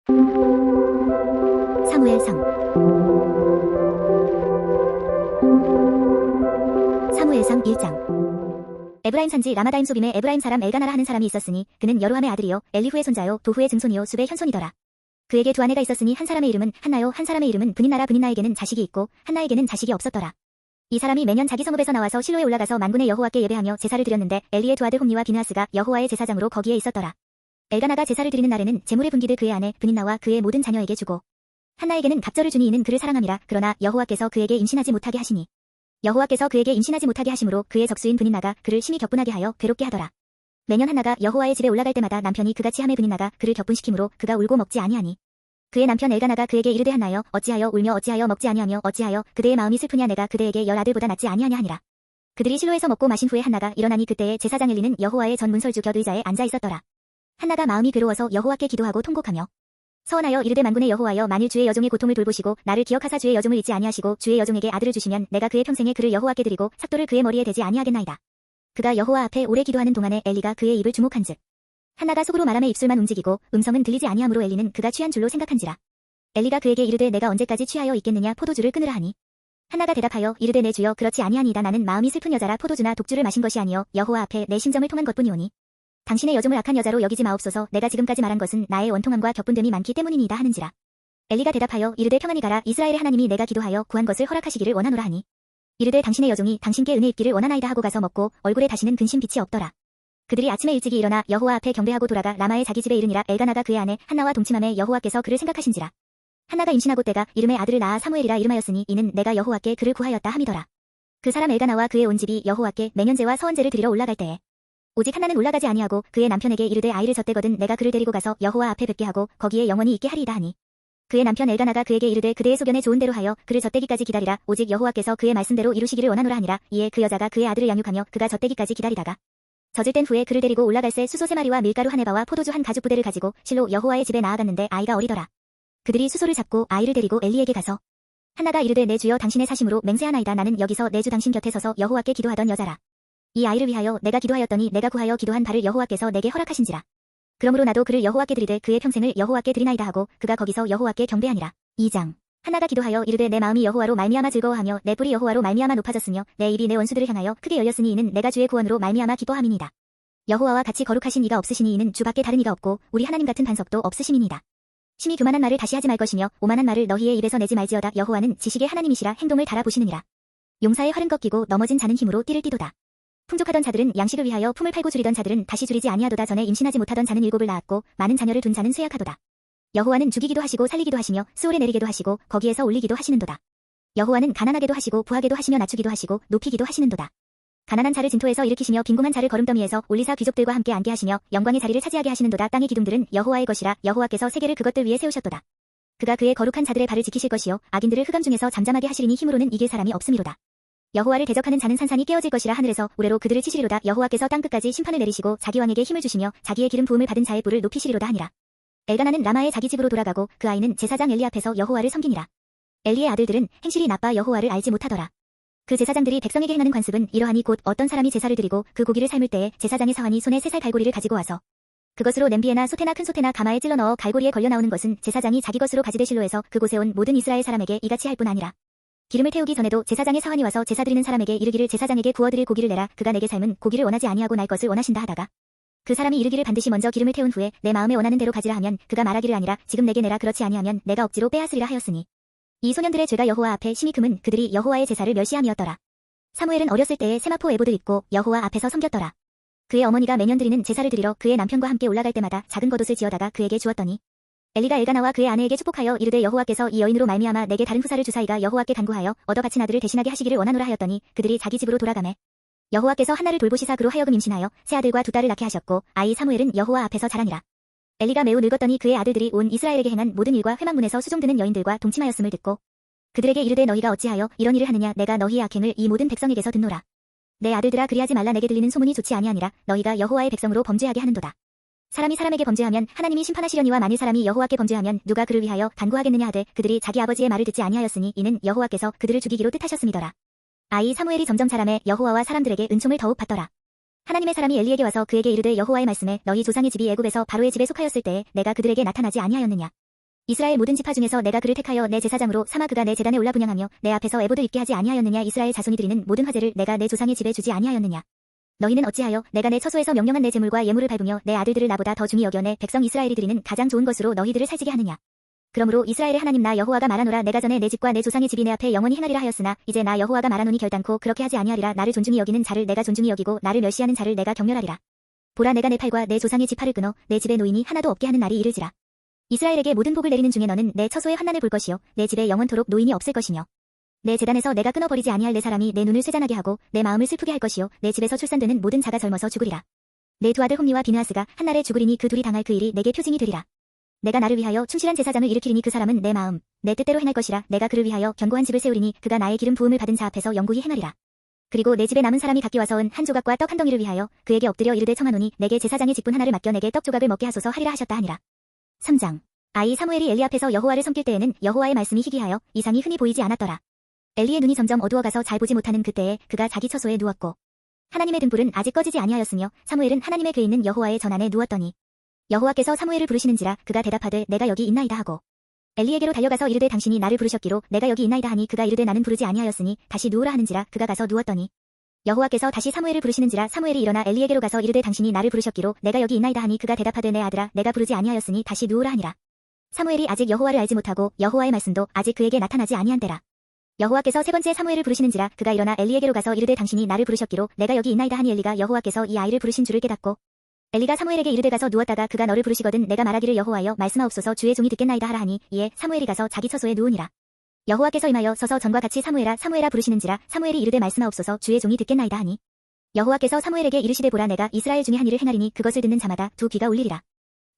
사무엘상 사무엘상 1장. 에브라임 산지 라마다임 소빔에 에브라임 사람 엘가나라 하는 사람이 있었으니 그는 여로함의 아들이요 엘리후의 손자요 도후의 증손이요 숲의 현손이더라. 그에게 두 아내가 있었으니 한 사람의 이름은 한나요 한 사람의 이름은 브닌나라. 브닌나에게는 자식이 있고 한나에게는 자식이 없었더라. 이 사람이 매년 자기 성읍에서 나와서 실로에 올라가서 만군의 여호와께 예배하며 제사를 드렸는데 엘리의 두 아들 홈니와 비느하스가 여호와의 제사장으로 거기에 있었더라. 엘가나가 제사를 드리는 날에는 제물의 분기를 그의 아내 브닌나와 그의 모든 자녀에게 주고 한나에게는 갑절을 주니 이는 그를 사랑함이라. 그러나 여호와께서 그에게 임신하지 못하게 하시니 여호와께서 그에게 임신하지 못하게 하심으로 그의 적수인 브닌나가 그를 심히 격분하게 하여 괴롭게 하더라. 매년 한나가 여호와의 집에 올라갈 때마다 남편이 그같이 함에 브닌나가 그를 격분시키므로 그가 울고 먹지 아니하니 그의 남편 엘가나가 그에게 이르되 한나여 어찌하여 울며 어찌하여 먹지 아니하며 어찌하여 그대의 마음이 슬프냐 내가 그대에게 10아들보다 낫지 아니하냐 하니라. 그들이 실로에서 먹고 마신 후에 한나가 일어나니 그때에 제사장 엘리는 여호와의 전 문설주 곁 의자에 앉아 있었더라. 한나가 마음이 괴로워서 여호와께 기도하고 통곡하며 서원하여 이르되 만군의 여호와여 만일 주의 여종의 고통을 돌보시고 나를 기억하사 주의 여종을 잊지 아니하시고 주의 여종에게 아들을 주시면 내가 그의 평생에 그를 여호와께 드리고 삭도를 그의 머리에 대지 아니하겠나이다. 그가 여호와 앞에 오래 기도하는 동안에 엘리가 그의 입을 주목한즉 한나가 속으로 말하며 입술만 움직이고 음성은 들리지 아니하므로 엘리는 그가 취한 줄로 생각한지라. 엘리가 그에게 이르되 내가 언제까지 취하여 있겠느냐 포도주를 끊으라 하니 한나가 대답하여 이르되 내 주여 그렇지 아니하니이다. 나는 마음이 슬픈 여자라 포도주나 독주를 마신 것이 아니요 여호와 앞에 내 심정을 통한 것뿐이오니 당신의 여종을 악한 여자로 여기지 마옵소서. 내가 지금까지 말한 것은 나의 원통함과 격분됨이 많기 때문이니이다 하는지라. 엘리가 대답하여 이르되 평안히 가라. 이스라엘의 하나님이 내가 기도하여 구한 것을 허락하시기를 원하노라 하니 이르되 당신의 여종이 당신께 은혜 입기를 원하나이다 하고 가서 먹고 얼굴에 다시는 근심 빛이 없더라. 그들이 아침에 일찍이 일어나 여호와 앞에 경배하고 돌아가 라마의 자기 집에 이르니라. 엘가나가 그의 아내 한나와 동침함에 여호와께서 그를 생각하신지라. 한나가 임신하고 때가 이름의 아들을 낳아 사무엘이라 이름하였으니 이는 내가 여호와께 그를 구하였다 함이더라. 그 사람 엘가나와 그의 온 집이 여호와께 매년제와 서원제를 드리러 올라갈 때에 오직 한나는 올라가지 아니하고 그의 남편에게 이르되 아이를 젖대거든 내가 그를 데리고 가서 여호와 앞에 뵙게 하고 거기에 영원히 있게 하리이다 하니 그의 남편 엘가나가 그에게 이르되 그대의 소견에 좋은 대로 하여 그를 젖대기까지 기다리라. 오직 여호와께서 그의 말씀대로 이루시기를 원하노라 하니라. 이에 그 여자가 그의 아들을 양육하며 그가 젖대기까지 기다리다가 젖을 땐 후에 그를 데리고 올라갈새 수소 3마리와 밀가루 한 에바와 포도주 한 가죽 부대를 가지고 실로 여호와의 집에 나아갔는데 아이가 어리더라. 그들이 수소를 잡고 아이를 데리고 엘리에게 가서 한나가 이르되 내 주여 당신의 사심으로 맹세하나이다. 나는 여기서 내 주 당신 곁에 서서 여호와께 기도하던 여자라. 이 아이를 위하여 내가 기도하였더니 내가 구하여 기도한 바를 여호와께서 내게 허락하신지라. 그러므로 나도 그를 여호와께 드리되 그의 평생을 여호와께 드리나이다 하고 그가 거기서 여호와께 경배하니라. 2장. 한나가 기도하여 이르되 내 마음이 여호와로 말미암아 즐거워하며 내 뿔이 여호와로 말미암아 높아졌으며 내 입이 내 원수들을 향하여 크게 열렸으니 이는 내가 주의 구원으로 말미암아 기뻐함이니이다. 여호와와 같이 거룩하신 이가 없으시니 이는 주밖에 다른 이가 없고 우리 하나님 같은 반석도 없으심이니이다. 심히 교만한 말을 다시 하지 말 것이며 오만한 말을 너희의 입에서 내지 말지어다. 여호와는 지식의 하나님이시라 행동을 달아보시느니라. 용사의 활은 꺾이고 넘어진 자는 힘으로 띠를 띠도다. 풍족하던 자들은 양식을 위하여 품을 팔고 줄이던 자들은 다시 줄이지 아니하도다. 전에 임신하지 못하던 자는 7을 낳았고 많은 자녀를 둔 자는 쇠약하도다. 여호와는 죽이기도 하시고 살리기도 하시며 스올에 내리기도 하시고 거기에서 올리기도 하시는도다. 여호와는 가난하게도 하시고 부하게도 하시며 낮추기도 하시고 높이기도 하시는도다. 가난한 자를 진토에서 일으키시며 빈궁한 자를 거름더미에서 올리사 귀족들과 함께 앉게 하시며 영광의 자리를 차지하게 하시는도다. 땅의 기둥들은 여호와의 것이라. 여호와께서 세계를 그것들 위에 세우셨도다. 그가 그의 거룩한 자들의 발을 지키실 것이요 악인들을 흑암 중에서 잠잠하게 하시리니 힘으로는 이길 사람이 없음이로다. 여호와를 대적하는 자는 산산이 깨어질 것이라. 하늘에서 우레로 그들을 치시리로다. 여호와께서 땅끝까지 심판을 내리시고 자기 왕에게 힘을 주시며 자기의 기름 부음을 받은 자의 뿔을 높이시리로다 하니라. 엘가나는 라마의 자기 집으로 돌아가고 그 아이는 제사장 엘리 앞에서 여호와를 섬기니라. 엘리의 아들들은 행실이 나빠 여호와를 알지 못하더라. 그 제사장들이 백성에게 행하는 관습은 이러하니 곧 어떤 사람이 제사를 드리고 그 고기를 삶을 때에 제사장의 사환이 손에 3살 갈고리를 가지고 와서 그것으로 냄비에나 소태나 큰 소태나 가마에 찔러 넣어 갈고리에 걸려 나오는 것은 제사장이 자기 것으로 가지되 실로에서 그곳에 온 모든 이스라엘 사람에게 이같이 할 뿐 아니라 기름을 태우기 전에도 제사장의 사환이 와서 제사 드리는 사람에게 이르기를 제사장에게 구워드릴 고기를 내라. 그가 내게 삶은 고기를 원하지 아니하고 날 것을 원하신다 하다가 그 사람이 이르기를 반드시 먼저 기름을 태운 후에 내 마음에 원하는 대로 가지라 하면 그가 말하기를 아니라 지금 내게 내라. 그렇지 아니하면 내가 억지로 빼앗으리라 하였으니 이 소년들의 죄가 여호와 앞에 심히 금은 그들이 여호와의 제사를 멸시함이었더라. 사무엘은 어렸을 때에 세마포 에봇을 입고 여호와 앞에서 섬겼더라. 그의 어머니가 매년 드리는 제사를 드리러 그의 남편과 함께 올라갈 때마다 작은 겉옷을 지어다가 그에게 주었더니 엘리가 엘가나와 그의 아내에게 축복하여 이르되 여호와께서 이 여인으로 말미암아 내게 다른 후사를 주사이가 여호와께 간구하여 얻어 바친 아들을 대신하게 하시기를 원하노라 하였더니 그들이 자기 집으로 돌아가매 여호와께서 한나를 돌보시사 그로 하여금 임신하여 새 아들과 두 딸을 낳게 하셨고 아이 사무엘은 여호와 앞에서 자라니라. 엘리가 매우 늙었더니 그의 아들들이 온 이스라엘에게 행한 모든 일과 회막문에서 수종드는 여인들과 동침하였음을 듣고 그들에게 이르되 너희가 어찌하여 이런 일을 하느냐. 내가 너희의 악행을 이 모든 백성에게서 듣노라. 내 아들들아 그리하지 말라. 내게 들리는 소문이 좋지 아니하니라. 너희가 여호와의 백성으로 범죄하게 하는도다. 사람이 사람에게 범죄하면 하나님이 심판하시려니와 만일 사람이 여호와께 범죄하면 누가 그를 위하여 간구하겠느냐 하되 그들이 자기 아버지의 말을 듣지 아니하였으니 이는 여호와께서 그들을 죽이기로 뜻하셨음이더라. 아이 사무엘이 점점 자라매 여호와와 사람들에게 은총을 더욱 받더라. 하나님의 사람이 엘리에게 와서 그에게 이르되 여호와의 말씀에 너희 조상의 집이 애굽에서 바로의 집에 속하였을 때에 내가 그들에게 나타나지 아니하였느냐. 이스라엘 모든 지파 중에서 내가 그를 택하여 내 제사장으로 삼아 그가 내 제단에 올라 분향하며 내 앞에서 에봇을 입게 하지 아니하였느냐. 이스라엘 자손이 드리는 모든 화제를 내가 내 조상의 집에 주지 아니하였느냐. 너희는 어찌하여 내가 내 처소에서 명령한 내 제물과 예물을 밟으며 내 아들들을 나보다 더 중히 여겨 내 백성 이스라엘이 드리는 가장 좋은 것으로 너희들을 살찌게 하느냐. 그러므로 이스라엘의 하나님 나 여호와가 말하노라. 내가 전에 내 집과 내 조상의 집이 내 앞에 영원히 행하리라 하였으나 이제 나 여호와가 말하노니 결단코 그렇게 하지 아니하리라. 나를 존중히 여기는 자를 내가 존중히 여기고 나를 멸시하는 자를 내가 경멸하리라. 보라, 내가 내 팔과 내 조상의 지파를 끊어 내 집에 노인이 하나도 없게 하는 날이 이르지라. 이스라엘에게 모든 복을 내리는 중에 너는 내 처소의 환난을 볼 것이요 내 집에 영원토록 노인이 없을 것이며 내 제단에서 내가 끊어버리지 아니할 내 사람이 내 눈을 쇠잔하게 하고 내 마음을 슬프게 할 것이요 내 집에서 출산되는 모든 자가 젊어서 죽으리라. 내 두 아들 홈리와 비느하스가 한날에 죽으리니 그 둘이 당할 그 일이 내게 표징이 되리라. 내가 나를 위하여 충실한 제사장을 일으키리니 그 사람은 내 마음 내 뜻대로 행할 것이라. 내가 그를 위하여 견고한 집을 세우리니 그가 나의 기름 부음을 받은 자 앞에서 영구히 행하리라. 그리고 내 집에 남은 사람이 각기 와서 은 한 조각과 떡 한 덩이를 위하여 그에게 엎드려 이르되 청하노니 내게 제사장의 직분 하나를 맡겨 내게 떡 조각을 먹게 하소서 하리라 하셨다 하니라. 3장. 아이 사무엘이 엘리 앞에서 여호와를 섬길 때에는 여호와의 말씀이 희귀하여 이상이 흔히 보이지 않았더라. 엘리의 눈이 점점 어두워가서 잘 보지 못하는 그때에 그가 자기 처소에 누웠고 하나님의 등불은 아직 꺼지지 아니하였으며 사무엘은 하나님의 궤 있는 여호와의 전 안에 누웠더니 여호와께서 사무엘을 부르시는지라. 그가 대답하되 내가 여기 있나이다 하고 엘리에게로 달려가서 이르되 당신이 나를 부르셨기로 내가 여기 있나이다 하니 그가 이르되 나는 부르지 아니하였으니 다시 누우라 하는지라. 그가 가서 누웠더니 여호와께서 다시 사무엘을 부르시는지라. 사무엘이 일어나 엘리에게로 가서 이르되 당신이 나를 부르셨기로 내가 여기 있나이다 하니 그가 대답하되 내 아들아 내가 부르지 아니하였으니 다시 누우라 하니라. 사무엘이 아직 여호와를 알지 못하고 여호와의 말씀도 아직 그에게 나타나지 아니한 때라. 여호와께서 세 번째 사무엘을 부르시는지라. 그가 일어나 엘리에게로 가서 이르되 당신이 나를 부르셨기로 내가 여기 있나이다 하니 엘리가 여호와께서 이 아이를 부르신 줄을 깨닫고 엘리가 사무엘에게 이르되 가서 누웠다가 그가 너를 부르시거든 내가 말하기를 여호와여 말씀하옵소서 주의 종이 듣겠나이다 하라 하니 이에 사무엘이 가서 자기 처소에 누우니라. 여호와께서 임하여 서서 전과 같이 사무엘아 사무엘아 부르시는지라. 사무엘이 이르되 말씀하옵소서 주의 종이 듣겠나이다 하니 여호와께서 사무엘에게 이르시되 보라 내가 이스라엘 중에 한 일을 행하리니 그것을 듣는 자마다 두 귀가 울리리라.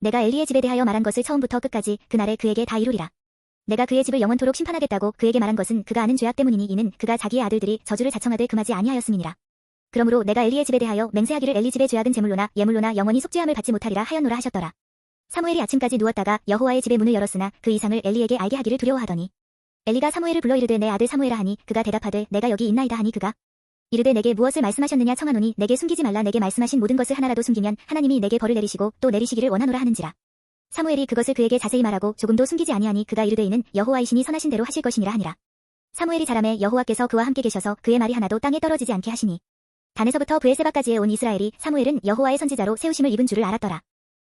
내가 엘리의 집에 대하여 말한 것을 처음부터 끝까지 그날에 그에게 다 이루리라. 내가 그의 집을 영원토록 심판하겠다고 그에게 말한 것은 그가 아는 죄악 때문이니 이는 그가 자기의 아들들이 저주를 자청하되 금하지 아니하였음이니라. 그러므로 내가 엘리의 집에 대하여 맹세하기를 엘리 집의 죄악은 제물로나 예물로나 영원히 속죄함을 받지 못하리라 하였노라 하셨더라. 사무엘이 아침까지 누웠다가 여호와의 집의 문을 열었으나 그 이상을 엘리에게 알게 하기를 두려워하더니 엘리가 사무엘을 불러 이르되 내 아들 사무엘아 하니 그가 대답하되 내가 여기 있나이다 하니 그가 이르되 내게 무엇을 말씀하셨느냐 청하노니 내게 숨기지 말라. 내게 말씀하신 모든 것을 하나라도 숨기면 하나님이 내게 벌을 내리시고 또 내리시기를 원하노라 하는지라. 사무엘이 그것을 그에게 자세히 말하고 조금도 숨기지 아니하니 그가 이르되 이는 여호와이시니 선하신 대로 하실 것이니라 하니라. 사무엘이 자라매 여호와께서 그와 함께 계셔서 그의 말이 하나도 땅에 떨어지지 않게 하시니 단에서부터 브에세바까지에 온 이스라엘이 사무엘은 여호와의 선지자로 세우심을 입은 줄을 알았더라.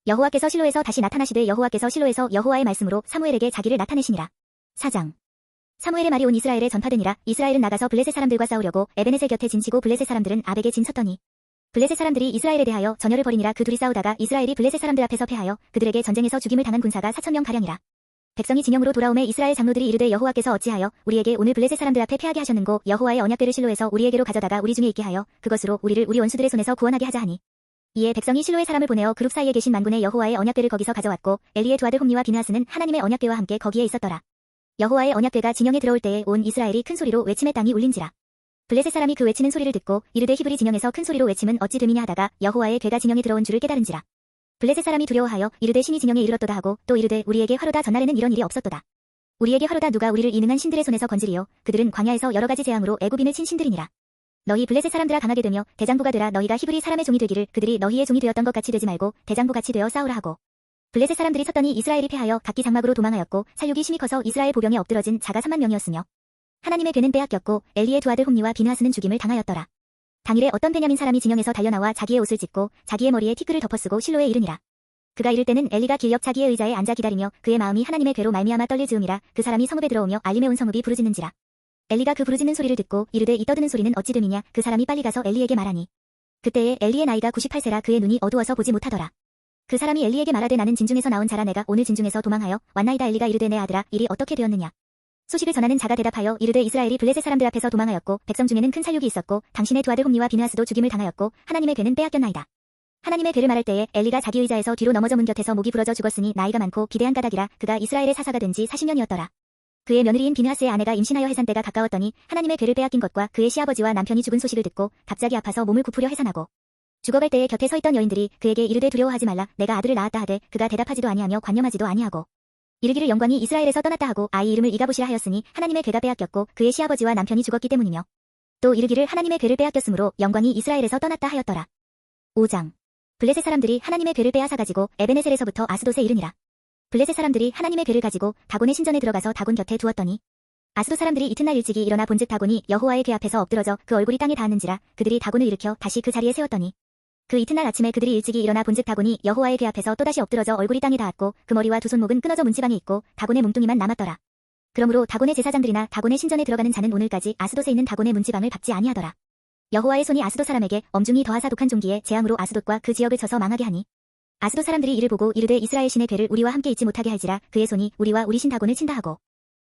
여호와께서 실로에서 다시 나타나시되 여호와께서 실로에서 여호와의 말씀으로 사무엘에게 자기를 나타내시니라. 4장. 사무엘의 말이 온 이스라엘에 전파되니라. 이스라엘은 나가서 블레셋 사람들과 싸우려고 에베네셀 곁에 진치고 블레셋 사람들은 아벡에 진섰더니 블레셋 사람들이 이스라엘에 대하여 전열을 벌이니라. 그 둘이 싸우다가 이스라엘이 블레셋 사람들 앞에서 패하여 그들에게 전쟁에서 죽임을 당한 군사가 4,000명 가량이라. 백성이 진영으로 돌아오매 이스라엘 장로들이 이르되 여호와께서 어찌하여 우리에게 오늘 블레셋 사람들 앞에 패하게 하셨는고 여호와의 언약궤를 실로에서 우리에게로 가져다가 우리 중에 있게 하여 그것으로 우리를 우리 원수들의 손에서 구원하게 하자 하니 이에 백성이 실로의 사람을 보내어 그룹 사이에 계신 만군의 여호와의 언약궤를 거기서 가져왔고 엘리의 두 아들 홈리와 비느하스는 하나님의 언약궤와 함께 거기에 있었더라. 여호와의 언약궤가 진영에 들어올 때에 온 이스라엘이 큰 소리로 외침의 땅이 울린지라. 블레셋 사람이 그 외치는 소리를 듣고 이르되 히브리 진영에서 큰 소리로 외침은 어찌 됨이냐 하다가 여호와의 궤가 진영에 들어온 줄을 깨달은지라. 블레셋 사람이 두려워하여 이르되 신이 진영에 이르렀도다 하고 또 이르되 우리에게 화로다 전날에는 이런 일이 없었도다. 우리에게 화로다 누가 우리를 이 능한 신들의 손에서 건지리요. 그들은 광야에서 여러 가지 재앙으로 애굽인을 친 신들이니라. 너희 블레셋 사람들아 강하게 되며 대장부가 되라. 너희가 히브리 사람의 종이 되기를 그들이 너희의 종이 되었던 것 같이 되지 말고 대장부 같이 되어 싸우라 하고 블레셋 사람들이 섰더니 이스라엘이 패하여 각기 장막으로 도망하였고 살육이 심히 커서 이스라엘 보병에 엎드러진 자가 3만 명이었으며 하나님의 궤는 빼앗겼고 엘리의 두 아들 홈리와 비느하스는 죽임을 당하였더라. 당일에 어떤 베냐민 사람이 진영에서 달려나와 자기의 옷을 찢고 자기의 머리에 티끌을 덮어쓰고 실로에 이르니라. 그가 이를 때는 엘리가 길옆 자기의 의자에 앉아 기다리며 그의 마음이 하나님의 궤로 말미암아 떨릴 즈음이라. 그 사람이 성읍에 들어오며 알림에 온 성읍이 부르짖는지라. 엘리가 그 부르짖는 소리를 듣고 이르되 이 떠드는 소리는 어찌 됨이냐. 그 사람이 빨리 가서 엘리에게 말하니 그때에 엘리의 나이가 98세라 그의 눈이 어두워서 보지 못하더라. 그 사람이 엘리에게 말하되 나는 진중에서 나온 자라. 내가 오늘 진중에서 도망하여 왔나이다. 엘리가 이르되 내 아들아 일이 어떻게 되었느냐. 소식을 전하는 자가 대답하여 이르되 이스라엘이 블레셋 사람들 앞에서 도망하였고 백성 중에는 큰 살육이 있었고 당신의 두 아들 홈리와 비느하스도 죽임을 당하였고 하나님의 궤는 빼앗겼나이다. 하나님의 궤를 말할 때에 엘리가 자기 의자에서 뒤로 넘어져 문 곁에서 목이 부러져 죽었으니 나이가 많고 기대한 까닭이라. 그가 이스라엘의 사사가 된 지 40년이었더라. 그의 며느리인 비느하스의 아내가 임신하여 해산 때가 가까웠더니 하나님의 궤를 빼앗긴 것과 그의 시아버지와 남편이 죽은 소식을 듣고 갑자기 아파서 몸을 굽으려 해산하고 죽어갈 때에 곁에 서 있던 여인들이 그에게 이르되 두려워하지 말라. 내가 아들을 낳았다 하되 그가 대답하지도 아니하며 관념하지도 아니하고 이르기를 영광이 이스라엘에서 떠났다 하고 아이 이름을 이가봇이라 하였으니 하나님의 궤가 빼앗겼고 그의 시아버지와 남편이 죽었기 때문이며 또 이르기를 하나님의 궤를 빼앗겼으므로 영광이 이스라엘에서 떠났다 하였더라. 5장. 블레셋 사람들이 하나님의 궤를 빼앗아 가지고 에베네셀에서부터 아스돗에 이르니라. 블레셋 사람들이 하나님의 괴를 가지고 다곤의 신전에 들어가서 다곤 곁에 두었더니 아스돗 사람들이 이튿날 일찍이 일어나 본즉 다곤이 여호와의 궤 앞에서 엎드러져 그 얼굴이 땅에 닿았는지라 그들이 다곤을 일으켜 다시 그 자리에 세웠더니 그 이튿날 아침에 그들이 일찍이 일어나 본즉 다곤이 여호와의 궤 앞에서 또다시 엎드러져 얼굴이 땅에 닿았고 그 머리와 두 손목은 끊어져 문지방에 있고 다곤의 몸뚱이만 남았더라. 그러므로 다곤의 제사장들이나 다곤의 신전에 들어가는 자는 오늘까지 아스돗에 있는 다곤의 문지방을 밟지 아니하더라. 여호와의 손이 아스돗 사람에게 엄중히 더하사 독한 종기에 재앙으로 아스돗과 그 지역을 쳐서 망하게 하니 아스돗 사람들이 이를 보고 이르되 이스라엘 신의 궤를 우리와 함께 있지 못하게 할지라 그의 손이 우리와 우리 신 다곤을 친다 하고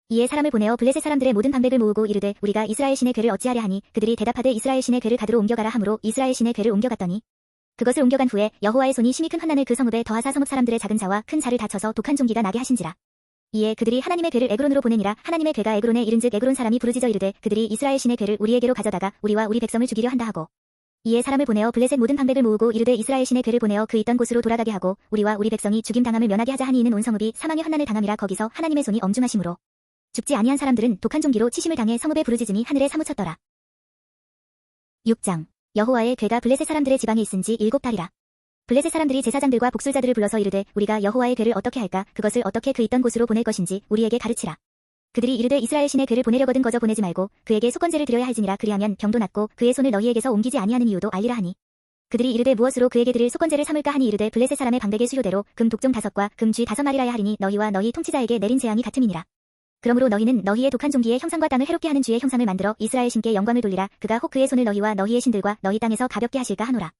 이에 사람을 보내어 블레셋 사람들의 모든 방백을 모으고 이르되 우리가 이스라엘 신의 궤를 어찌하랴 하니 그들이 대답하되 이스라엘 신의 궤를 가드로 옮겨가라 하므로 이스라엘 신의 궤를 옮겨갔더니 그것을 옮겨간 후에 여호와의 손이 심히 큰 환난을 그 성읍에 더하사 성읍 사람들의 작은 자와 큰 자를 다쳐서 독한 종기가 나게 하신지라. 이에 그들이 하나님의 궤를 에그론으로 보내니라. 하나님의 궤가 에그론에 이른즉 에그론 사람이 부르짖어 이르되 그들이 이스라엘 신의 궤를 우리에게로 가져다가 우리와 우리 백성을 죽이려 한다 하고 이에 사람을 보내어 블레셋 모든 방백을 모으고 이르되 이스라엘 신의 궤를 보내어 그 있던 곳으로 돌아가게 하고 우리와 우리 백성이 죽임 당함을 면하게 하자 하니 이는 온 성읍이 사망의 환난을 당함이라. 거기서 하나님의 손이 엄중하심으로 죽지 아니한 사람들은 독한 종기로 치심을 당해 성읍에 부르짖음이 하늘에 사무쳤더라. 6장 여호와의 궤가 블레셋 사람들의 지방에 있은지 7달이라. 블레셋 사람들이 제사장들과 복술자들을 불러서 이르되 우리가 여호와의 궤를 어떻게 할까 그것을 어떻게 그 있던 곳으로 보낼 것인지 우리에게 가르치라. 그들이 이르되 이스라엘 신의 궤를 보내려거든 거저 보내지 말고 그에게 속건제를 드려야 할지니라. 그리하면 병도 낫고 그의 손을 너희에게서 옮기지 아니하는 이유도 알리라 하니 그들이 이르되 무엇으로 그에게 드릴 속건제를 삼을까 하니 이르되 블레셋 사람의 방백의 수요대로 금 독종 5과 금 쥐 5마리라야 하리니 너희와 너희 통치자에게 내린 재앙이 같음이니라. 그러므로 너희는 너희의 독한 종기의 형상과 땅을 해롭게 하는 쥐의 형상을 만들어 이스라엘 신께 영광을 돌리라. 그가 혹 그의 손을 너희와 너희의 신들과 너희 땅에서 가볍게 하실까 하노라.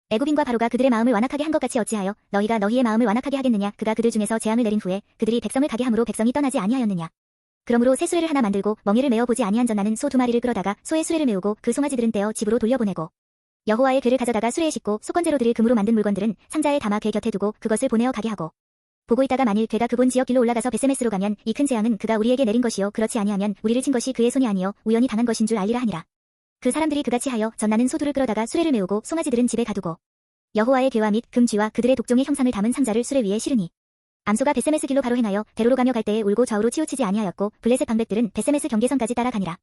애굽인과 바로가 그들의 마음을 완악하게 한 것 같이 어찌하여 너희가 너희의 마음을 완악하게 하겠느냐. 그가 그들 중에서 재앙을 내린 후에 그들이 백성을 가게 함으로 백성이 떠나지 아니하였느냐. 그러므로 새 수레를 하나 만들고 멍에를 메어 보지 아니한 전 나는 소 2마리를 끌어다가 소의 수레를 메우고 그 송아지들은 떼어 집으로 돌려보내고 여호와의 궤를 가져다가 수레에 싣고 속건제로 드릴 금으로 만든 물건들은 상자에 담아 궤 곁에 두고 그것을 보내어 가게 하고 보고 있다가 만일 궤가 그 본 지역 길로 올라가서 베세메스로 가면 이 큰 재앙은 그가 우리에게 내린 것이요 그렇지 아니하면 우리를 친 것이 그의 손이 아니요 우연히 당한 것인 줄 알리라 하니라. 그 사람들이 그같이 하여 전나는 소두를 끌어다가 수레를 메우고 송아지들은 집에 가두고 여호와의 궤와 및 금쥐와 그들의 독종의 형상을 담은 상자를 수레 위에 실으니 암소가 베세메스 길로 바로 행하여 대로로 가며 갈 때에 울고 좌우로 치우치지 아니하였고 블레셋 방백들은 베세메스 경계선까지 따라가니라.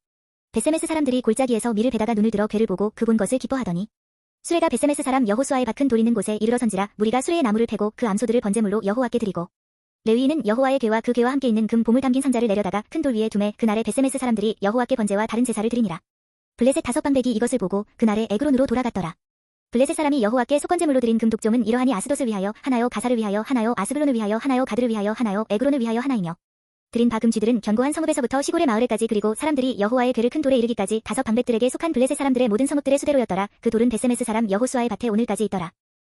베세메스 사람들이 골짜기에서 밀을 베다가 눈을 들어 궤를 보고 그 본 것을 기뻐하더니 수레가 베세메스 사람 여호수아의 밭 돌 있는 곳에 이르러선지라. 무리가 수레에 나무를 패고 그 암소들을 번제물로 여호와께 드리고 레위인은 여호와의 궤와 그 궤와 함께 있는 금 보물 담긴 상자를 내려다가 큰 돌 위에 두매 그날에 베세메스 사람들이 여호와께 번제와 다른 제사를 드리니라. 블레셋 5방백이 이것을 보고 그날에 에그론으로 돌아갔더라. 블레셋 사람이 여호와께 속건제물로 드린 금 독종은 이러하니 아스돗을 위하여 하나요 가사를 위하여 하나요 아스블론을 위하여 하나요 가드를 위하여 하나요 에그론을 위하여 하나이며 드린 바 금쥐들은 견고한 성읍에서부터 시골의 마을에까지 그리고 사람들이 여호와의 궤를 큰 돌에 이르기까지 5방백들에게 속한 블레셋 사람들의 모든 성읍들의 수대로였더라. 그 돌은 베세메스 사람 여호수아의 밭에 오늘까지 있더라.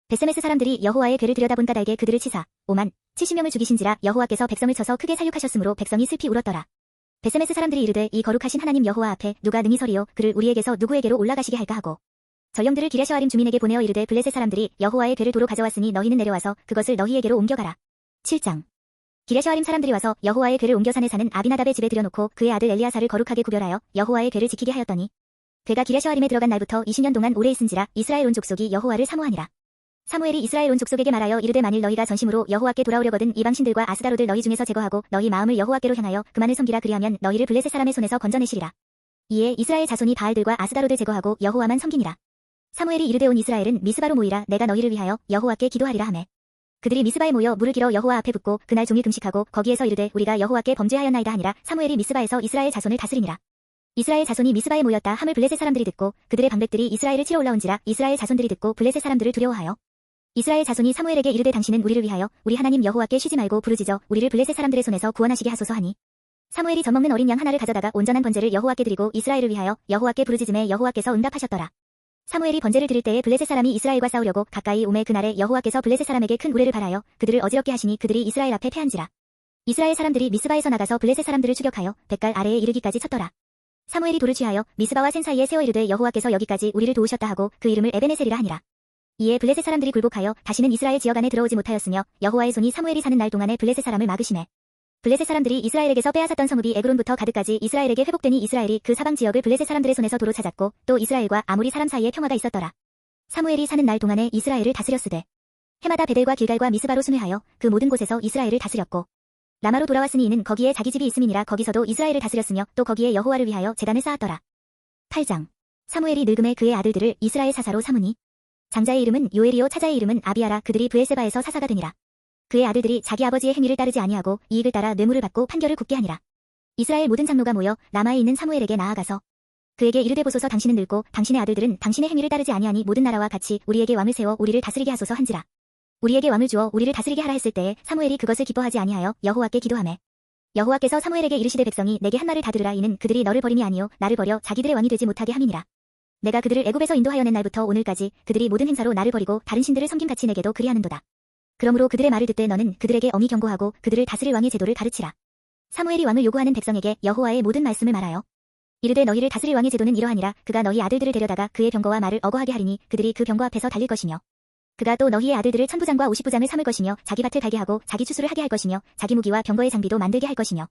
베세메스 사람들이 여호와의 궤를 들여다본 까닭에 그들을 치사 5만 70명을 죽이신지라. 여호와께서 백성을 쳐서 크게 살육하셨으므로 백성이 슬피 울었더라. 베세메스 사람들이 이르되 이 거룩하신 하나님 여호와 앞에 누가 능히 서리요 그를 우리에게서 누구에게로 올라가시게 할까 하고 전령들을 기랴셔아림 주민에게 보내어 이르되 블레셋 사람들이 여호와의 궤를 도로 가져왔으니 너희는 내려와서 그것을 너희에게로 옮겨가라. 7장 기랴셔아림 사람들이 와서 여호와의 궤를 옮겨 산에 사는 아비나답의 집에 들여놓고 그의 아들 엘리아사를 거룩하게 구별하여 여호와의 궤를 지키게 하였더니 궤가 기랴셔아림에 들어간 날부터 20년 동안 오래 있은지라. 이스라엘 온 족속이 여호와를 사모하니라. 사무엘이 이스라엘 온 족속에게 말하여 이르되 만일 너희가 전심으로 여호와께 돌아오려거든 이방신들과 아스다로들 너희 중에서 제거하고 너희 마음을 여호와께로 향하여 그만을 섬기라. 그리하면 너희를 블레셋 사람의 손에서 건져내시리라. 이에 이스라엘 자손이 바알들과 아스다로들 제거하고 여호와만 섬기니라. 사무엘이 이르되 온 이스라엘은 미스바로 모이라. 내가 너희를 위하여 여호와께 기도하리라 하매 그들이 미스바에 모여 물을 길어 여호와 앞에 붓고 그날 종일 금식하고 거기에서 이르되 우리가 여호와께 범죄하였나이다 하니라. 사무엘이 미스바에서 이스라엘 자손을 다스리니라. 이스라엘 자손이 미스바에 모였다 함을 블레셋 사람들이 듣고 그들의 방백들이 이스라엘을 치러 올라온지라. 이스라엘 자손들이 듣고 블레셋 사람들을 두려워하여 이스라엘 자손이 사무엘에게 이르되 당신은 우리를 위하여 우리 하나님 여호와께 쉬지 말고 부르짖어 우리를 블레셋 사람들의 손에서 구원하시게 하소서 하니 사무엘이 젖먹는 어린 양 하나를 가져다가 온전한 번제를 여호와께 드리고 이스라엘을 위하여 여호와께 부르짖음에 여호와께서 응답하셨더라. 사무엘이 번제를 드릴 때에 블레셋 사람이 이스라엘과 싸우려고 가까이 오매 그날에 여호와께서 블레셋 사람에게 큰 우레를 발하여 그들을 어지럽게 하시니 그들이 이스라엘 앞에 패한지라. 이스라엘 사람들이 미스바에서 나가서 블레셋 사람들을 추격하여 뱃갈 아래에 이르기까지 쳤더라. 사무엘이 돌을 취하여 미스바와 센 사이에 세워 이르되 여호와께서 여기까지 우리를 도우셨다 하고 그 이름을 에베네셀이라 하니라. 이에 블레셋 사람들이 굴복하여 다시는 이스라엘 지역 안에 들어오지 못하였으며 여호와의 손이 사무엘이 사는 날 동안에 블레셋 사람을 막으시매 블레셋 사람들이 이스라엘에게서 빼앗았던 성읍이 에그론부터 가드까지 이스라엘에게 회복되니 이스라엘이 그 사방 지역을 블레셋 사람들의 손에서 도로 찾았고 또 이스라엘과 아모리 사람 사이에 평화가 있었더라. 사무엘이 사는 날 동안에 이스라엘을 다스렸으되 해마다 베델과 길갈과 미스바로 순회하여 그 모든 곳에서 이스라엘을 다스렸고 라마로 돌아왔으니 이는 거기에 자기 집이 있음이니라. 거기서도 이스라엘을 다스렸으며 또 거기에 여호와를 위하여 제단을 쌓았더라. 8장 사무엘이 늙음에 그의 아들들을 이스라엘 사사로 삼으니 장자의 이름은 요엘이요 차자의 이름은 아비아라. 그들이 브엘세바에서 사사가 되니라. 그의 아들들이 자기 아버지의 행위를 따르지 아니하고 이익을 따라 뇌물을 받고 판결을 굽게 하니라. 이스라엘 모든 장로가 모여 라마에 있는 사무엘에게 나아가서 그에게 이르되 보소서 당신은 늙고 당신의 아들들은 당신의 행위를 따르지 아니하니 모든 나라와 같이 우리에게 왕을 세워 우리를 다스리게 하소서 한지라. 우리에게 왕을 주어 우리를 다스리게 하라 했을 때에 사무엘이 그것을 기뻐하지 아니하여 여호와께 기도하매 여호와께서 사무엘에게 이르시되 백성이 내게 한 말을 다 들으라. 이는 그들이 너를 버림이 아니요 나를 버려 자기들의 왕이 되지 못하게 함이니라. 내가 그들을 애굽에서 인도하여 낸 날부터 오늘까지 그들이 모든 행사로 나를 버리고 다른 신들을 섬김같이 내게도 그리하는도다. 그러므로 그들의 말을 듣되 너는 그들에게 엄히 경고하고 그들을 다스릴 왕의 제도를 가르치라. 사무엘이 왕을 요구하는 백성에게 여호와의 모든 말씀을 말하여 이르되 너희를 다스릴 왕의 제도는 이러하니라. 그가 너희 아들들을 데려다가 그의 병거와 말을 어거하게 하리니 그들이 그 병거 앞에서 달릴 것이며 그가 또 너희의 아들들을 천부장과 50부장을 삼을 것이며 자기 밭을 갈게 하고 자기 추수를 하게 할 것이며 자기 무기와 병거의 장비도 만들게 할 것이며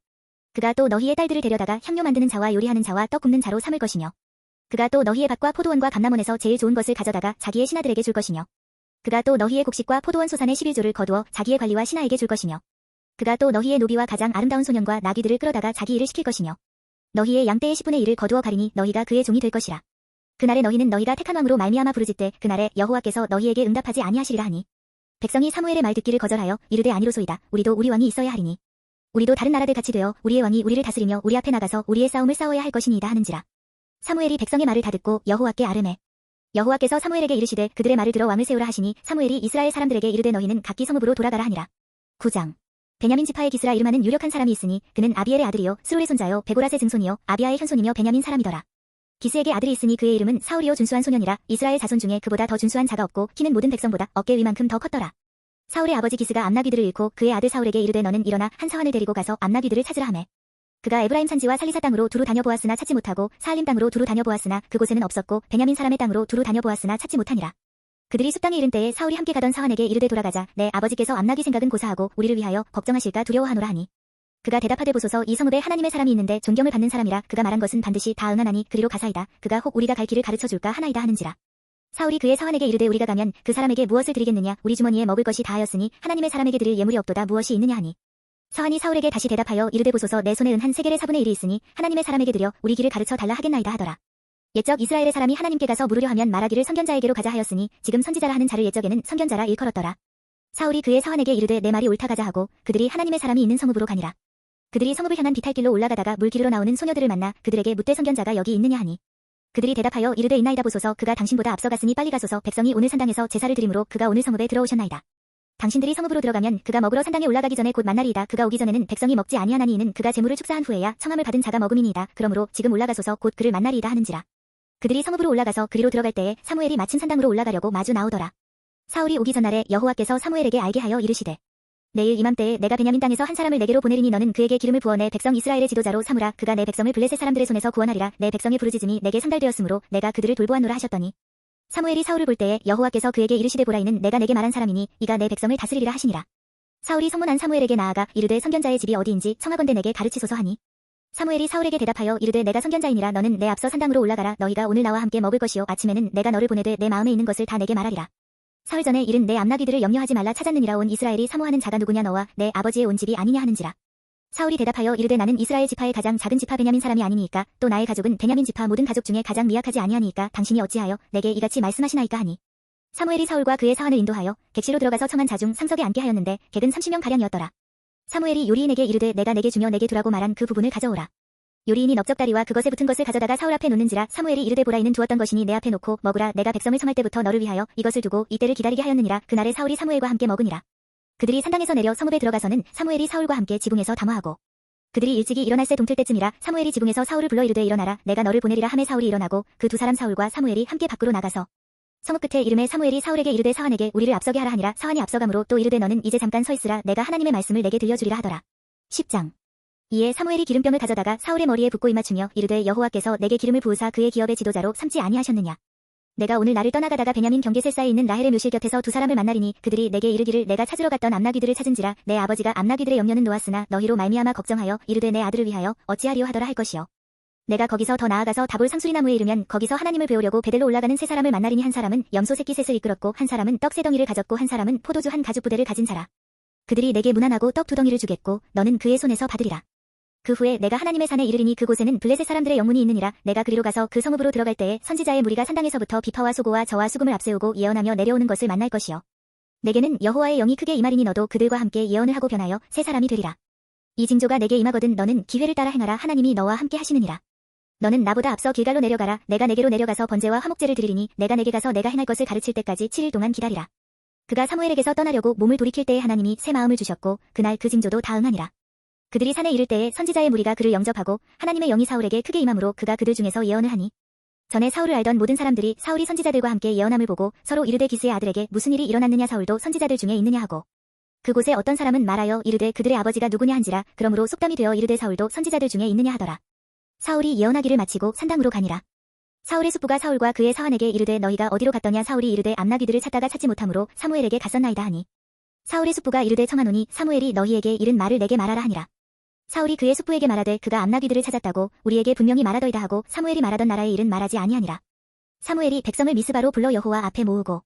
그가 또 너희의 딸들을 데려다가 향료 만드는 자와 요리하는 자와 떡 굽는 자로 삼을 것이며 그가 또 너희의 밭과 포도원과 감람원에서 제일 좋은 것을 가져다가 자기의 신하들에게 줄 것이며 그가 또 너희의 곡식과 포도원 소산의 11조를 거두어 자기의 관리와 신하에게 줄 것이며 그가 또 너희의 노비와 가장 아름다운 소년과 나귀들을 끌어다가 자기 일을 시킬 것이며 너희의 양떼의 10분의 1을 거두어 가리니 너희가 그의 종이 될 것이라. 그날에 너희는 너희가 택한 왕으로 말미암아 부르짖되 그날에 여호와께서 너희에게 응답하지 아니하시리라 하니 백성이 사무엘의 말 듣기를 거절하여 이르되 아니로소이다. 우리도 우리 왕이 있어야 하리니 우리도 다른 나라들 같이 되어 우리의 왕이 우리를 다스리며 우리 앞에 나가서 우리의 싸움을 싸워야 할 것이니이다 하는지라. 사무엘이 백성의 말을 다 듣고 여호와께 아뢰매 여호와께서 사무엘에게 이르시되 그들의 말을 들어 왕을 세우라 하시니 사무엘이 이스라엘 사람들에게 이르되 너희는 각기 성읍으로 돌아가라 하니라. 9장 베냐민 지파의 기스라 이름하는 유력한 사람이 있으니 그는 아비엘의 아들이요 스롤의 손자요 베고라스의 증손이요 아비아의 현손이며 베냐민 사람이더라. 기스에게 아들이 있으니 그의 이름은 사울이요 준수한 소년이라. 이스라엘 자손 중에 그보다 더 준수한 자가 없고 키는 모든 백성보다 어깨 위만큼 더 컸더라. 사울의 아버지 기스가 암나귀들을 잃고 그의 아들 사울에게 이르되 너는 일어나 한 사환을 데리고 가서 암나귀들을 찾으라 하매 그가 에브라임 산지와 살리사 땅으로 두루 다녀보았으나 찾지 못하고 사알림 땅으로 두루 다녀보았으나 그곳에는 없었고 베냐민 사람의 땅으로 두루 다녀보았으나 찾지 못하니라. 그들이 숲땅에 이른 때에 사울이 함께 가던 사환에게 이르되 돌아가자. 내 아버지께서 암나귀 생각은 고사하고 우리를 위하여 걱정하실까 두려워하노라 하니 그가 대답하되 보소서 이 성읍에 하나님의 사람이 있는데 존경을 받는 사람이라. 그가 말한 것은 반드시 다 응하나니 그리로 가사이다. 그가 혹 우리가 갈 길을 가르쳐줄까 하나이다 하는지라. 사울이 그의 사환에게 이르되 우리가 가면 그 사람에게 무엇을 드리겠느냐. 우리 주머니에 먹을 것이 다하였으니 하나님의 사람에게 드릴 예물이 없도다. 무엇이 있느냐 하니 사환이 사울에게 다시 대답하여 이르되 보소서 내 손에 은 한 세겔의 4분의 1이 있으니 하나님의 사람에게 드려 우리 길을 가르쳐 달라 하겠나이다 하더라. 옛적 이스라엘의 사람이 하나님께 가서 물으려 하면 말하기를 선견자에게로 가자 하였으니 지금 선지자라 하는 자를 옛적에는 선견자라 일컬었더라. 사울이 그의 사환에게 이르되 내 말이 옳다 가자 하고 그들이 하나님의 사람이 있는 성읍으로 가니라. 그들이 성읍을 향한 비탈길로 올라가다가 물길로 나오는 소녀들을 만나 그들에게 묻되 선견자가 여기 있느냐 하니 그들이 대답하여 이르되 있나이다. 보소서 그가 당신보다 앞서갔으니 빨리 가소서. 백성이 오늘 산당에서 제사를 드림으로 그가 오늘 성읍에 들어오셨나이다. 당신들이 성읍으로 들어가면 그가 먹으러 산당에 올라가기 전에 곧 만나리이다. 그가 오기 전에는 백성이 먹지 아니하나니 이는 그가 제물을 축사한 후에야 청함을 받은 자가 먹음이니이다. 그러므로 지금 올라가소서 곧 그를 만나리이다 하는지라. 그들이 성읍으로 올라가서 그리로 들어갈 때에 사무엘이 마침 산당으로 올라가려고 마주 나오더라. 사울이 오기 전날에 여호와께서 사무엘에게 알게 하여 이르시되 내일 이맘때에 내가 베냐민 땅에서 한 사람을 내게로 보내리니 너는 그에게 기름을 부어 내 백성 이스라엘의 지도자로 삼으라. 그가 내 백성을 블레셋 사람들의 손에서 구원하리라. 내 백성의 부르짖음이 내게 상달되었으므로 내가 그들을 돌보았노라 하셨더니 사무엘이 사울을 볼 때에 여호와께서 그에게 이르시되 보라 이는 내가 내게 말한 사람이니 이가 내 백성을 다스리리라 하시니라. 사울이 성문한 사무엘에게 나아가 이르되 선견자의 집이 어디인지 청하건대 내게 가르치소서 하니 사무엘이 사울에게 대답하여 이르되 내가 선견자이니라. 너는 내 앞서 산당으로 올라가라. 너희가 오늘 나와 함께 먹을 것이요 아침에는 내가 너를 보내되 내 마음에 있는 것을 다 내게 말하리라. 사흘 전에 이른 내 암나귀들을 염려하지 말라. 찾았느니라. 온 이스라엘이 사모하는 자가 누구냐 너와 내 아버지의 온 집이 아니냐 하는지라. 사울이 대답하여 이르되 나는 이스라엘 지파의 가장 작은 지파 베냐민 사람이 아니니까 또 나의 가족은 베냐민 지파 모든 가족 중에 가장 미약하지 아니하니까 당신이 어찌하여 내게 이같이 말씀하시나이까 하니 사무엘이 사울과 그의 사환을 인도하여 객실로 들어가서 청한 자 중 상석에 앉게 하였는데 객은 30명 가량이었더라. 사무엘이 요리인에게 이르되 내가 내게 주며 내게 두라고 말한 그 부분을 가져오라. 요리인이 넓적다리와 그것에 붙은 것을 가져다가 사울 앞에 놓는지라. 사무엘이 이르되 보라 이는 두었던 것이니 내 앞에 놓고 먹으라. 내가 백성을 청할 때부터 너를 위하여 이것을 두고 이때를 기다리게 하였느니라. 그날에 사울이 사무엘과 함께 먹으니라. 그들이 산당에서 내려 성읍에 들어가서는 사무엘이 사울과 함께 지붕에서 담화하고 그들이 일찍이 일어날새 동틀 때쯤이라. 사무엘이 지붕에서 사울을 불러 이르되 일어나라. 내가 너를 보내리라 하매 사울이 일어나고 그 두 사람 사울과 사무엘이 함께 밖으로 나가서 성읍 끝에 이름에 사무엘이 사울에게 이르되 사환에게 우리를 앞서게 하라 하니라. 사환이 앞서가므로 또 이르되 너는 이제 잠깐 서 있으라. 내가 하나님의 말씀을 내게 들려주리라 하더라. 10장 이에 사무엘이 기름병을 가져다가 사울의 머리에 붓고 입맞추며 이르되 여호와께서 내게 기름을 부으사 그의 기업의 지도자로 삼지 아니하셨느냐. 내가 오늘 나를 떠나가다가 베냐민 경계셀사에 있는 라헬의 묘실 곁에서 두 사람을 만나리니 그들이 내게 이르기를 내가 찾으러 갔던 암나귀들을 찾은지라. 내 아버지가 암나귀들의 염려는 놓았으나 너희로 말미암아 걱정하여 이르되 내 아들을 위하여 어찌하리요 하더라 할 것이요. 내가 거기서 더 나아가서 다볼 상수리나무에 이르면 거기서 하나님을 배우려고 베델로 올라가는 세 사람을 만나리니 한 사람은 염소 새끼 셋을 이끌었고 한 사람은 떡 세 덩이를 가졌고 한 사람은 포도주 한 가죽 부대를 가진 자라. 그들이 내게 문안하고 떡 두 덩이를 주겠고 너는 그의 손에서 받으리라. 그 후에 내가 하나님의 산에 이르리니 그곳에는 블레셋 사람들의 영문이 있느니라. 내가 그리로 가서 그 성읍으로 들어갈 때에 선지자의 무리가 산당에서부터 비파와 소고와 저와 수금을 앞세우고 예언하며 내려오는 것을 만날 것이요. 내게는 여호와의 영이 크게 임하리니 너도 그들과 함께 예언을 하고 변하여 새 사람이 되리라. 이 징조가 내게 임하거든 너는 기회를 따라 행하라. 하나님이 너와 함께 하시느니라. 너는 나보다 앞서 길갈로 내려가라. 내가 내게로 내려가서 번제와 화목제를 드리리니 내가 내게 가서 내가 행할 것을 가르칠 때까지 7일 동안 기다리라. 그가 사무엘에게서 떠나려고 몸을 돌이킬 때에 하나님이 새 마음을 주셨고 그날 그 징조도 다 응하니라. 그들이 산에 이를 때에 선지자의 무리가 그를 영접하고 하나님의 영이 사울에게 크게 임함으로 그가 그들 중에서 예언을 하니 전에 사울을 알던 모든 사람들이 사울이 선지자들과 함께 예언함을 보고 서로 이르되 기스의 아들에게 무슨 일이 일어났느냐 사울도 선지자들 중에 있느냐 하고 그곳에 어떤 사람은 말하여 이르되 그들의 아버지가 누구냐 한지라 그러므로 속담이 되어 이르되 사울도 선지자들 중에 있느냐 하더라. 사울이 예언하기를 마치고 산당으로 가니라. 사울의 숙부가 사울과 그의 사환에게 이르되 너희가 어디로 갔더냐 사울이 이르되 암나귀들을 찾다가 찾지 못하므로 사무엘에게 갔었나이다 하니 사울의 숙부가 이르되 청하노니 사무엘이 너희에게 이른 말을 내게 말하라 하니라. 사울이 그의 숙부에게 말하되 그가 암나귀들을 찾았다고 우리에게 분명히 말하더이다 하고 사무엘이 말하던 나라의 일은 말하지 아니하니라. 사무엘이 백성을 미스바로 불러 여호와 앞에 모으고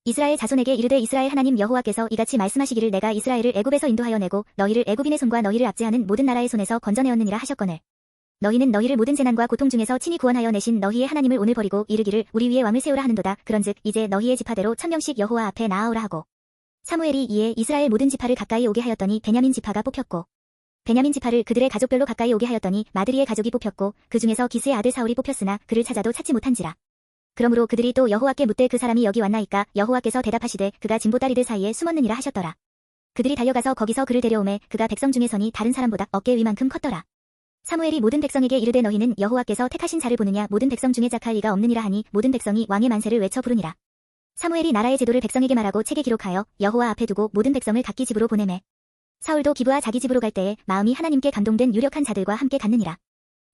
이스라엘 자손에게 이르되 이스라엘 하나님 여호와께서 이같이 말씀하시기를 내가 이스라엘을 애굽에서 인도하여 내고 너희를 애굽인의 손과 너희를 압제하는 모든 나라의 손에서 건져내었느니라 하셨거늘 너희는 너희를 모든 재난과 고통 중에서 친히 구원하여 내신 너희의 하나님을 오늘 버리고 이르기를 우리 위에 왕을 세우라 하는도다. 그런즉 이제 너희의 지파대로 1000명씩 여호와 앞에 나아오라 하고 사무엘이 이에 이스라엘 모든 지파를 가까이 오게 하였더니 베냐민 지파가 뽑혔고 베냐민 지파를 그들의 가족별로 가까이 오게 하였더니 마드리의 가족이 뽑혔고 그 중에서 기스의 아들 사울이 뽑혔으나 그를 찾아도 찾지 못한지라. 그러므로 그들이 또 여호와께 묻되 그 사람이 여기 왔나이까 여호와께서 대답하시되 그가 진보다리들 사이에 숨었느니라 하셨더라. 그들이 달려가서 거기서 그를 데려오매 그가 백성 중에 서니 다른 사람보다 어깨 위만큼 컸더라. 사무엘이 모든 백성에게 이르되 너희는 여호와께서 택하신 자를 보느냐 모든 백성 중에 작할 리가 없느니라 하니 모든 백성이 왕의 만세를 외쳐 부르니라. 사무엘이 나라의 제도를 백성에게 말하고 책에 기록하여 여호와 앞에 두고 모든 백성을 각기 집으로 보내매 사울도 기브와 자기 집으로 갈 때에 마음이 하나님께 감동된 유력한 자들과 함께 갔느니라.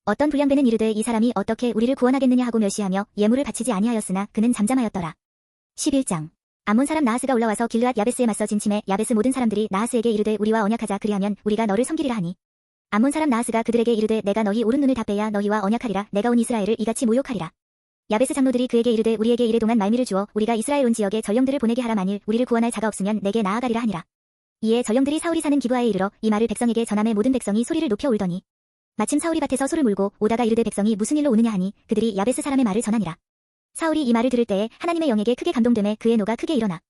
어떤 불량배는 이르되 이 사람이 어떻게 우리를 구원하겠느냐 하고 멸시하며 예물을 바치지 아니하였으나 그는 잠잠하였더라. 11장 암몬 사람 나하스가 올라와서 길르앗 야베스에 맞서 진침해 야베스 모든 사람들이 나하스에게 이르되 우리와 언약하자 그리하면 우리가 너를 섬기리라 하니 암몬 사람 나하스가 그들에게 이르되 내가 너희 오른 눈을 다 빼야 너희와 언약하리라 내가 온 이스라엘을 이같이 모욕하리라. 야베스 장로들이 그에게 이르되 우리에게 이래 동안 말미를 주어 우리가 이스라엘 온 지역에 전령들을 보내게 하라 만일 우리를 구원할 자가 없으면 내게 나아가리라 하니라. 이에 전령들이 사울이 사는 기브아에 이르러 이 말을 백성에게 전함에 모든 백성이 소리를 높여 울더니 마침 사울이 밭에서 소를 물고 오다가 이르되 백성이 무슨 일로 우느냐 하니 그들이 야베스 사람의 말을 전하니라. 사울이 이 말을 들을 때에 하나님의 영에게 크게 감동되매 그의 노가 크게 일어나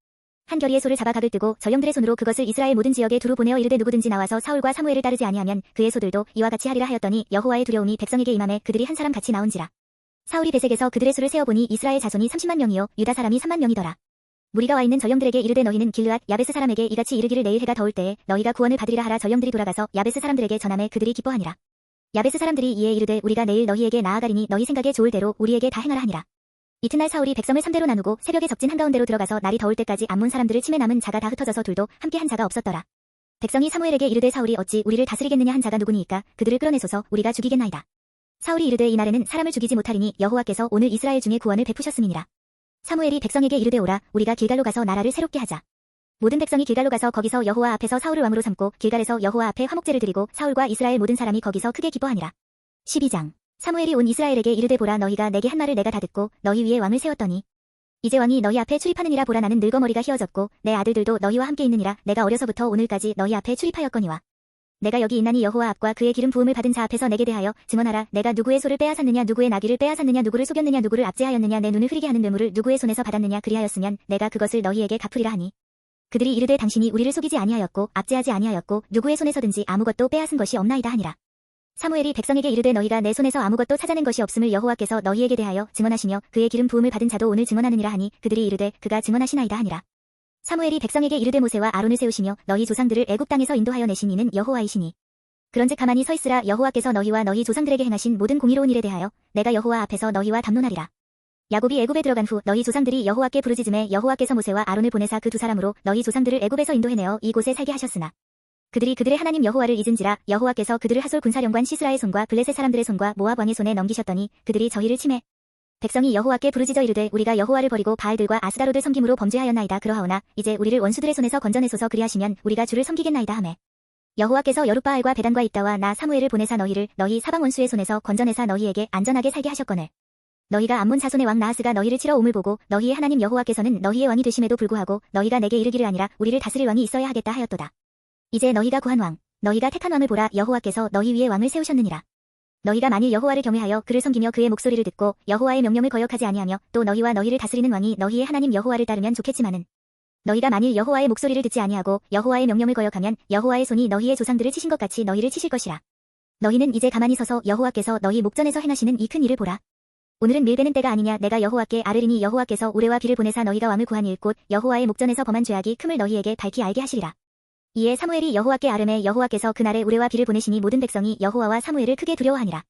한 겨리의 소를 잡아 각을 뜨고 전령들의 손으로 그것을 이스라엘 모든 지역에 두루 보내어 이르되 누구든지 나와서 사울과 사무엘을 따르지 아니하면 그의 소들도 이와 같이 하리라 하였더니 여호와의 두려움이 백성에게 임함에 그들이 한 사람 같이 나온지라. 사울이 베색에서 그들의 수를 세어보니 이스라엘 자손이 30만 명이요 유다 사람이 3만 명이더라. 무리가 와 있는 전령들에게 이르되 너희는 길르앗 야베스 사람에게 이같이 이르기를 내일 해가 더울 때에 너희가 구원을 받으리라 하라. 전령들이 돌아가서 야베스 사람들에게 전함에 그들이 기뻐하니라. 야베스 사람들이 이에 이르되 우리가 내일 너희에게 나아가리니 너희 생각에 좋을 대로 우리에게 다 행하라 하니라. 이튿날 사울이 백성을 3대로 나누고 새벽에 적진 한가운데로 들어가서 날이 더울 때까지 암몬 사람들을 치매 남은 자가 다 흩어져서 둘도 함께 한 자가 없었더라. 백성이 사무엘에게 이르되 사울이 어찌 우리를 다스리겠느냐 한 자가 누구니이까 그들을 끌어내소서 우리가 죽이겠나이다. 사울이 이르되 이 날에는 사람을 죽이지 못하리니 여호와께서 오늘 이스라엘 중에 구원을 베푸셨음이니라. 사무엘이 백성에게 이르되 오라 우리가 길갈로 가서 나라를 새롭게 하자. 모든 백성이 길갈로 가서 거기서 여호와 앞에서 사울을 왕으로 삼고 길갈에서 여호와 앞에 화목제를 드리고 사울과 이스라엘 모든 사람이 거기서 크게 기뻐하니라. 12장 사무엘이 온 이스라엘에게 이르되 보라 너희가 내게 한 말을 내가 다 듣고 너희 위에 왕을 세웠더니 이제 왕이 너희 앞에 출입하느니라. 보라 나는 늙어 머리가 휘어졌고 내 아들들도 너희와 함께 있느니라. 내가 어려서부터 오늘까지 너희 앞에 출입하였거니와 내가 여기 있나니 여호와 앞과 그의 기름 부음을 받은 자 앞에서 내게 대하여 증언하라. 내가 누구의 소를 빼앗았느냐 누구의 나귀를 빼앗았느냐 누구를 속였느냐 누구를 압제하였느냐 내 눈을 흐리게 하는 뇌물을 누구의 손에서 받았느냐 그리하였으면 내가 그것을 너희에게 갚으리라 하니 그들이 이르되 당신이 우리를 속이지 아니하였고 압제하지 아니하였고 누구의 손에서든지 아무것도 빼앗은 것이 없나이다 하니라. 사무엘이 백성에게 이르되 너희가 내 손에서 아무것도 찾아낸 것이 없음을 여호와께서 너희에게 대하여 증언하시며 그의 기름 부음을 받은 자도 오늘 증언하느니라 하니 그들이 이르되 그가 증언하시나이다 하니라. 사무엘이 백성에게 이르되 모세와 아론을 세우시며 너희 조상들을 애굽 땅에서 인도하여 내신 이는 여호와이시니 그런즉 가만히 서 있으라. 여호와께서 너희와 너희 조상들에게 행하신 모든 공의로운 일에 대하여 내가 여호와 앞에서 너희와 담론하리라. 야곱이 애굽에 들어간 후 너희 조상들이 여호와께 부르짖음에 여호와께서 모세와 아론을 보내사 그 두 사람으로 너희 조상들을 애굽에서 인도해내어 이곳에 살게 하셨으나 그들이 그들의 하나님 여호와를 잊은지라. 여호와께서 그들을 하솔 군사령관 시스라의 손과 블레셋 사람들의 손과 모압 왕의 손에 넘기셨더니 그들이 저희를 침해 백성이 여호와께 부르짖어 이르되 우리가 여호와를 버리고 바알들과 아스다롯을 섬김으로 범죄하였나이다. 그러하오나 이제 우리를 원수들의 손에서 건져내소서 그리하시면 우리가 주를 섬기겠나이다 하매 여호와께서 여룻바알과 베단과 입다와 나 사무엘을 보내사 너희를 너희 사방 원수의 손에서 건져내사 너희에게 안전하게 살게 하셨거늘 너희가 암몬 자손의 왕 나하스가 너희를 치러 옴을 보고 너희의 하나님 여호와께서는 너희의 왕이 되심에도 불구하고 너희가 내게 이르기를 아니라 우리를 다스릴 왕이 있어야 하겠다 하였도다. 이제 너희가 구한 왕 너희가 택한 왕을 보라. 여호와께서 너희 위에 왕을 세우셨느니라. 너희가 만일 여호와를 경외하여 그를 섬기며 그의 목소리를 듣고 여호와의 명령을 거역하지 아니하며 또 너희와 너희를 다스리는 왕이 너희의 하나님 여호와를 따르면 좋겠지만은 너희가 만일 여호와의 목소리를 듣지 아니하고 여호와의 명령을 거역하면 여호와의 손이 너희의 조상들을 치신 것 같이 너희를 치실 것이라. 너희는 이제 가만히 서서 여호와께서 너희 목전에서 행하시는 이 큰 일을 보라. 오늘은 밀베는 때가 아니냐. 내가 여호와께 아뢰리니 여호와께서 우레와 비를 보내사 너희가 왕을 구한 일 곧 여호와의 목전에서 범한 죄악이 큼을 너희에게 밝히 알게 하시리라. 이에 사무엘이 여호와께 아뢰매 여호와께서 그날에 우레와 비를 보내시니 모든 백성이 여호와와 사무엘을 크게 두려워하니라.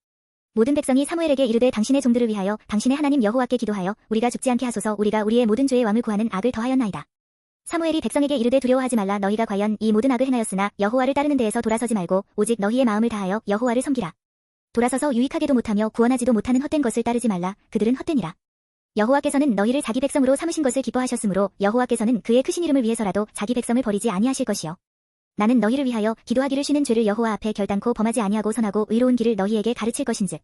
모든 백성이 사무엘에게 이르되 당신의 종들을 위하여 당신의 하나님 여호와께 기도하여 우리가 죽지 않게 하소서. 우리가 우리의 모든 죄의 왕을 구하는 악을 더하였나이다. 사무엘이 백성에게 이르되 두려워하지 말라. 너희가 과연 이 모든 악을 행하였으나 여호와를 따르는 데에서 돌아서지 말고 오직 너희의 마음을 다하여 여호와를 섬기라. 돌아서서 유익하게도 못하며 구원하지도 못하는 헛된 것을 따르지 말라. 그들은 헛되니라. 여호와께서는 너희를 자기 백성으로 삼으신 것을 기뻐하셨으므로 여호와께서는 그의 크신 이름을 위해서라도 자기 백성을 버리지 아니하실 것이요. 나는 너희를 위하여 기도하기를 쉬는 죄를 여호와 앞에 결단코 범하지 아니하고 선하고 의로운 길을 너희에게 가르칠 것인즉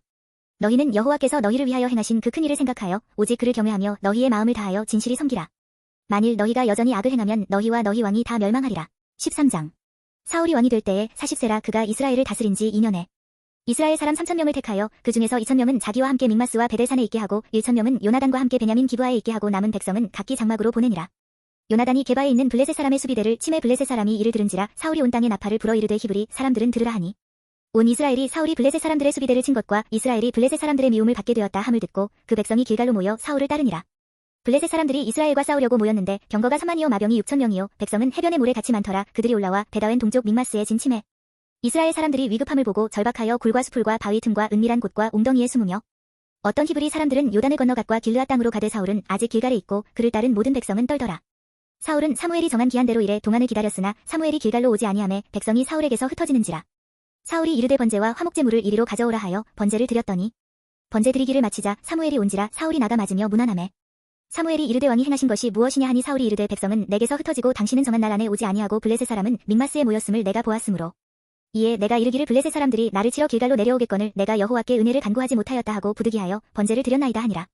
너희는 여호와께서 너희를 위하여 행하신 그 큰 일을 생각하여 오직 그를 경외하며 너희의 마음을 다하여 진실히 섬기라. 만일 너희가 여전히 악을 행하면 너희와 너희 왕이 다 멸망하리라. 13장. 사울이 왕이 될 때에 40세라. 그가 이스라엘을 다스린 지 2년에 이스라엘 사람 3,000명을 택하여 그 중에서 2,000명은 자기와 함께 믹마스와 베델산에 있게 하고 1,000명은 요나단과 함께 베냐민 기브아에 있게 하고 남은 백성은 각기 장막으로 보내니라. 요나단이 게바에 있는 블레셋 사람의 수비대를 치매 블레셋 사람이 이를 들은지라. 사울이 온 땅에 나팔을 불어 이르되 히브리 사람들은 들으라 하니 온 이스라엘이 사울이 블레셋 사람들의 수비대를 친 것과 이스라엘이 블레셋 사람들의 미움을 받게 되었다 함을 듣고 그 백성이 길갈로 모여 사울을 따르니라. 블레셋 사람들이 이스라엘과 싸우려고 모였는데 병거가 3만이요 마병이 6,000명이요 백성은 해변의 모래 같이 많더라. 그들이 올라와 베다웬 동쪽 믹마스에 진 치매 이스라엘 사람들이 위급함을 보고 절박하여 굴과 수풀과 바위 틈과 은밀한 곳과 웅덩이에 숨으며 어떤 히브리 사람들은 요단을 건너 갓과 길르앗 땅으로 가되 사울은 아직 길갈에 있고 그를 따른 모든 백성은 떨더라. 사울은 사무엘이 정한 기한대로 이래 동안을 기다렸으나 사무엘이 길갈로 오지 아니하매 백성이 사울에게서 흩어지는지라. 사울이 이르되 번제와 화목제물을 이리로 가져오라 하여 번제를 드렸더니 번제 드리기를 마치자 사무엘이 온지라. 사울이 나가 맞으며 무난하매 사무엘이 이르되 왕이 행하신 것이 무엇이냐 하니 사울이 이르되 백성은 내게서 흩어지고 당신은 정한 날 안에 오지 아니하고 블레셋 사람은 믹마스에 모였음을 내가 보았으므로 이에 내가 이르기를 블레셋 사람들이 나를 치러 길갈로 내려오겠거늘 내가 여호와께 은혜를 간구하지 못하였다 하고 부득이하여 번제를 드렸나이다 하니라.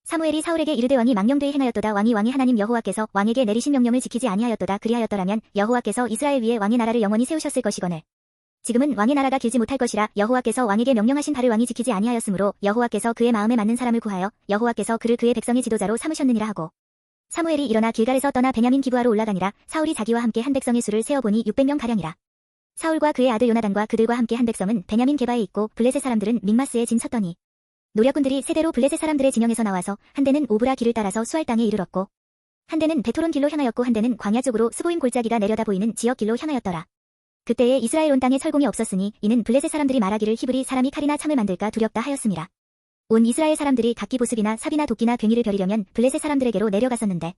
사무엘이 사울에게 이르되 왕이 망령되이 행하였도다. 왕이 왕의 하나님 여호와께서 왕에게 내리신 명령을 지키지 아니하였도다. 그리하였더라면 여호와께서 이스라엘 위에 왕의 나라를 영원히 세우셨을 것이거늘 지금은 왕의 나라가 길지 못할 것이라. 여호와께서 왕에게 명령하신 바를 왕이 지키지 아니하였으므로 여호와께서 그의 마음에 맞는 사람을 구하여 여호와께서 그를 그의 백성의 지도자로 삼으셨느니라 하고 사무엘이 일어나 길갈에서 떠나 베냐민 기브아로 올라가니라. 사울이 자기와 함께 한 백성의 수를 세어보니 600명가량이라. 사울과 그의 아들 요나단과 그들과 함께 한 백성은 베냐민 게바에 있고 블레셋 사람들은 믹마스에 진 섰더니 노략군들이 세대로 블레셋 사람들의 진영에서 나와서 한 대는 오브라 길을 따라서 수알 땅에 이르렀고 한 대는 베토론 길로 향하였고 한 대는 광야 쪽으로 스보임 골짜기가 내려다 보이는 지역 길로 향하였더라. 그때에 이스라엘 온 땅에 철공이 없었으니 이는 블레셋 사람들이 말하기를 히브리 사람이 칼이나 참을 만들까 두렵다 하였음이라. 온 이스라엘 사람들이 각기 보습이나 삽이나 도끼나 괭이를 벼리려면 블레셋 사람들에게로 내려갔었는데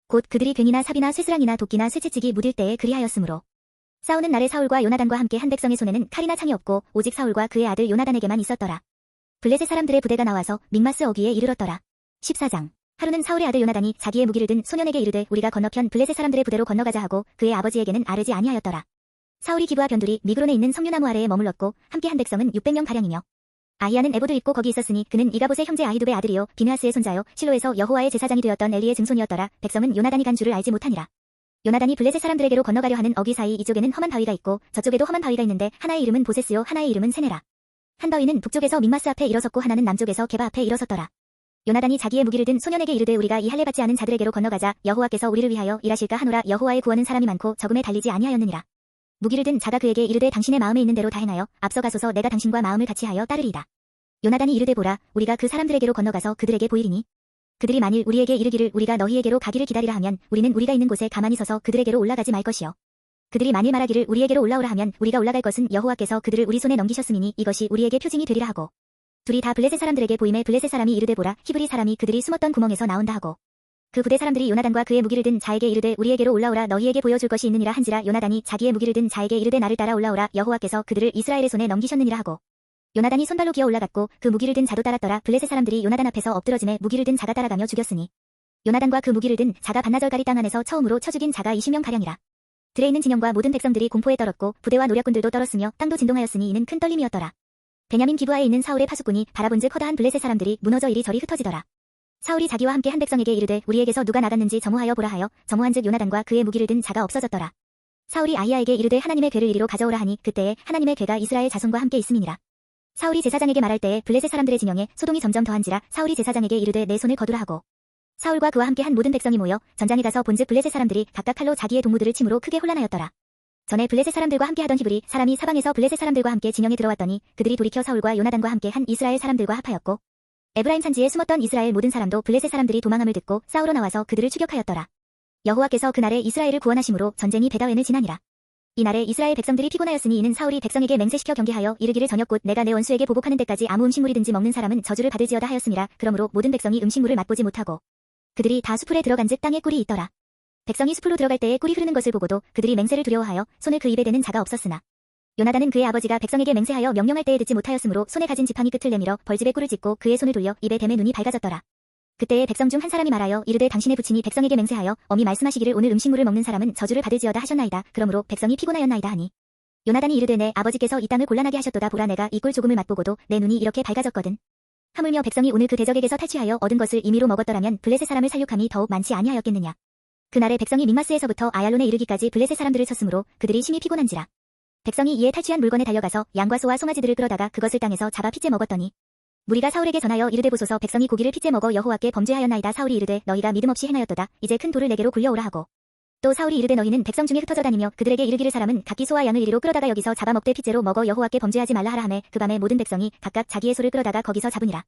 곧 그들이 괭이나 삽이나 쇠스랑이나 도끼나 쇠채찍이 묻을 때에 그리하였으므로 싸우는 날에 사울과 요나단과 함께 한 백성의 손에는 칼이나 창이 없고 오직 사울과 그의 아들 요나단에게만 있었더라. 블레셋 사람들의 부대가 나와서 믹마스 어귀에 이르렀더라. 14장. 하루는 사울의 아들 요나단이 자기의 무기를 든 소년에게 이르되 우리가 건너편 블레셋 사람들의 부대로 건너가자 하고 그의 아버지에게는 아뢰지 아니하였더라. 사울이 기브아 변두리 미그론에 있는 성류나무 아래에 머물렀고 함께 한 백성은 600명가량이며 아히야는 에보드 입고 거기 있었으니 그는 이가봇의 형제 아히두베 아들이요 비느하스의 손자요 실로에서 여호와의 제사장이 되었던 엘리의 증손이었더라. 백성은 요나단이 간 줄을 알지 못하니라. 요나단이 블레셋 사람들에게로 건너가려 하는 어귀 사이 이쪽에는 험한 바위가 있고 저쪽에도 험한 바위가 있는데 하나의 이름은 보세스요 하나의 이름은 세네라. 한 바위는 북쪽에서 믹마스 앞에 일어섰고 하나는 남쪽에서 게바 앞에 일어섰더라. 요나단이 자기의 무기를 든 소년에게 이르되 우리가 이 할례 받지 않은 자들에게로 건너가자. 여호와께서 우리를 위하여 일하실까 하노라. 여호와의 구원은 사람이 많고 적음에 달리지 아니하였느니라. 무기를 든 자가 그에게 이르되 당신의 마음에 있는 대로 다 행하여 앞서 가소서. 내가 당신과 마음을 같이 하여 따르리이다. 요나단이 이르되 보라 우리가 그 사람들에게로 건너가서 그들에게 보이리니 그들이 만일 우리에게 이르기를 우리가 너희에게로 가기를 기다리라 하면 우리는 우리가 있는 곳에 가만히 서서 그들에게로 올라가지 말 것이요 그들이 만일 말하기를 우리에게로 올라오라 하면 우리가 올라갈 것은 여호와께서 그들을 우리 손에 넘기셨음이니 이것이 우리에게 표징이 되리라 하고 둘이 다 블레셋 사람들에게 보임에 블레셋 사람이 이르되 보라 히브리 사람이 그들이 숨었던 구멍에서 나온다 하고 그 부대 사람들이 요나단과 그의 무기를 든 자에게 이르되 우리에게로 올라오라 너희에게 보여줄 것이 있느니라 한지라. 요나단이 자기의 무기를 든 자에게 이르되 나를 따라 올라오라 여호와께서 그들을 이스라엘의 손에 넘기셨느니라 하고 요나단이 손발로 기어 올라갔고 그 무기를 든 자도 따랐더라. 블레셋 사람들이 요나단 앞에서 엎드러짐에 무기를 든 자가 따라가며 죽였으니 요나단과 그 무기를 든 자가 반나절가리 땅 안에서 처음으로 쳐 죽인 자가 20명가량이라. 들에 있는 진영과 모든 백성들이 공포에 떨었고 부대와 노략군들도 떨었으며 땅도 진동하였으니 이는 큰 떨림이었더라. 베냐민 기브아에 있는 사울의 파수꾼이 바라본즉 허다한 블레셋 사람들이 무너져 이리저리 흩어지더라. 사울이 자기와 함께 한 백성에게 이르되 우리에게서 누가 나갔는지 점호하여 보라 하여 점호한즉 요나단과 그의 무기를 든 자가 없어졌더라. 사울이 아히야에게 이르되 하나님의 궤를 이리로 가져오라 하니 그때에 하나님의 궤가 이스라엘 자손과 함께 있음이니라. 사울이 제사장에게 말할 때에 블레셋 사람들의 진영에 소동이 점점 더한지라. 사울이 제사장에게 이르되 내 손을 거두라 하고 사울과 그와 함께 한 모든 백성이 모여 전장에 가서 본즉 블레셋 사람들이 각각 칼로 자기의 동무들을 침으로 크게 혼란하였더라. 전에 블레셋 사람들과 함께 하던 히브리 사람이 사방에서 블레셋 사람들과 함께 진영에 들어왔더니 그들이 돌이켜 사울과 요나단과 함께 한 이스라엘 사람들과 합하였고 에브라임 산지에 숨었던 이스라엘 모든 사람도 블레셋 사람들이 도망함을 듣고 싸우러 나와서 그들을 추격하였더라. 여호와께서 그날에 이스라엘을 구원하심으로 전쟁이 베다웬을 지나니라. 이날에 이스라엘 백성들이 피곤하였으니 이는 사울이 백성에게 맹세시켜 경계하여 이르기를 저녁 곧 내가 내 원수에게 보복하는 때까지 아무 음식물이든지 먹는 사람은 저주를 받을지어다 하였음이라. 그러므로 모든 백성이 음식물을 맛보지 못하고 그들이 다 수풀에 들어간즉 땅에 꿀이 있더라. 백성이 수풀로 들어갈 때에 꿀이 흐르는 것을 보고도 그들이 맹세를 두려워하여 손을 그 입에 대는 자가 없었으나 요나단은 그의 아버지가 백성에게 맹세하여 명령할 때에 듣지 못하였으므로 손에 가진 지팡이 끝을 내밀어 벌집에 꿀을 찢고 그의 손을 돌려 입에 댐에 눈이 밝아졌더라. 그때에 백성 중 한 사람이 말하여 이르되 당신의 부친이 백성에게 맹세하여 어미 말씀하시기를 오늘 음식물을 먹는 사람은 저주를 받을지어다 하셨나이다. 그러므로 백성이 피곤하였나이다 하니 요나단이 이르되 내 아버지께서 이 땅을 곤란하게 하셨도다. 보라 내가 이 꿀 조금을 맛보고도 내 눈이 이렇게 밝아졌거든. 하물며 백성이 오늘 그 대적에게서 탈취하여 얻은 것을 임의로 먹었더라면 블레셋 사람을 살육함이 더욱 많지 아니하였겠느냐. 그날에 백성이 믹마스에서부터 아얄론에 이르기까지 블레셋 사람들을 쳤으므로 그들이 심히 피곤한지라. 백성이 이에 탈취한 물건에 달려가서 양과 소와 송아지들을 끌어다가 그것을 땅에서 잡아 핏째 먹었더니 무리가 사울에게 전하여 이르되 보소서 백성이 고기를 핏째 먹어 여호와께 범죄하였나이다. 사울이 이르되 너희가 믿음 없이 행하였도다. 이제 큰 돌을 내게로 굴려오라 하고 또 사울이 이르되 너희는 백성 중에 흩어져 다니며 그들에게 이르기를 사람은 각기 소와 양을 이리로 끌어다가 여기서 잡아 먹되 핏째로 먹어 여호와께 범죄하지 말라 하라 하매 그 밤에 모든 백성이 각각 자기의 소를 끌어다가 거기서 잡으니라.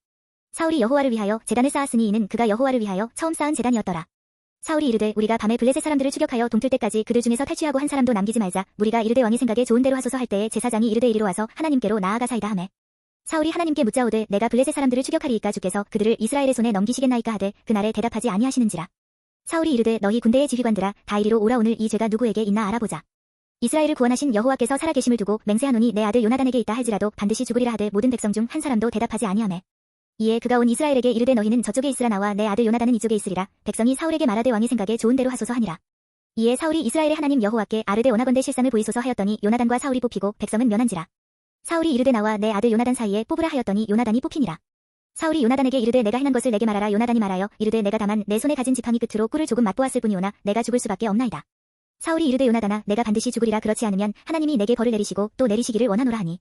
사울이 여호와를 위하여 제단을 쌓았으니 이는 그가 여호와를 위하여 처음 쌓은 제단이었더라. 사울이 이르되 우리가 밤에 블레셋 사람들을 추격하여 동틀 때까지 그들 중에서 탈취하고 한 사람도 남기지 말자. 무리가 이르되 왕의 생각에 좋은 대로 하소서 할 때에 제사장이 이르되 이리로 와서 하나님께로 나아가사이다 하매 사울이 하나님께 묻자오되 내가 블레셋 사람들을 추격하리이까 주께서 그들을 이스라엘의 손에 넘기시겠나이까 하되 그날에 대답하지 아니하시는지라. 사울이 이르되 너희 군대의 지휘관들아 다 이리로 오라. 오늘 이 죄가 누구에게 있나 알아보자. 이스라엘을 구원하신 여호와께서 살아계심을 두고 맹세하노니 내 아들 요나단에게 있다 할지라도 반드시 죽으리라 하되 모든 백성 중 한 사람도 대답하지 아니하매 이에 그가 온 이스라엘에게 이르되 너희는 저쪽에 있으라 나와 내 아들 요나단은 이쪽에 있으리라. 백성이 사울에게 말하되 왕의 생각에 좋은 대로 하소서 하니라. 이에 사울이 이스라엘의 하나님 여호와께 아르되 원하건대 실상을 보이소서 하였더니 요나단과 사울이 뽑히고 백성은 면한지라. 사울이 이르되 나와 내 아들 요나단 사이에 뽑으라 하였더니 요나단이 뽑히니라. 사울이 요나단에게 이르되 내가 행한 것을 내게 말하라. 요나단이 말하여 이르되 내가 다만 내 손에 가진 지팡이 끝으로 꿀을 조금 맛보았을 뿐이오나 내가 죽을 수밖에 없나이다. 사울이 이르되 요나단아 내가 반드시 죽으리라. 그렇지 않으면 하나님이 내게 벌을 내리시고 또 내리시기를 원하노라 하니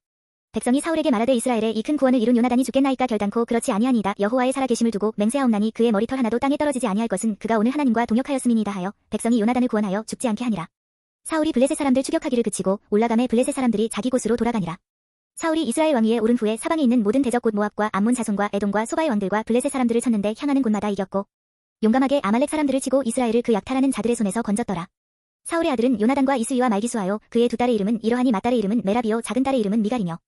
백성이 사울에게 말하되 이스라엘에 이 큰 구원을 이룬 요나단이 죽겠나이까. 결단코 그렇지 아니하니이다. 여호와의 살아계심을 두고 맹세하옵나니 그의 머리털 하나도 땅에 떨어지지 아니할 것은 그가 오늘 하나님과 동역하였음이니이다 하여 백성이 요나단을 구원하여 죽지 않게 하니라. 사울이 블레셋 사람들 추격하기를 그치고 올라감에 블레셋 사람들이 자기 곳으로 돌아가니라. 사울이 이스라엘 왕위에 오른 후에 사방에 있는 모든 대적 곧 모압과 암몬 자손과 에돔과 소바의 왕들과 블레셋 사람들을 쳤는데 향하는 곳마다 이겼고 용감하게 아말렉 사람들을 치고 이스라엘을 그 약탈하는 자들의 손에서 건졌더라. 사울의 아들은 요나단과 이스위와 말기수하여 그의 두 딸의 이름은 이러하니 맏딸의 이름은 메라비요 작은 딸의 이름은 미갈이며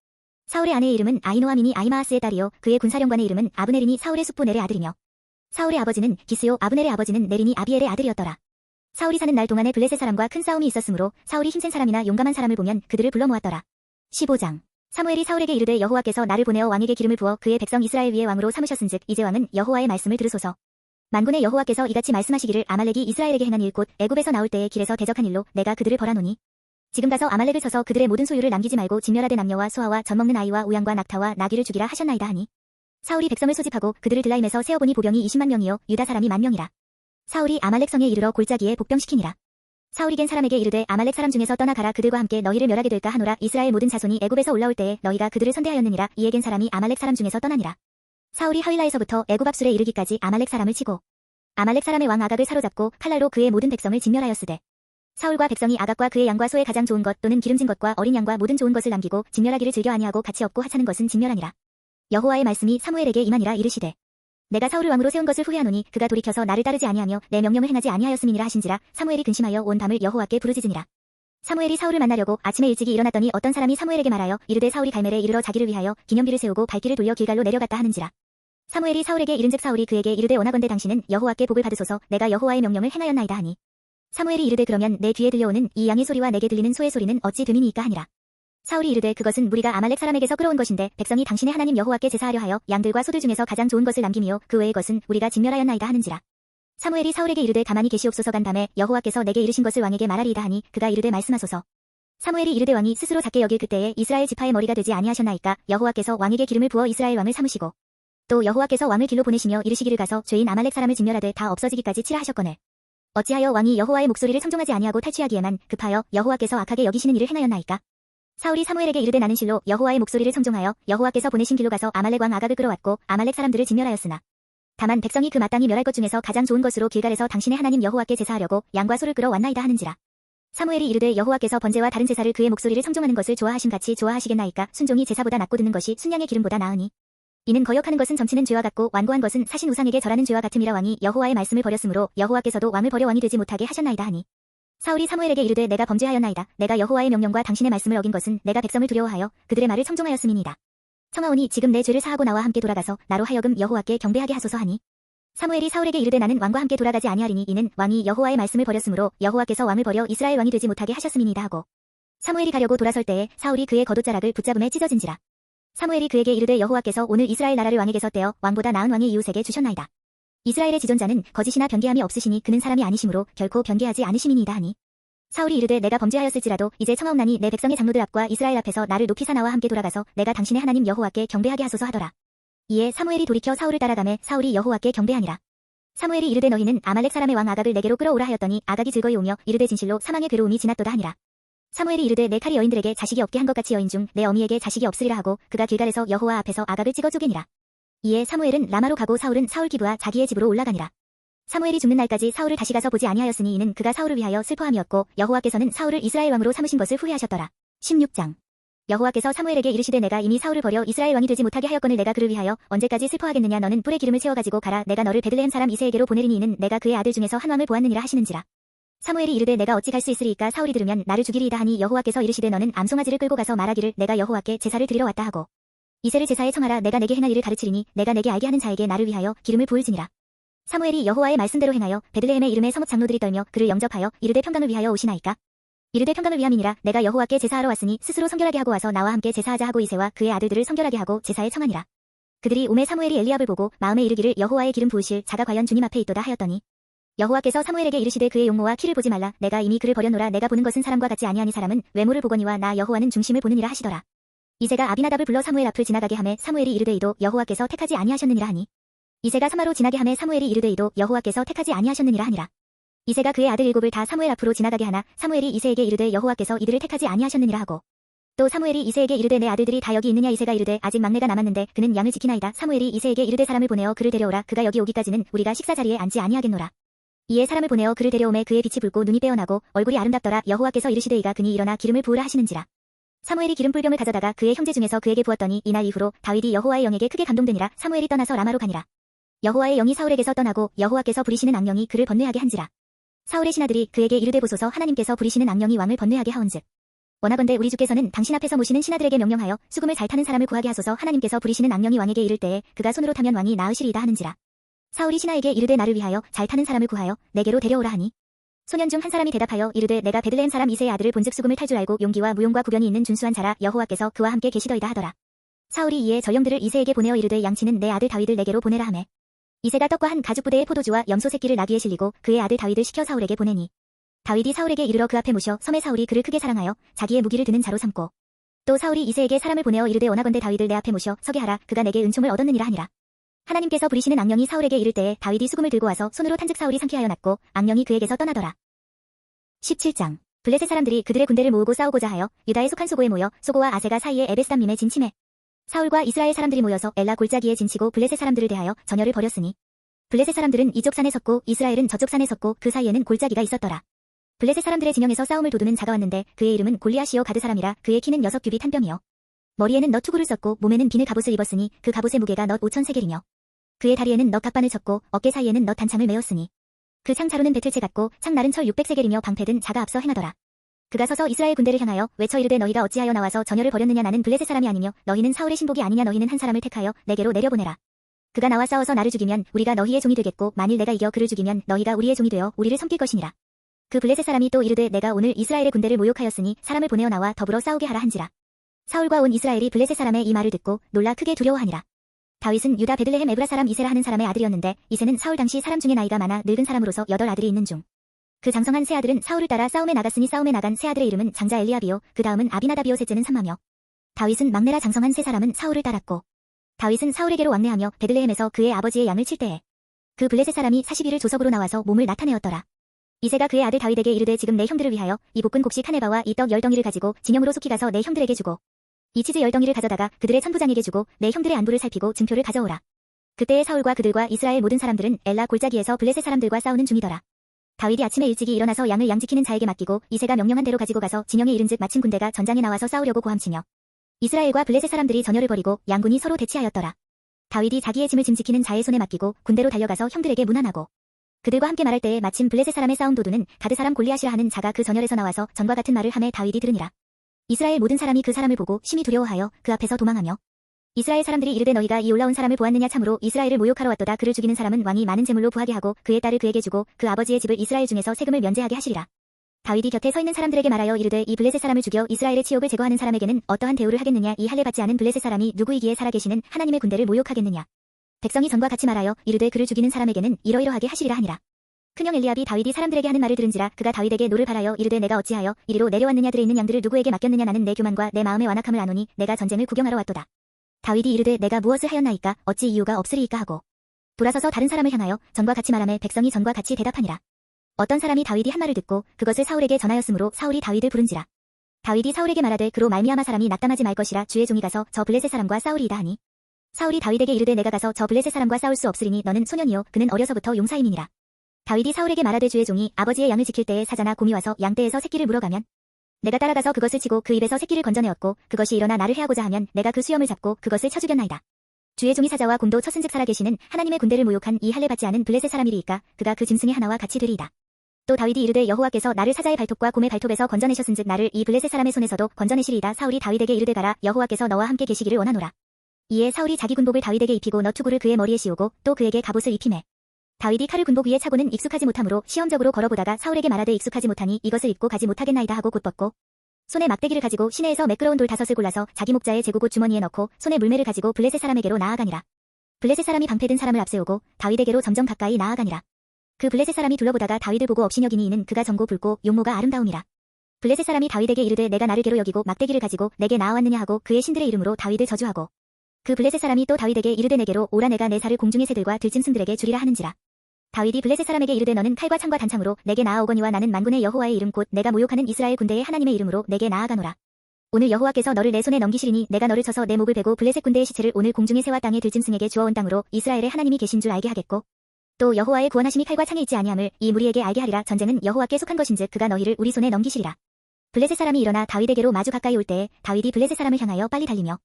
사울의 아내의 이름은 아히노아민이 아히마아스의 딸이요 그의 군사령관의 이름은 아브넬이니 사울의 숙부 넬의 아들이며 사울의 아버지는 기스요 아브넬의 아버지는 넬이니 아비엘의 아들이었더라. 사울이 사는 날 동안에 블레셋 사람과 큰 싸움이 있었으므로 사울이 힘센 사람이나 용감한 사람을 보면 그들을 불러 모았더라. 15장 사무엘이 사울에게 이르되 여호와께서 나를 보내어 왕에게 기름을 부어 그의 백성 이스라엘 위에 왕으로 삼으셨은즉 이제 왕은 여호와의 말씀을 들으소서. 만군의 여호와께서 이같이 말씀하시기를 아말렉이 이스라엘에게 행한 일 곧 애굽에서 나올 때에 길에서 대적한 일로 내가 그들을 벌하노니 지금 가서 아말렉을 쳐서 그들의 모든 소유를 남기지 말고 진멸하되 남녀와 소아와 젖먹는 아이와 우양과 낙타와 나귀를 죽이라 하셨나이다 하니 사울이 백성을 소집하고 그들을 들라임에서 세어보니 보병이 20만 명이요 유다 사람이 10,000명이라. 사울이 아말렉 성에 이르러 골짜기에 복병시키니라. 사울이 겐 사람에게 이르되 아말렉 사람 중에서 떠나가라. 그들과 함께 너희를 멸하게 될까 하노라. 이스라엘 모든 자손이 애굽에서 올라올 때에 너희가 그들을 선대하였느니라. 이에 겐 사람이 아말렉 사람 중에서 떠나니라. 사울이 하윌라에서부터 애굽 앞술에 이르기까지 아말렉 사람을 치고 아말렉 사람의 왕 아각을 사로잡고 칼날로 그의 모든 백성을 진멸하였으되 사울과 백성이 아각과 그의 양과 소의 가장 좋은 것 또는 기름진 것과 어린 양과 모든 좋은 것을 남기고 진멸하기를 즐겨 아니하고 가치 없고 하찮은 것은 진멸하니라. 여호와의 말씀이 사무엘에게 임하니라. 이르시되 내가 사울을 왕으로 세운 것을 후회하노니 그가 돌이켜서 나를 따르지 아니하며 내 명령을 행하지 아니하였음이니라 하신지라. 사무엘이 근심하여 온 밤을 여호와께 부르짖으니라. 사무엘이 사울을 만나려고 아침에 일찍이 일어났더니 어떤 사람이 사무엘에게 말하여 이르되 사울이 갈멜에 이르러 자기를 위하여 기념비를 세우고 발길을 돌려 길갈로 내려갔다 하는지라. 사무엘이 사울에게 이른즉 사울이 그에게 이르되 원하건대 당신은 여호와께 복을 받으소서. 내가 여호와의 명령을 행하였나이다 하니 사무엘이 이르되 그러면 내 귀에 들려오는 이 양의 소리와 내게 들리는 소의 소리는 어찌 됨이니이까 하니라. 사울이 이르되 그것은 무리가 아말렉 사람에게서 끌어온 것인데 백성이 당신의 하나님 여호와께 제사하려 하여 양들과 소들 중에서 가장 좋은 것을 남김이요 그 외의 것은 우리가 진멸하였나이다 하는지라. 사무엘이 사울에게 이르되 가만히 계시옵소서. 간 밤에 여호와께서 내게 이르신 것을 왕에게 말하리이다 하니 그가 이르되 말씀하소서. 사무엘이 이르되 왕이 스스로 작게 여길 그때에 이스라엘 지파의 머리가 되지 아니하셨나이까. 여호와께서 왕에게 기름을 부어 이스라엘 왕을 삼으시고 또 여호와께서 왕을 길로 보내시며 이르시기를 가서 죄인 아말렉 사람을 진멸하되 다 없어지기까지 치라 하셨거늘 어찌하여 왕이 여호와의 목소리를 청종하지 아니하고 탈취하기에만 급하여 여호와께서 악하게 여기시는 일을 행하였나이까. 사울이 사무엘에게 이르되 나는 실로 여호와의 목소리를 청종하여 여호와께서 보내신 길로 가서 아말렉 왕 아각을 끌어왔고 아말렉 사람들을 진멸하였으나 다만 백성이 그 마땅히 멸할 것 중에서 가장 좋은 것으로 길갈에서 당신의 하나님 여호와께 제사하려고 양과 소를 끌어왔나이다 하는지라. 사무엘이 이르되 여호와께서 번제와 다른 제사를 그의 목소리를 청종하는 것을 좋아하심 같이 좋아하시겠나이까. 순종이 제사보다 낫고 듣는 것이 순양의 기름보다 나으니 이는 거역하는 것은 점치는 죄와 같고 완고한 것은 사신 우상에게 절하는 죄와 같음이라. 왕이 여호와의 말씀을 버렸으므로 여호와께서도 왕을 버려 왕이 되지 못하게 하셨나이다 하니 사울이 사무엘에게 이르되 내가 범죄하였나이다. 내가 여호와의 명령과 당신의 말씀을 어긴 것은 내가 백성을 두려워하여 그들의 말을 청종하였음이니이다. 청하오니 지금 내 죄를 사하고 나와 함께 돌아가서 나로 하여금 여호와께 경배하게 하소서 하니 사무엘이 사울에게 이르되 나는 왕과 함께 돌아가지 아니하리니 이는 왕이 여호와의 말씀을 버렸으므로 여호와께서 왕을 버려 이스라엘 왕이 되지 못하게 하셨음이니이다 하고 사무엘이 가려고 돌아설 때에 사울이 그의 겉옷자락을 붙잡음에 찢어진지라. 사무엘이 그에게 이르되 여호와께서 오늘 이스라엘 나라를 왕에게서 떼어 왕보다 나은 왕의 이웃에게 주셨나이다. 이스라엘의 지존자는 거짓이나 변개함이 없으시니 그는 사람이 아니심으로 결코 변개하지 않으심이니이다 하니 사울이 이르되 내가 범죄하였을지라도 이제 청하옵나니 내 백성의 장로들 앞과 이스라엘 앞에서 나를 높이사 나와 함께 돌아가서 내가 당신의 하나님 여호와께 경배하게 하소서 하더라. 이에 사무엘이 돌이켜 사울을 따라가매 사울이 여호와께 경배하니라. 사무엘이 이르되 너희는 아말렉 사람의 왕 아각을 내게로 끌어오라 하였더니 아각이 즐거이 오며 이르되 진실로 사망의 괴로움이 지났도다 하니라. 사무엘이 이르되 내 칼이 여인들에게 자식이 없게 한 것 같이 여인 중 내 어미에게 자식이 없으리라 하고 그가 길갈에서 여호와 앞에서 아각을 찍어 쪼개니라. 이에 사무엘은 라마로 가고 사울은 사울 기브와 자기의 집으로 올라가니라. 사무엘이 죽는 날까지 사울을 다시 가서 보지 아니하였으니 이는 그가 사울을 위하여 슬퍼함이었고 여호와께서는 사울을 이스라엘 왕으로 삼으신 것을 후회하셨더라. 16장. 여호와께서 사무엘에게 이르시되 내가 이미 사울을 버려 이스라엘 왕이 되지 못하게 하였거늘 내가 그를 위하여 언제까지 슬퍼하겠느냐. 너는 뿔에 기름을 채워가지고 가라. 내가 너를 베들레헴 사람 이새에게로 보내리니 이는 내가 그의 아들 중에서 한 왕을 보았느니라 하시는지라. 사무엘이 이르되 내가 어찌 갈 수 있으리이까. 사울이 들으면 나를 죽이리이다 하니 여호와께서 이르시되 너는 암송아지를 끌고 가서 말하기를 내가 여호와께 제사를 드리러 왔다 하고 이새를 제사에 청하라. 내가 내게 행할 일을 가르치리니 내가 내게 알게 하는 자에게 나를 위하여 기름을 부을지니라. 사무엘이 여호와의 말씀대로 행하여 베들레헴의 이름의 성읍 장로들이 떨며 그를 영접하여 이르되 평강을 위하여 오시나이까. 이르되 평강을 위함이니라. 내가 여호와께 제사하러 왔으니 스스로 성결하게 하고 와서 나와 함께 제사하자 하고 이새와 그의 아들들을 성결하게 하고 제사에 청하니라. 그들이 오매 사무엘이 엘리압을 보고 마음에 이르기를 여호와의 기름 부으실 자가 과연 주님 앞에 있도다 하였더니 여호와께서 사무엘에게 이르시되 그의 용모와 키를 보지 말라. 내가 이미 그를 버려노라. 내가 보는 것은 사람과 같지 아니하니 사람은 외모를 보거니와 나 여호와는 중심을 보느니라 하시더라. 이새가 아비나답을 불러 사무엘 앞을 지나가게 하매 사무엘이 이르되 이도 여호와께서 택하지 아니하셨느니라 하니 이새가 사마로 지나게 하매 사무엘이 이르되 이도 여호와께서 택하지 아니하셨느니라 하니라. 이새가 그의 아들 일곱을 다 사무엘 앞으로 지나가게 하나 사무엘이 이새에게 이르되 여호와께서 이들을 택하지 아니하셨느니라 하고 또 사무엘이 이새에게 이르되 내 아들들이 다 여기 있느냐. 이새가 이르되 아직 막내가 남았는데 그는 양을 지키나이다. 사무엘이 이새에게 이르되 사람을 보내어 그를 데려오라. 그가 여기 오기까지는 우리가 식사 자리에 앉지 아니하겠노라. 이에 사람을 보내어 그를 데려오매 그의 빛이 붉고 눈이 빼어나고 얼굴이 아름답더라. 여호와께서 이르시되 이가 그니 일어나 기름을 부으라 하시는지라. 사무엘이 기름 불병을 가져다가 그의 형제 중에서 그에게 부었더니 이날 이후로 다윗이 여호와의 영에게 크게 감동되니라. 사무엘이 떠나서 라마로 가니라. 여호와의 영이 사울에게서 떠나고 여호와께서 부리시는 악령이 그를 번뇌하게 한지라. 사울의 신하들이 그에게 이르되 보소서 하나님께서 부리시는 악령이 왕을 번뇌하게 하온즉 원하건대 우리 주께서는 당신 앞에서 모시는 신하들에게 명령하여 수금을 잘 타는 사람을 구하게 하소서. 하나님께서 부리시는 악령이 왕에게 이를 때에 그가 손으로 타면 왕이 나으시리이다 하는지라. 사울이 신하에게 이르되 나를 위하여 잘 타는 사람을 구하여 내게로 데려오라 하니 소년 중 한 사람이 대답하여 이르되 내가 베들레헴 사람 이새의 아들을 본즉 수금을 탈 줄 알고 용기와 무용과 구변이 있는 준수한 자라. 여호와께서 그와 함께 계시더이다 하더라. 사울이 이에 전령들을 이새에게 보내어 이르되 양치는 내 아들 다윗을 내게로 보내라 하매 이새가 떡과 한 가죽 부대의 포도주와 염소 새끼를 나귀에 실리고 그의 아들 다윗을 시켜 사울에게 보내니 다윗이 사울에게 이르러 그 앞에 모셔 섬에 사울이 그를 크게 사랑하여 자기의 무기를 드는 자로 삼고 또 사울이 이새에게 사람을 보내어 이르되 원하건대 다윗을 내 앞에 모셔 서게 하라. 그가 내게 은총을 얻었느니라 하니라. 하나님께서 부리시는 악령이 사울에게 이를 때에 다윗이 수금을 들고 와서 손으로 탄즉 사울이 상쾌하여 났고 악령이 그에게서 떠나더라. 17장. 블레셋 사람들이 그들의 군대를 모으고 싸우고자 하여 유다의 속한 소고에 모여 소고와 아세가 사이에 에베스담림에 진침해 사울과 이스라엘 사람들이 모여서 엘라 골짜기에 진치고 블레셋 사람들을 대하여 전열을 벌였으니 블레셋 사람들은 이쪽 산에 섰고 이스라엘은 저쪽 산에 섰고 그 사이에는 골짜기가 있었더라. 블레셋 사람들의 진영에서 싸움을 도두는 자가 왔는데 그의 이름은 골리앗이요 가드 사람이라. 그의 키는 6규빗 한 뼘이요 머리에는 넛 투구를 썼고 몸에는 비늘 갑옷을 입었으니 그 갑옷의 무게가 넛 5,000세겔이며 그의 다리에는 넛 각반을 쳤고 어깨 사이에는 넛 단창을 메었으니 그 창 자루는 배틀채 같고 창날은 철 600세겔이며 방패든 자가 앞서 행하더라. 그가 서서 이스라엘 군대를 향하여 외쳐 이르되 너희가 어찌하여 나와서 전열을 벌였느냐. 나는 블레셋 사람이 아니며 너희는 사울의 신복이 아니냐. 너희는 한 사람을 택하여 내게로 내려보내라. 그가 나와 싸워서 나를 죽이면 우리가 너희의 종이 되겠고 만일 내가 이겨 그를 죽이면 너희가 우리의 종이 되어 우리를 섬길 것이니라. 그 블레셋 사람이 또 이르되 내가 오늘 이스라엘의 군대를 모욕하였으니 사람을 보내어 나와 더불어 싸우게 하라 한지라. 사울과 온 이스라엘이 블레셋 사람의 이 말을 듣고 놀라 크게 두려워하니라. 다윗은 유다 베들레헴 에브라 사람 이새라 하는 사람의 아들이었는데 이새는 사울 당시 사람 중에 나이가 많아 늙은 사람으로서 8아들이 있는 중 그 장성한 세 아들은 사울을 따라 싸움에 나갔으니 싸움에 나간 세 아들의 이름은 장자 엘리압이요 그 다음은 아비나답이요 셋째는 삼마며 다윗은 막내라. 장성한 세 사람은 사울을 따랐고 다윗은 사울에게로 왕래하며 베들레헴에서 그의 아버지의 양을 칠 때에 그 블레셋 사람이 40일을 조석으로 나와서 몸을 나타내었더라. 이새가 그의 아들 다윗에게 이르되 지금 내 형들을 위하여 이 볶은 곡식 한 에바와 이 떡 10덩이를 가지고 진영으로 속히 가서 내 형들에게 주고 이 치즈 10덩이를 가져다가 그들의 천부장에게 주고 내 형들의 안부를 살피고 증표를 가져오라. 그때의 사울과 그들과 이스라엘 모든 사람들은 엘라 골짜기에서 블레셋 사람들과 싸우는 중이더라. 다윗이 아침에 일찍이 일어나서 양을 양 지키는 자에게 맡기고 이새가 명령한 대로 가지고 가서 진영에 이른즉 마침 군대가 전장에 나와서 싸우려고 고함치며 이스라엘과 블레셋 사람들이 전열을 벌이고 양군이 서로 대치하였더라. 다윗이 자기의 짐을 짐 지키는 자의 손에 맡기고 군대로 달려가서 형들에게 문안하고 그들과 함께 말할 때에 마침 블레셋 사람의 싸움 도두는 가드 사람 골리앗이라 하는 자가 그 전열에서 나와서 전과 같은 말을 하매 다윗이 들으니라. 이스라엘 모든 사람이 그 사람을 보고 심히 두려워하여 그 앞에서 도망하며 이스라엘 사람들이 이르되 너희가 이 올라온 사람을 보았느냐 참으로 이스라엘을 모욕하러 왔도다. 그를 죽이는 사람은 왕이 많은 제물로 부하게 하고 그의 딸을 그에게 주고 그 아버지의 집을 이스라엘 중에서 세금을 면제하게 하시리라. 다윗이 곁에 서 있는 사람들에게 말하여 이르되 이 블레셋 사람을 죽여 이스라엘의 치욕을 제거하는 사람에게는 어떠한 대우를 하겠느냐. 이 할례 받지 않은 블레셋 사람이 누구이기에 살아계시는 하나님의 군대를 모욕하겠느냐. 백성이 전과 같이 말하여 이르되 그를 죽이는 사람에게는 이러이러하게 하시리라 하니라. 큰형 엘리압이 다윗이 사람들에게 하는 말을 들은지라 그가 다윗에게 노를 바라여 이르되 내가 어찌하여 이리로 내려왔느냐. 들에 있는 양들을 누구에게 맡겼느냐. 나는 내 교만과 내 마음의 완악함을 아노니 내가 전쟁을 구경하러 왔도다. 다윗이 이르되 내가 무엇을 하였나이까. 어찌 이유가 없으리이까 하고 돌아서서 다른 사람을 향하여 전과 같이 말하매 백성이 전과 같이 대답하니라. 어떤 사람이 다윗이 한 말을 듣고 그것을 사울에게 전하였으므로 사울이 다윗을 부른지라. 다윗이 사울에게 말하되 그로 말미암아 사람이 낙담하지 말 것이라 주의 종이 가서 저 블레셋 사람과 싸우리이다 하니 사울이 다윗에게 이르되 내가 가서 저 블레셋 사람과 싸울 수 없으리니 너는 소년이요 그는 어려서부터 용사임이니라. 다윗이 사울에게 말하되 주의 종이 아버지의 양을 지킬 때에 사자나 곰이 와서 양떼에서 새끼를 물어가면 내가 따라가서 그것을 치고 그 입에서 새끼를 건져내었고 그것이 일어나 나를 해하고자 하면 내가 그 수염을 잡고 그것을 쳐 죽였나이다. 주의 종이 사자와 곰도 쳤은즉 살아계시는 하나님의 군대를 모욕한 이 할례 받지 않은 블레셋 사람이리이까 그가 그 짐승의 하나와 같이 되리이다. 또 다윗이 이르되 여호와께서 나를 사자의 발톱과 곰의 발톱에서 건져내셨은즉 나를 이 블레셋 사람의 손에서도 건져내시리이다. 사울이 다윗에게 이르되 가라 여호와께서 너와 함께 계시기를 원하노라. 이에 사울이 자기 군복을 다윗에게 입히고 너투구를 그의 머리에 씌우고 또 그에게 갑옷을 입히매 다윗이 칼을 군복 위에 차고는 익숙하지 못하므로 시험적으로 걸어보다가 사울에게 말하되 익숙하지 못하니 이것을 입고 가지 못하겠나이다 하고 곧 벗고 손에 막대기를 가지고 시내에서 매끄러운 돌 5을 골라서 자기 목자의 제구옷 주머니에 넣고 손에 물매를 가지고 블레셋 사람에게로 나아가니라. 블레셋 사람이 방패든 사람을 앞세우고 다윗에게로 점점 가까이 나아가니라. 그 블레셋 사람이 둘러보다가 다윗을 보고 업신여기니 이는 그가 정고 붉고 용모가 아름다움이라. 블레셋 사람이 다윗에게 이르되 내가 나를 괴로 여기고 막대기를 가지고 내게 나아왔느냐 하고 그의 신들의 이름으로 다윗을 저주하고 그 블레셋 사람이 또 다윗에게 이르되 내게로 오라 내가 내 살을 공중의 새들과 들짐승들에게 주리라 하는지라. 다윗이 블레셋 사람에게 이르되 너는 칼과 창과 단창으로 내게 나아오거니와 나는 만군의 여호와의 이름 곧 내가 모욕하는 이스라엘 군대의 하나님의 이름으로 내게 나아가노라. 오늘 여호와께서 너를 내 손에 넘기시리니 내가 너를 쳐서 내 목을 베고 블레셋 군대의 시체를 오늘 공중의 새와 땅의 들짐승에게 주어온 땅으로 이스라엘의 하나님이 계신 줄 알게 하겠고 또 여호와의 구원하심이 칼과 창에 있지 아니함을 이 무리에게 알게 하리라. 전쟁은 여호와께 속한 것인즉 그가 너희를 우리 손에 넘기시리라. 블레셋 사람이 일어나 다윗에게로 마주 가까이 올 때에 다윗이 블레셋 사람을 향하여 빨리 달리며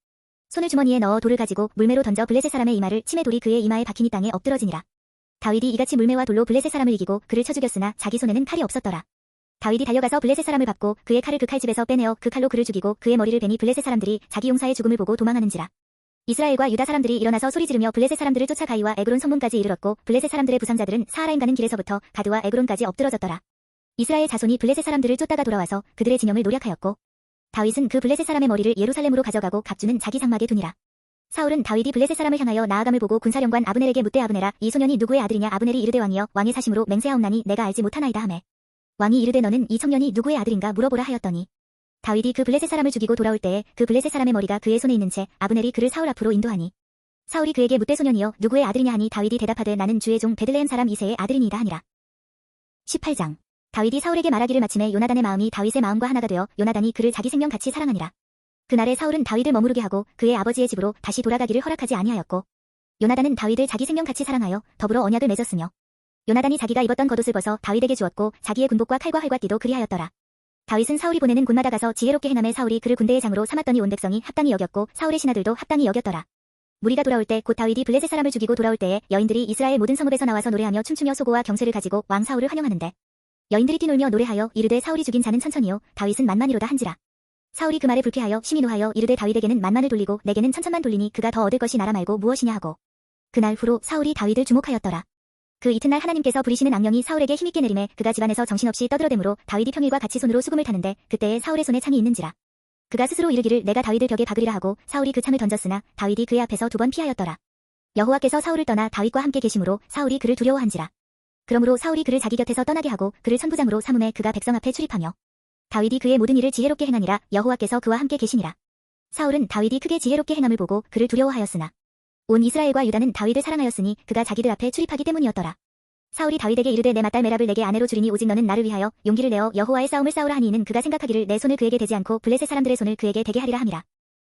손을 주머니에 넣어 돌을 가지고 물매로 던져 블레셋 사람의 이마를 치매 돌이 그의 이마에 박히니 땅에 엎드러지니라. 다윗이 이같이 물매와 돌로 블레셋 사람을 이기고 그를 쳐 죽였으나 자기 손에는 칼이 없었더라. 다윗이 달려가서 블레셋 사람을 밟고 그의 칼을 그 칼집에서 빼내어 그 칼로 그를 죽이고 그의 머리를 베니 블레셋 사람들이 자기 용사의 죽음을 보고 도망하는지라. 이스라엘과 유다 사람들이 일어나서 소리 지르며 블레셋 사람들을 쫓아 가이와 에그론 성문까지 이르렀고 블레셋 사람들의 부상자들은 사하라임 가는 길에서부터 가드와 에그론까지 엎드러졌더라. 이스라엘 자손이 블레셋 사람들을 쫓다가 돌아와서 그들의 진영을 노략하였고 다윗은 그 블레셋 사람의 머리를 예루살렘으로 가져가고 갑주는 자기 장막에 두니라. 사울은 다윗이 블레셋 사람을 향하여 나아감을 보고 군사령관 아브넬에게 묻되 아브넬아 이 소년이 누구의 아들이냐. 아브넬이 이르되 왕이여 왕의 사심으로 맹세하옵나니 내가 알지 못하나이다 하매 왕이 이르되 너는 이 청년이 누구의 아들인가 물어보라 하였더니 다윗이 그 블레셋 사람을 죽이고 돌아올 때에 그 블레셋 사람의 머리가 그의 손에 있는 채 아브넬이 그를 사울 앞으로 인도하니 사울이 그에게 묻되 소년이여 누구의 아들이냐 하니 다윗이 대답하되 나는 주의 종 베들레헴 사람 이새의 아들이니이다 하니라. 18장 다윗이 사울에게 말하기를 마침에 요나단의 마음이 다윗의 마음과 하나가 되어 요나단이 그를 자기 생명같이 사랑하니라. 그날에 사울은 다윗을 머무르게 하고 그의 아버지의 집으로 다시 돌아가기를 허락하지 아니하였고 요나단은 다윗을 자기 생명같이 사랑하여 더불어 언약을 맺었으며 요나단이 자기가 입었던 겉옷을 벗어 다윗에게 주었고 자기의 군복과 칼과 활과 띠도 그리하였더라. 다윗은 사울이 보내는 곳마다 가서 지혜롭게 행함에 사울이 그를 군대의 장으로 삼았더니 온 백성이 합당히 여겼고 사울의 신하들도 합당히 여겼더라. 무리가 돌아올 때 곧 다윗이 블레셋 사람을 죽이고 돌아올 때에 여인들이 이스라엘 모든 성읍에서 나와서 노래하며 춤추며 소고와 경쇠를 가지고 왕 사울을 환영하는데 여인들이 뛰놀며 노래하여 이르되 사울이 죽인 자는 천천히요 다윗은 만만이로다 한지라. 사울이 그 말에 불쾌하여 심히 노하여 이르되 다윗에게는 만만을 돌리고 내게는 천천만 돌리니 그가 더 얻을 것이 나라 말고 무엇이냐 하고 그날 후로 사울이 다윗을 주목하였더라. 그 이튿날 하나님께서 부리시는 악령이 사울에게 힘있게 내림에 그가 집안에서 정신없이 떠들어대므로 다윗이 평일과 같이 손으로 수금을 타는데 그때에 사울의 손에 창이 있는지라. 그가 스스로 이르기를 내가 다윗을 벽에 박으리라 하고 사울이 그 창을 던졌으나 다윗이 그의 앞에서 2번 피하였더라. 여호와께서 사울을 떠나 다윗과 함께 계심으로 사울이 그를 두려워한지라. 그러므로 사울이 그를 자기 곁에서 떠나게 하고 그를 천부장으로 삼음에 그가 백성 앞에 출입하며 다윗이 그의 모든 일을 지혜롭게 행하니라. 여호와께서 그와 함께 계시니라. 사울은 다윗이 크게 지혜롭게 행함을 보고 그를 두려워하였으나 온 이스라엘과 유다는 다윗을 사랑하였으니 그가 자기들 앞에 출입하기 때문이었더라. 사울이 다윗에게 이르되 내 맏딸 메랍을 내게 아내로 주리니 오직 너는 나를 위하여 용기를 내어 여호와의 싸움을 싸우라 하니 이는 그가 생각하기를 내 손을 그에게 대지 않고 블레셋 사람들의 손을 그에게 대게 하리라 함이라.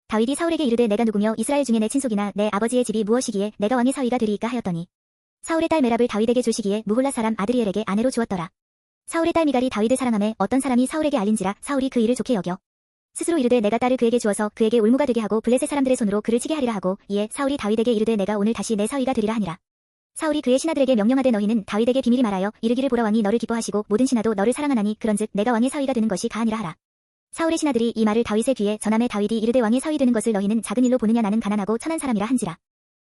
다윗이 사울에게 이르되 내가 누구며 이스라엘 중에 내 친속이나 내 아버지의 집이 무엇이기에 내가 왕의 사위가 되리이까 하였더니 사울의 딸 메랍을 다윗에게 주시기에 무홀라 사람 아드리엘에게 아내로 주었더라. 사울의 딸 미갈이 다윗을 사랑하매 어떤 사람이 사울에게 알린지라 사울이 그 일을 좋게 여겨 스스로 이르되 내가 딸을 그에게 주어서 그에게 올무가 되게 하고 블레셋 사람들의 손으로 그를 치게 하리라 하고 이에 사울이 다윗에게 이르되 내가 오늘 다시 내 사위가 되리라 하니라. 사울이 그의 신하들에게 명령하되 너희는 다윗에게 비밀히 말하여 이르기를 보라 왕이 너를 기뻐하시고 모든 신하도 너를 사랑하나니 그런즉 내가 왕의 사위가 되는 것이 가하니라 하라. 사울의 신하들이 이 말을 다윗의 귀에 전함에 다윗이 이르되 왕의 사위 되는 것을 너희는 작은 일로 보느냐 나는 가난하고 천한 사람이라 한지라.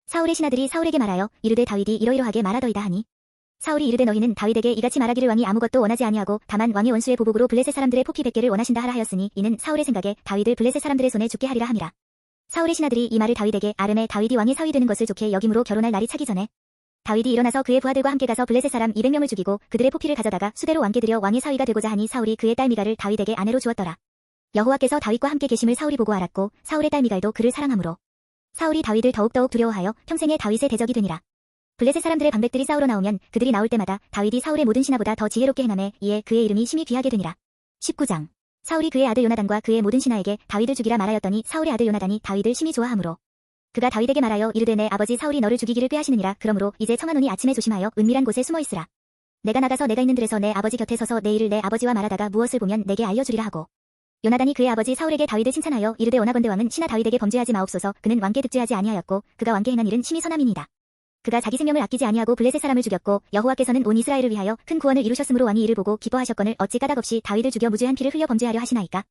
사울의 신하들이 사울에게 말하여 이르되 다윗이 이러이러하게 말하더이다 하니 사울이 이르되 너희는 다윗에게 이같이 말하기를 왕이 아무것도 원하지 아니하고 다만 왕의 원수의 보복으로 블레셋 사람들의 포피 100개를 원하신다 하라 하였으니 이는 사울의 생각에 다윗을 블레셋 사람들의 손에 죽게 하리라 함이라. 사울의 신하들이 이 말을 다윗에게 아름에 다윗이 왕의 사위 되는 것을 좋게 여김으로 결혼할 날이 차기 전에 다윗이 일어나서 그의 부하들과 함께 가서 블레셋 사람 200명을 죽이고 그들의 포피를 가져다가 수대로 왕께 들여 왕의 사위가 되고자 하니 사울이 그의 딸 미갈을 다윗에게 아내로 주었더라. 여호와께서 다윗과 함께 계심을 사울이 보고 알았고 사울의 딸 미갈도 그를 사랑하므로 사울이 다윗을 더욱더욱 두려워하여 평생에 다윗의 대적이 되니라. 블레셋 사람들의 방백들이 싸우러 나오면 그들이 나올 때마다 다윗이 사울의 모든 신하보다 더 지혜롭게 행하매 이에 그의 이름이 심히 귀하게 되니라. 19장. 사울이 그의 아들 요나단과 그의 모든 신하에게 다윗을 죽이라 말하였더니 사울의 아들 요나단이 다윗을 심히 좋아하므로 그가 다윗에게 말하여 이르되 내 아버지 사울이 너를 죽이기를 꾀하시느니라. 그러므로 이제 청하노니 아침에 조심하여 은밀한 곳에 숨어 있으라. 내가 나가서 내가 있는 들에서 내 아버지 곁에 서서 내 일을 내 아버지와 말하다가 무엇을 보면 내게 알려주리라 하고 요나단이 그의 아버지 사울에게 다윗을 칭찬하여 이르되 원하건대 왕은 신하 다윗에게 범죄하지 마옵소서. 그는 왕께 득죄하지 아니하였고 그가 왕께 행한 일은 심히 선함이니이다. 그가 자기 생명을 아끼지 아니하고 블레셋 사람을 죽였고 여호와께서는 온 이스라엘을 위하여 큰 구원을 이루셨으므로 왕이 이를 보고 기뻐하셨거늘 어찌 까닭없이 다윗을 죽여 무죄한 피를 흘려 범죄하려 하시나이까.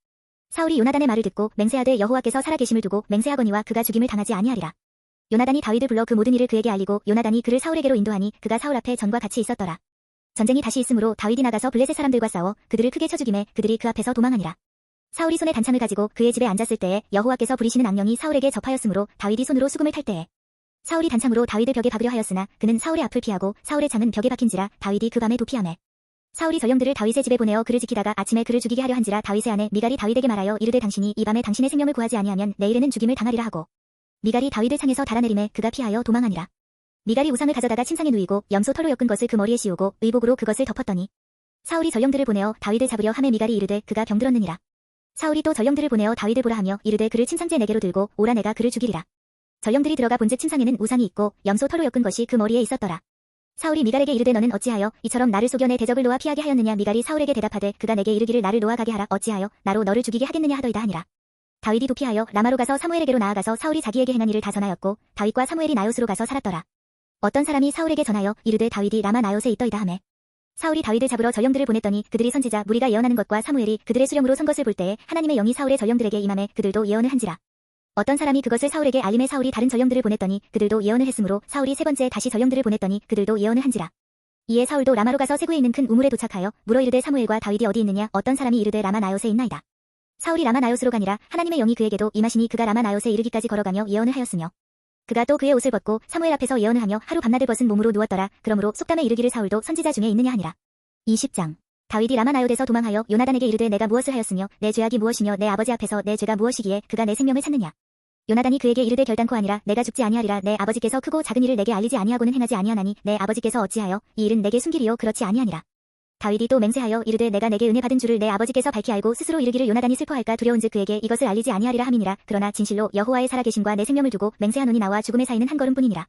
사울이 요나단의 말을 듣고 맹세하되 여호와께서 살아계심을 두고 맹세하거니와 그가 죽임을 당하지 아니하리라. 요나단이 다윗을 불러 그 모든 일을 그에게 알리고 요나단이 그를 사울에게로 인도하니 그가 사울 앞에 전과 같이 있었더라. 전쟁이 다시 있으므로 다윗이 나가서 블레셋 사람들과 싸워 그들을 크게 쳐 죽이매 그들이 그 앞에서 도망하니라. 사울이 손에 단창을 가지고 그의 집에 앉았을 때에 여호와께서 부리시는 악령이 사울에게 접하였으므로 다윗이 손으로 수금을 탈 때에 사울이 단창으로 다윗을 벽에 박으려 하였으나 그는 사울의 앞을 피하고 사울의 창은 벽에 박힌지라 다윗이 그 밤에 도피하매 사울이 전령들을 다윗의 집에 보내어 그를 지키다가 아침에 그를 죽이게 하려 한지라 다윗의 아내 미갈이 다윗에게 말하여 이르되 당신이 이 밤에 당신의 생명을 구하지 아니하면 내일에는 죽임을 당하리라 하고 미갈이 다윗을 창에서 달아내림에 그가 피하여 도망하니라. 미갈이 우상을 가져다가 침상에 누이고 염소 털로 엮은 것을 그 머리에 씌우고 의복으로 그것을 덮었더니 사울이 전령들을 보내어 다윗을 잡으려 하매 미갈이 이르되 그가 병들었느니라. 사울이 또 전령들을 보내어 다윗을 보라 하며 이르되 그를 침상제 4개로 들고 오라 내가 그를 죽이리라. 전령들이 들어가 본즉 침상에는 우상이 있고 염소 털로 엮은 것이 그 머리에 있었더라. 사울이 미갈에게 이르되 너는 어찌하여 이처럼 나를 속여 내 대적을 놓아 피하게 하였느냐. 미갈이 사울에게 대답하되 그가 내게 이르기를 나를 놓아 가게 하라. 어찌하여 나로 너를 죽이게 하겠느냐 하더이다 하니라. 다윗이 도피하여 라마로 가서 사무엘에게로 나아가서 사울이 자기에게 행한 일을 다 전하였고 다윗과 사무엘이 나요스로 가서 살았더라. 어떤 사람이 사울에게 전하여 이르되 다윗이 라마 나요스에 있더이다 하매 사울이 다윗을 잡으러 전령들을 보냈더니 그들이 선지자 무리가 예언하는 것과 사무엘이 그들의 수령으로 선 것을 볼 때에 하나님의 영이 사울의 전령들에게 임함에 그들도 예언을 한지라. 어떤 사람이 그것을 사울에게 알림해 사울이 다른 전령들을 보냈더니 그들도 예언을 했으므로 사울이 세 번째 다시 전령들을 보냈더니 그들도 예언을 한지라. 이에 사울도 라마로 가서 세구에 있는 큰 우물에 도착하여 물어 이르되 사무엘과 다윗이 어디 있느냐. 어떤 사람이 이르되 라마 나요스에 있나이다. 사울이 라마 나요스로 가니라. 하나님의 영이 그에게도 임하시니 그가 라마 나요스에 이르기까지 걸어가며 예언을 하였으며 그가 또 그의 옷을 벗고 사무엘 앞에서 예언을 하며 하루 밤낮을 벗은 몸으로 누웠더라. 그러므로 속담에 이르기를 사울도 선지자 중에 있느냐 하니라. 20장. 다윗이 라마 나요스에서 도망하여 요나단에게 이르되 내가 무엇을 하였으며 내 죄악이 무엇이며 내 아버지 앞에서 내 죄가 무엇이기에 그가 내 생명을 찾느냐. 요나단이 그에게 이르되 결단코 아니라 내가 죽지 아니하리라. 내 아버지께서 크고 작은 일을 내게 알리지 아니하고는 행하지 아니하나니 내 아버지께서 어찌하여 이 일은 내게 숨기리요. 그렇지 아니하니라. 다윗이 또 맹세하여 이르되 내가 내게 은혜 받은 줄을 내 아버지께서 밝히 알고 스스로 이르기를 요나단이 슬퍼할까 두려운즉 그에게 이것을 알리지 아니하리라 함이니라. 그러나 진실로 여호와의 살아계심과 내 생명을 두고 맹세하노니 나와 죽음의 사이는 한 걸음뿐이니라.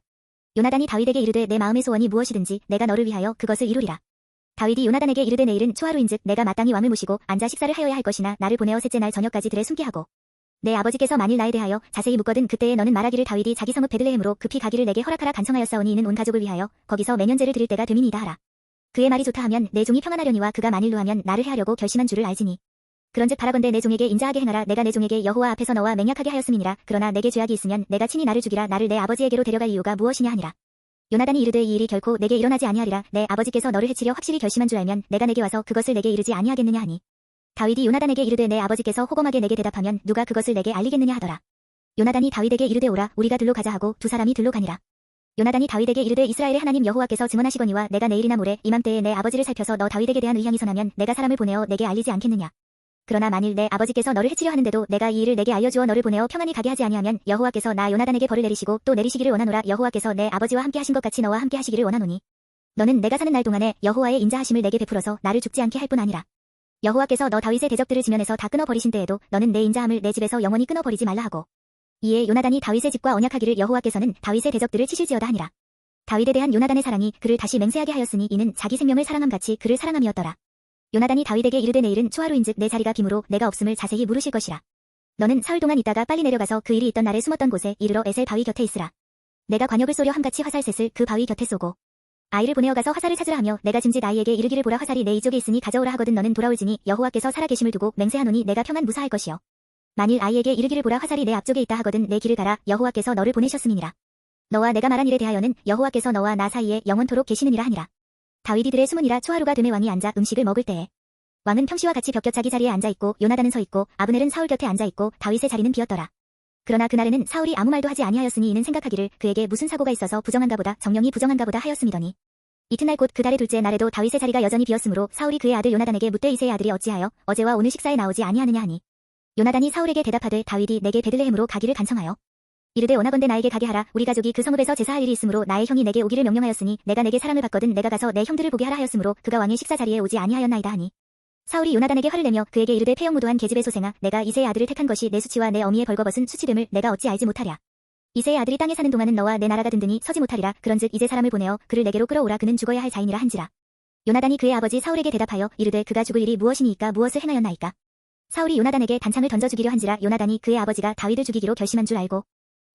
요나단이 다윗에게 이르되 내 마음의 소원이 무엇이든지 내가 너를 위하여 그것을 이루리라. 다윗이 요나단에게 이르되 내일은 초하루인즉 내가 마땅히 왕을 모시고 앉아 식사를 하여야 할 것이나 나를 보내어 셋째 날 저녁까지 들에 숨게 하고 내 아버지께서 만일 나에 대하여 자세히 묻거든 그때에 너는 말하기를 다윗이 자기 성읍 베들레헴으로 급히 가기를 내게 허락하라 간청하였사오니 이는 온 가족을 위하여 거기서 매년제를 드릴 때가 됨이니이다 하라. 그의 말이 좋다 하면 내 종이 평안하려니와 그가 만일로 하면 나를 해하려고 결심한 줄을 알지니 그런즉 바라건대 내 종에게 인자하게 행하라. 내가 내 종에게 여호와 앞에서 너와 맹약하게 하였음이니라. 그러나 내게 죄악이 있으면 내가 친히 나를 죽이라. 나를 내 아버지에게로 데려갈 이유가 무엇이냐 하니라. 요나단이 이르되 이 일이 결코 내게 일어나지 아니하리라. 내 아버지께서 너를 해치려 확실히 결심한 줄 알면 내가 내게 와서 그것을 내게 이르지 아니하겠느냐 하니 다윗이 요나단에게 이르되 내 아버지께서 호검하게 내게 대답하면 누가 그것을 내게 알리겠느냐 하더라. 요나단이 다윗에게 이르되 오라 우리가 들로 가자 하고 두 사람이 들로 가니라. 요나단이 다윗에게 이르되 이스라엘의 하나님 여호와께서 증언하시거니와 내가 내일이나 모레 이맘때에 내 아버지를 살펴서 너 다윗에게 대한 의향이 선하면 내가 사람을 보내어 내게 알리지 않겠느냐. 그러나 만일 내 아버지께서 너를 해치려 하는데도 내가 이 일을 내게 알려주어 너를 보내어 평안히 가게 하지 아니하면 여호와께서 나 요나단에게 벌을 내리시고 또 내리시기를 원하노라. 여호와께서 내 아버지와 함께 하신 것 같이 너와 함께 하시기를 원하노니 너는 내가 사는 날 동안에 여호와의 인자하심을 내게 베풀어서 나를 죽지 않게 할 뿐 아니라 여호와께서 너 다윗의 대적들을 지면에서 다 끊어버리신 때에도 너는 내 인자함을 내 집에서 영원히 끊어버리지 말라 하고 이에 요나단이 다윗의 집과 언약하기를 여호와께서는 다윗의 대적들을 치실지어다 하니라. 다윗에 대한 요나단의 사랑이 그를 다시 맹세하게 하였으니 이는 자기 생명을 사랑함 같이 그를 사랑함이었더라. 요나단이 다윗에게 이르되 내일은 초하루인즉 내 자리가 비므로 내가 없음을 자세히 물으실 것이라. 너는 사흘 동안 있다가 빨리 내려가서 그 일이 있던 날에 숨었던 곳에 이르러 에셀 바위 곁에 있으라. 내가 관역을 쏘려 함같이 화살셋을 그 바위 곁에 쏘고 아이를 보내어 가서 화살을 찾으라 하며 내가 짐짓 아이에게 이르기를 보라 화살이 내 이쪽에 있으니 가져오라 하거든 너는 돌아올지니 여호와께서 살아계심을 두고 맹세하노니 내가 평안 무사할 것이요. 만일 아이에게 이르기를 보라 화살이 내 앞쪽에 있다 하거든 내 길을 가라 여호와께서 너를 보내셨음이니라. 너와 내가 말한 일에 대하여는 여호와께서 너와 나 사이에 영원토록 계시느니라 하니라. 다윗이 들의 수문이라 초하루가 되매 왕이 앉아 음식을 먹을 때에 왕은 평시와 같이 벽 곁 자기 자리에 앉아있고 요나단은 서있고 아브넬은 사울 곁에 앉아있고 다윗의 자리는 비었더라. 그러나 그날에는 사울이 아무 말도 하지 아니하였으니 이는 생각하기를 그에게 무슨 사고가 있어서 부정한가 보다 정령이 부정한가 보다 하였음이더니 이튿날 곧 그 달의 둘째 날에도 다윗의 자리가 여전히 비었으므로 사울이 그의 아들 요나단에게 묻되 이새의 아들이 어찌하여 어제와 오늘 식사에 나오지 아니하느냐 하니 요나단이 사울에게 대답하되 다윗이 내게 베들레헴으로 가기를 간청하여 이르되 원하건대 나에게 가게 하라 우리 가족이 그 성읍에서 제사할 일이 있으므로 나의 형이 내게 오기를 명령하였으니 내가 내게 사랑을 받거든 내가 가서 내 형들을 보게 하라 하였으므로 그가 왕의 식사 자리에 오지 아니하였나이다 하니 사울이 요나단에게 화를 내며 그에게 이르되 폐역무도한 계집의 소생아 내가 이새의 아들을 택한 것이 내 수치와 내 어미의 벌거벗은 수치됨을 내가 어찌 알지 못하랴. 이새의 아들이 땅에 사는 동안은 너와 내 나라가 든든히 서지 못하리라. 그런즉 이제 사람을 보내어 그를 내게로 끌어오라. 그는 죽어야 할 자이니라 한지라. 요나단이 그의 아버지 사울에게 대답하여 이르되 그가 죽을 일이 무엇이니이까 무엇을 행하였나이까. 사울이 요나단에게 단창을 던져 죽이려 한지라. 요나단이 그의 아버지가 다윗을 죽이기로 결심한 줄 알고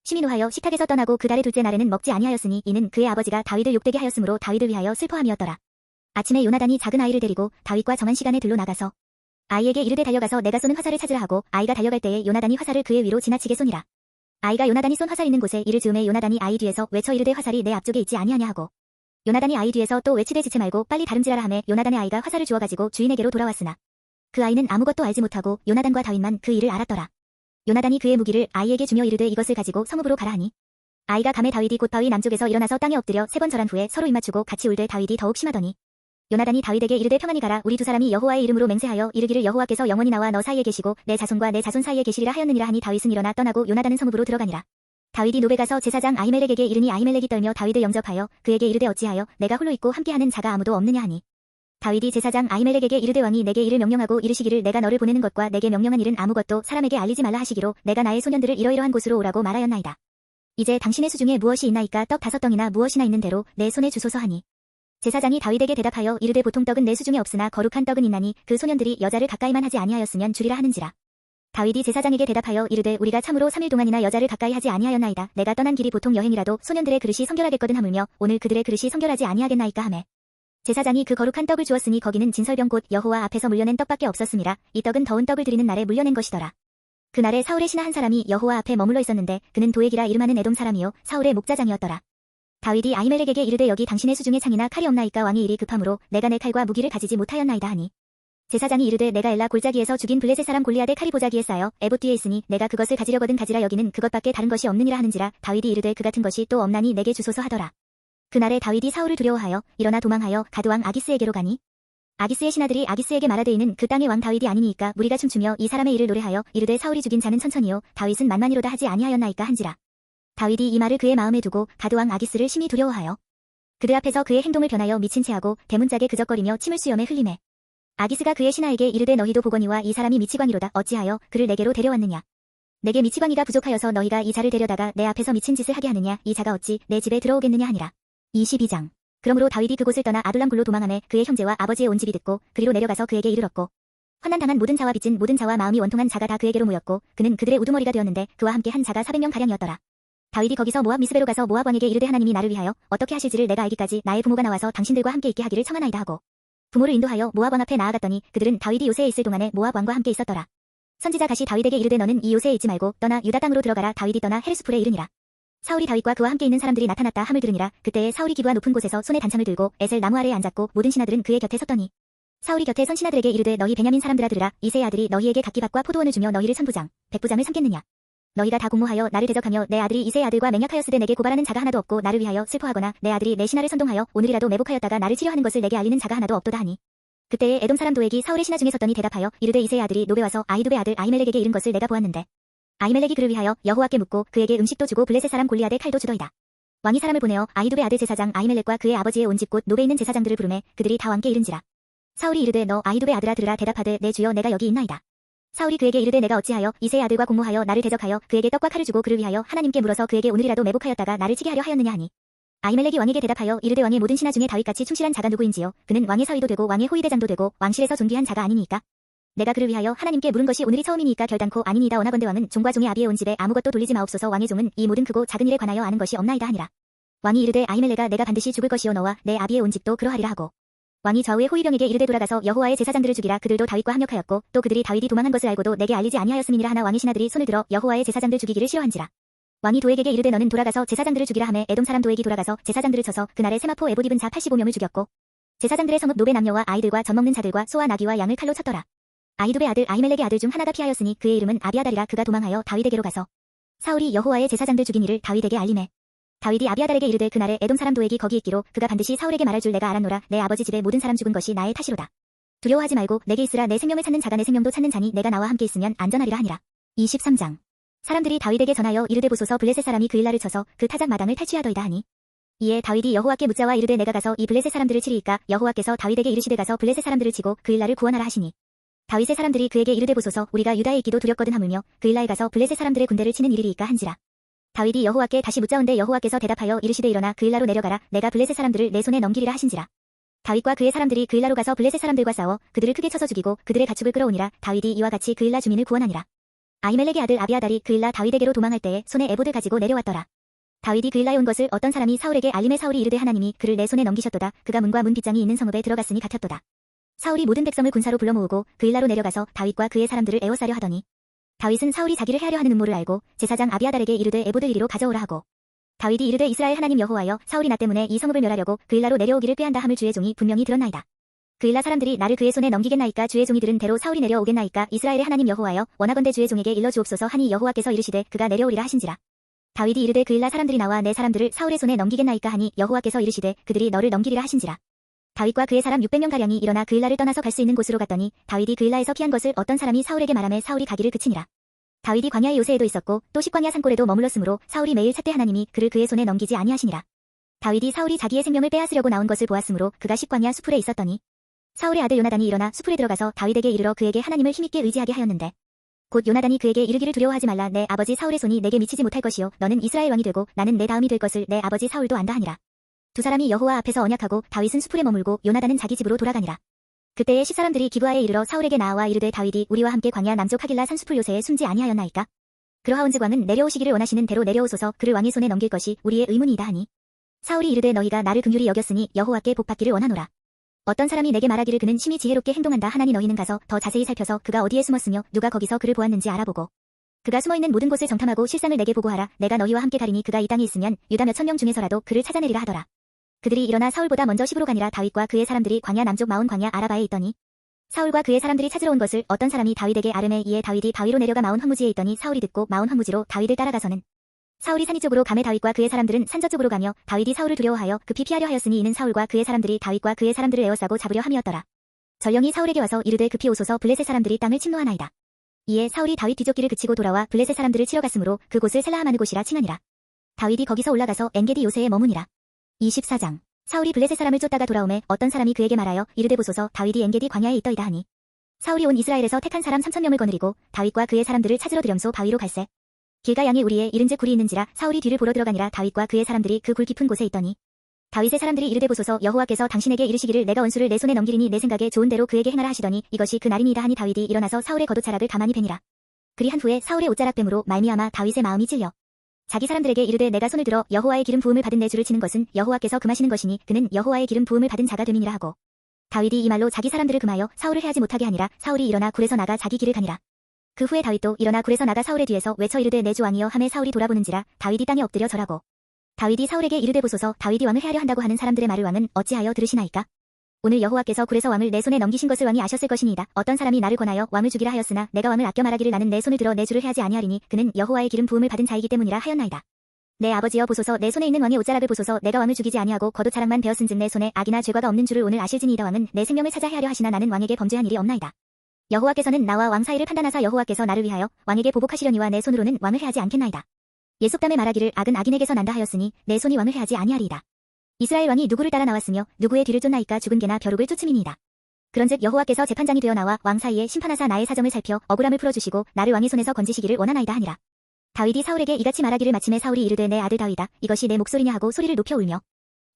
심히 노하여 식탁에서 떠나고 그 달의 둘째 날에는 먹지 아니하였으니 이는 그의 아버지가 다윗을 욕되게 하였으므로 다윗을 위하여 슬퍼함이었더라. 아침에 요나단이 작은 아이를 데리고 다윗과 정한 시간에 들로 나가서 아이에게 이르되 달려가서 내가 쏘는 화살을 찾으라 하고 아이가 달려갈 때에 요나단이 화살을 그의 위로 지나치게 쏘니라. 아이가 요나단이 쏜 화살 있는 곳에 이를 즈음에 요나단이 아이 뒤에서 외쳐 이르되 화살이 내 앞쪽에 있지 아니하냐 하고 요나단이 아이 뒤에서 또 외치되 지체 말고 빨리 다름질하라 하매 요나단의 아이가 화살을 주워가지고 주인에게로 돌아왔으나 그 아이는 아무것도 알지 못하고 요나단과 다윗만 그 일을 알았더라. 요나단이 그의 무기를 아이에게 주며 이르되 이것을 가지고 성읍으로 가라 하니 아이가 감에 다윗이 곧 바위 남쪽에서 일어나서 땅에 엎드려 3번 절한 후에 서로 입맞추고 같이 울되 다윗이 더욱 심하더니 요나단이 다윗에게 이르되 평안히 가라. 우리 두 사람이 여호와의 이름으로 맹세하여 이르기를 여호와께서 영원히 나와 너 사이에 계시고 내 자손과 내 자손 사이에 계시리라 하였느니라 하니 다윗은 일어나 떠나고 요나단은 성읍으로 들어가니라. 다윗이 노베 가서 제사장 아히멜렉에게 이르니 아히멜렉이 떨며 다윗을 영접하여 그에게 이르되 어찌하여 내가 홀로 있고 함께하는 자가 아무도 없느냐 하니 다윗이 제사장 아히멜렉에게 이르되 왕이 내게 일을 명령하고 이르시기를 내가 너를 보내는 것과 내게 명령한 일은 아무것도 사람에게 알리지 말라 하시기로 내가 나의 소년들을 이러이러한 곳으로 오라고 말하였나이다. 이제 당신의 수중에 무엇이 있나이까 떡 5덩이나 무엇이나 있는 대로 내 손에 주소서 하니 제사장이 다윗에게 대답하여 이르되 보통 떡은 내 수중에 없으나 거룩한 떡은 있나니 그 소년들이 여자를 가까이만 하지 아니하였으면 주리라 하는지라. 다윗이 제사장에게 대답하여 이르되 우리가 참으로 3일 동안이나 여자를 가까이 하지 아니하였나이다. 내가 떠난 길이 보통 여행이라도 소년들의 그릇이 성결하겠거든 하물며 오늘 그들의 그릇이 성결하지 아니하겠나이까 하매 제사장이 그 거룩한 떡을 주었으니 거기는 진설병 곧 여호와 앞에서 물려낸 떡밖에 없었음이라. 이 떡은 더운 떡을 드리는 날에 물려낸 것이더라. 그날에 사울의 신하 한 사람이 여호와 앞에 머물러 있었는데 그는 도액이라 이름하는 에돔 사람이요 사울의 목자장이었더라. 다윗이 아히멜렉에게 이르되 여기 당신의 수중에 창이나 칼이 없나이까. 왕이 일이 급함으로 내가 내 칼과 무기를 가지지 못하였나이다 하니 제사장이 이르되 내가 엘라 골짜기에서 죽인 블레셋 사람 골리앗의 칼이 보자기에 쌓여 에봇 뒤에 있으니 내가 그것을 가지려거든 가지라. 여기는 그것밖에 다른 것이 없느니라 하는지라. 다윗이 이르되 그 같은 것이 또 없나니 내게 주소서 하더라. 그날에 다윗이 사울을 두려워하여 일어나 도망하여 가드왕 아기스에게로 가니 아기스의 신하들이 아기스에게 말하되 이는 그 땅의 왕 다윗이 아니니까 무리가 춤추며 이 사람의 일을 노래하여 이르되 사울이 죽인 자는 천천히요 다윗은 만만히로다 하지 아니하였나이까 한지라. 다윗이 이 말을 그의 마음에 두고 가드왕 아기스를 심히 두려워하여 그들 앞에서 그의 행동을 변하여 미친 체하고 대문짝에 그적거리며 침을 수염에 흘리매 아기스가 그의 신하에게 이르되 너희도 보거니와 이 사람이 미치광이로다. 어찌하여 그를 내게로 데려왔느냐. 내게 미치광이가 부족하여서 너희가 이 자를 데려다가 내 앞에서 미친 짓을 하게 하느냐. 이 자가 어찌 내 집에 들어오겠느냐 하니라. 22장. 그러므로 다윗이 그곳을 떠나 아둘람 굴로 도망하매 그의 형제와 아버지의 온 집이 듣고 그리로 내려가서 그에게 이르렀고 환난당한 모든 자와 빚진 모든 자와 마음이 원통한 자가 다 그에게로 모였고 그는 그들의 우두머리가 되었는데 그와 함께 한 자가 400명가량이었더라. 다윗이 거기서 모압 미스베로 가서 모압 왕에게 이르되 하나님이 나를 위하여 어떻게 하실지를 내가 알기까지 나의 부모가 나와서 당신들과 함께 있게 하기를 청하나이다 하고 부모를 인도하여 모압 왕 앞에 나아갔더니 그들은 다윗이 요새에 있을 동안에 모압 왕과 함께 있었더라. 선지자 가시 다윗에게 이르되 너는 이 요새에 있지 말고 떠나 유다 땅으로 들어가라. 다윗이 떠나 헤르스풀에 이르니라. 사울이 다윗과 그와 함께 있는 사람들이 나타났다 함을 들으니라. 그때에 사울이 기부한 높은 곳에서 손에 단창을 들고 에셀 나무 아래에 앉았고 모든 신하들은 그의 곁에 섰더니 사울이 곁에 선 신하들에게 이르되 너희 베냐민 사람들아 들으라. 이새의 아들이 너희에게 각기밥과 포도원을 주며 너희를 천부장, 백부장을 삼겠느냐. 너희가 다 공모하여 나를 대적하며 내 아들이 이새의 아들과 맹약하였으되 내게 고발하는 자가 하나도 없고 나를 위하여 슬퍼하거나 내 아들이 내 신하를 선동하여 오늘이라도 매복하였다가 나를 치료하는 것을 내게 알리는 자가 하나도 없도다 하니 그때에 에돔 사람 도액이 사울의 신하 중에 섰더니 대답하여 이르되 이새의 아들이 노베 와서 아히두베 아들 아히멜렉에게 이른 것을 내가 보았는데 아히멜렉이 그를 위하여 여호와께 묻고 그에게 음식도 주고 블레셋 사람 골리앗의 칼도 주더이다. 왕이 사람을 보내어 아히두베 아들 제사장 아히멜렉과 그의 아버지의 온 집 곧 노베에 있는 제사장들을 부르매 그들이 다 왕께 이른지라. 사울이 이르되 너 아히두베 아들아 들으라. 대답하되 내 주여 내가 여기 있나이다. 사울이 그에게 이르되 내가 어찌하여 이새의 아들과 공모하여 나를 대적하여 그에게 떡과 칼을 주고 그를 위하여 하나님께 물어서 그에게 오늘이라도 매복하였다가 나를 치게 하려 하였느냐 하니 아히멜렉이 왕에게 대답하여 이르되 왕의 모든 신하 중에 다윗같이 충실한 자가 누구인지요. 그는 왕의 사위도 되고 왕의 호위대장도 되고 왕실에서 존귀한 자가 아니니까. 내가 그를 위하여 하나님께 물은 것이 오늘이 처음이니까 결단코 아니니이다. 원하건대 왕은 종과 종의 아비의 온 집에 아무것도 돌리지 마옵소서. 왕의 종은 이 모든 크고 작은 일에 관하여 아는 것이 없나이다 하니라. 왕이 이르되 아히멜렉아 내가 반드시 죽을 것이요 너와 내 아비의 온 집도 그러하리라 하고 왕이 좌우의 호위병에게 이르되 돌아가서 여호와의 제사장들을 죽이라. 그들도 다윗과 합력하였고 또 그들이 다윗이 도망한 것을 알고도 내게 알리지 아니하였음이니라. 하나 왕의 신하들이 손을 들어 여호와의 제사장들 죽이기를 싫어한지라. 왕이 도액에게 이르되 너는 돌아가서 제사장들을 죽이라 하매 에돔 사람 도액이 돌아가서 제사장들을 쳐서 그날에 세마포 에봇 입은 자 85명을 죽였고 제사장들의 성읍 노베 남녀와 아이들과 젖 먹는 자들과 소와 나귀와 양을 칼로 쳤더라. 아히두베 아들 아히멜렉의 아들 중 하나가 피하였으니 그의 이름은 아비아달이라. 그가 도망하여 다윗에게로 가서 사울이 여호와의 제사장들 죽인 일을 다윗에게 알리매 다윗이 아비아달에게 이르되 그날에 에돔 사람 도액이 거기 있기로 그가 반드시 사울에게 말할 줄 내가 알았노라. 내 아버지 집에 모든 사람 죽은 것이 나의 탓이로다. 두려워하지 말고 내게 있으라. 내 생명을 찾는 자가 내 생명도 찾는 자니 내가 나와 함께 있으면 안전하리라 하니라. 23장 사람들이 다윗에게 전하여 이르되 보소서 블레셋 사람이 그 일라를 쳐서 그 타작 마당을 탈취하더이다 하니 이에 다윗이 여호와께 묻자와 이르되 내가 가서 이 블레셋 사람들을 치리이까. 여호와께서 다윗에게 이르시되 가서 블레셋 사람들을 치고 그 일라를 구원하라 하시니 다윗의 사람들이 그에게 이르되 보소서 우리가 유다에 있기도 두렵거든 하물며 그 일라에 가서 블레셋 사람들의 군대를 치는 일이리이까 한지라. 다윗이 여호와께 다시 묻자온데 여호와께서 대답하여 이르시되 일어나 그 일라로 내려가라. 내가 블레셋 사람들을 내 손에 넘기리라 하신지라. 다윗과 그의 사람들이 그 일라로 가서 블레셋 사람들과 싸워 그들을 크게 쳐서 죽이고 그들의 가축을 끌어오니라. 다윗이 이와 같이 그 일라 주민을 구원하니라. 아히멜렉의 아들 아비아달이 그 일라 다윗에게로 도망할 때에 손에 에봇을 가지고 내려왔더라. 다윗이 그 일라에 온 것을 어떤 사람이 사울에게 알림해 사울이 이르되 하나님이 그를 내 손에 넘기셨도다. 그가 문과 문 빗장이 있는 성읍에 들어갔으니 같았도다. 사울이 모든 백성을 군사로 불러 모으고 그 일라로 내려가서 다윗과 그의 사람들을 에워싸려 하더니 다윗은 사울이 자기를 해하려 하는 음모를 알고 제사장 아비아달에게 이르되 에봇을 이리로 가져오라 하고 다윗이 이르되 이스라엘 하나님 여호와여 사울이 나 때문에 이 성읍을 멸하려고 그 일라로 내려오기를 꾀한다 함을 주의 종이 분명히 들었나이다. 그 일라 사람들이 나를 그의 손에 넘기겠나이까. 주의 종이 들은 대로 사울이 내려오겠나이까. 이스라엘의 하나님 여호와여 원하건대 주의 종에게 일러 주옵소서 하니 여호와께서 이르시되 그가 내려오리라 하신지라. 다윗이 이르되 그 일라 사람들이 나와 내 사람들을 사울의 손에 넘기겠나이까 하니 여호와께서 이르시되 그들이 너를 넘기리라 하신지라. 다윗과 그의 사람 600명가량이 일어나 그 일라를 떠나서 갈 수 있는 곳으로 갔더니 다윗이 그 일라에서 피한 것을 어떤 사람이 사울에게 말하매 사울이 가기를 그치니라. 다윗이 광야의 요새에도 있었고 또 십광야 산골에도 머물렀으므로 사울이 매일 찾되 하나님이 그를 그의 손에 넘기지 아니하시니라. 다윗이 사울이 자기의 생명을 빼앗으려고 나온 것을 보았으므로 그가 십광야 수풀에 있었더니 사울의 아들 요나단이 일어나 수풀에 들어가서 다윗에게 이르러 그에게 하나님을 힘있게 의지하게 하였는데 곧 요나단이 그에게 이르기를 두려워하지 말라. 내 아버지 사울의 손이 내게 미치지 못할 것이요 너는 이스라엘 왕이 되고 나는 내 다음이 될 것을 내 아버지 사울도 안다 하니라. 두 사람이 여호와 앞에서 언약하고 다윗은 수풀에 머물고 요나단은 자기 집으로 돌아가니라. 그때에 십사람들이 기브아에 이르러 사울에게 나와 이르되 다윗이 우리와 함께 광야 남쪽 하길라 산수풀 요새에 숨지 아니하였나이까. 그러하온즉 왕은 내려오시기를 원하시는 대로 내려오소서. 그를 왕의 손에 넘길 것이 우리의 의문이다 하니 사울이 이르되 너희가 나를 긍휼히 여겼으니 여호와께 복받기를 원하노라. 어떤 사람이 내게 말하기를 그는 심히 지혜롭게 행동한다 하나니 너희는 가서 더 자세히 살펴서 그가 어디에 숨었으며 누가 거기서 그를 보았는지 알아보고 그가 숨어있는 모든 곳을 정탐하고 실상을 내게 보고하라. 내가 너희와 함께 가리니 그가 이 땅에 있으면 유다 몇천 명 중에서라도 그를 찾아내리라 하더라. 그들이 일어나 사울보다 먼저 시브로 가니라. 다윗과 그의 사람들이 광야 남쪽 마온 광야 아라바에 있더니 사울과 그의 사람들이 찾으러 온 것을 어떤 사람이 다윗에게 아뢰매 이에 다윗이 바위로 내려가 마온 황무지에 있더니 사울이 듣고 마온 황무지로 다윗을 따라가서는 사울이 산이 쪽으로 가매 다윗과 그의 사람들은 산저 쪽으로 가며 다윗이 사울을 두려워하여 급히 피하려 하였으니 이는 사울과 그의 사람들이 다윗과 그의 사람들을 에워싸고 잡으려 함이었더라. 전령이 사울에게 와서 이르되 급히 오소서 블레셋 사람들이 땅을 침노하나이다. 이에 사울이 다윗 뒤쫓기를 그치고 돌아와 블레셋 사람들을 치러 갔으므로 그곳을 셀라하마느 곳이라 칭하니라. 다윗이 거기서 올라가서 엔게디 요새에 머무니라. 24장 사울이 블레셋 사람을 쫓다가 돌아오매 어떤 사람이 그에게 말하여 이르되 보소서 다윗이 엔게디 광야에 있더이다 하니 사울이 온 이스라엘에서 택한 사람 3,000명을 거느리고 다윗과 그의 사람들을 찾으러 들염소 바위로 갈새 길가 양이 우리에 이른즉 굴이 있는지라. 사울이 뒤를 보러 들어가니라. 다윗과 그의 사람들이 그 굴 깊은 곳에 있더니 다윗의 사람들이 이르되 보소서 여호와께서 당신에게 이르시기를 내가 원수를 내 손에 넘기리니 내 생각에 좋은 대로 그에게 행하라 하시더니 이것이 그 날이니이다 하니 다윗이 일어나서 사울의 겉옷자락을 가만히 베니라. 그리한 후에 사울의 옷자락 뱀으로 말미암아 다윗의 마음이 찔려 자기 사람들에게 이르되 내가 손을 들어 여호와의 기름 부음을 받은 내 주를 치는 것은 여호와께서 금하시는 것이니 그는 여호와의 기름 부음을 받은 자가 됨이니라 하고 다윗이 이 말로 자기 사람들을 금하여 사울을 해하지 못하게 하니라. 사울이 일어나 굴에서 나가 자기 길을 가니라. 그 후에 다윗도 일어나 굴에서 나가 사울의 뒤에서 외쳐 이르되 내 주 왕이여 하매 사울이 돌아보는지라. 다윗이 땅에 엎드려 절하고 다윗이 사울에게 이르되 보소서 다윗이 왕을 해하려 한다고 하는 사람들의 말을 왕은 어찌하여 들으시나이까. 오늘 여호와께서 굴에서 왕을 내 손에 넘기신 것을 왕이 아셨을 것이니이다. 어떤 사람이 나를 권하여 왕을 죽이라 하였으나 내가 왕을 아껴 말하기를 나는 내 손을 들어 내 주를 해하지 아니하리니 그는 여호와의 기름 부음을 받은 자이기 때문이라 하였나이다. 내 아버지여 보소서 내 손에 있는 왕의 옷자락을 보소서. 내가 왕을 죽이지 아니하고 겉옷자락만 베었은즉 내 손에 악이나 죄과가 없는 줄을 오늘 아실지니이다. 왕은 내 생명을 찾아 해하려 하시나 나는 왕에게 범죄한 일이 없나이다. 여호와께서는 나와 왕 사이를 판단하사 여호와께서 나를 위하여 왕에게 보복하시려니와 내 손으로는 왕을 해하지 않겠나이다. 예속담에 말하기를 악은 악인에게서 난다 하였으니 내 손이 왕을 해하지 아니하리이다. 이스라엘 왕이 누구를 따라 나왔으며 누구의 뒤를 쫓나이까. 죽은 개나 벼룩을 쫓음이니이다. 그런즉 여호와께서 재판장이 되어 나와 왕 사이에 심판하사 나의 사정을 살펴 억울함을 풀어주시고 나를 왕의 손에서 건지시기를 원하나이다 하니라. 다윗이 사울에게 이같이 말하기를 마침에 사울이 이르되 내 아들 다윗아 이것이 내 목소리냐 하고 소리를 높여 울며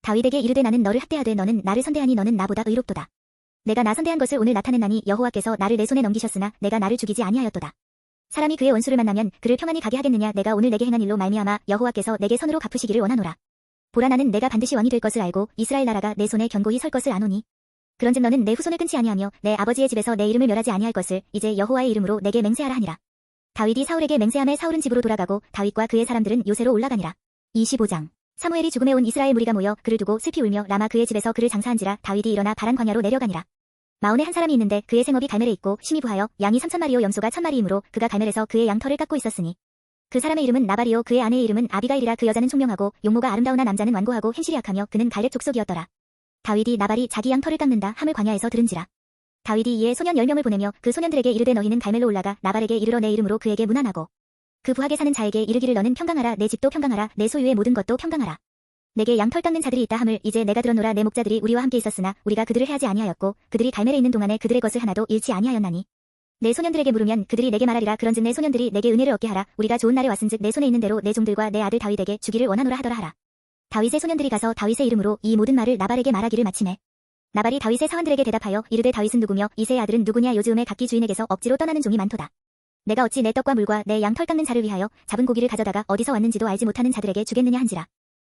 다윗에게 이르되 나는 너를 학대하되 너는 나를 선대하니 너는 나보다 의롭도다. 내가 나 선대한 것을 오늘 나타냈나니 여호와께서 나를 내 손에 넘기셨으나 내가 나를 죽이지 아니하였도다. 사람이 그의 원수를 만나면 그를 평안히 가게 하겠느냐. 내가 오늘 내게 행한 일로 말미암아 여호와께서 내게 선으로 갚으시기를 원하노라. 보라 나는 내가 반드시 왕이 될 것을 알고 이스라엘 나라가 내 손에 견고히 설 것을 아노니 그런즉 너는 내 후손을 끊지 아니하며 내 아버지의 집에서 내 이름을 멸하지 아니할 것을 이제 여호와의 이름으로 내게 맹세하라 하니라. 다윗이 사울에게 맹세하매 사울은 집으로 돌아가고 다윗과 그의 사람들은 요새로 올라가니라. 25장 사무엘이 죽음에 온 이스라엘 무리가 모여 그를 두고 슬피 울며 라마 그의 집에서 그를 장사한지라. 다윗이 일어나 바란 광야로 내려가니라. 마온에 한 사람이 있는데 그의 생업이 갈멜에 있고 심히 부하여 양이 3,000마리요 염소가 1,000마리이므로 그가 갈멜에서 그의 양털을 깎고 있었으니 그 사람의 이름은 나발이요 그의 아내의 이름은 아비가일이라. 그 여자는 총명하고 용모가 아름다우나 남자는 완고하고 행실이 약하며 그는 갈렙 족속이었더라. 다윗이 나발이 자기 양털을 깎는다 함을 광야에서 들은지라. 다윗이 이에 소년 10명을 보내며 그 소년들에게 이르되 너희는 갈멜로 올라가 나발에게 이르러 내 이름으로 그에게 문안하고 그 부하게 사는 자에게 이르기를 너는 평강하라 내 집도 평강하라 내 소유의 모든 것도 평강하라. 내게 양털 깎는 자들이 있다 함을 이제 내가 들었노라. 내 목자들이 우리와 함께 있었으나 우리가 그들을 해하지 아니하였고 그들이 갈멜에 있는 동안에 그들의 것을 하나도 잃지 아니하였나니 내 소년들에게 물으면 그들이 내게 말하리라. 그런즉 내 소년들이 내게 은혜를 얻게 하라. 우리가 좋은 날에 왔은즉 내 손에 있는 대로 내 종들과 내 아들 다윗에게 주기를 원하노라 하더라 하라. 다윗의 소년들이 가서 다윗의 이름으로 이 모든 말을 나발에게 말하기를 마치매 나발이 다윗의 사환들에게 대답하여 이르되 다윗은 누구며 이새의 아들은 누구냐. 요즘에 각기 주인에게서 억지로 떠나는 종이 많도다. 내가 어찌 내 떡과 물과 내 양털 깎는 자를 위하여 잡은 고기를 가져다가 어디서 왔는지도 알지 못하는 자들에게 주겠느냐 한지라.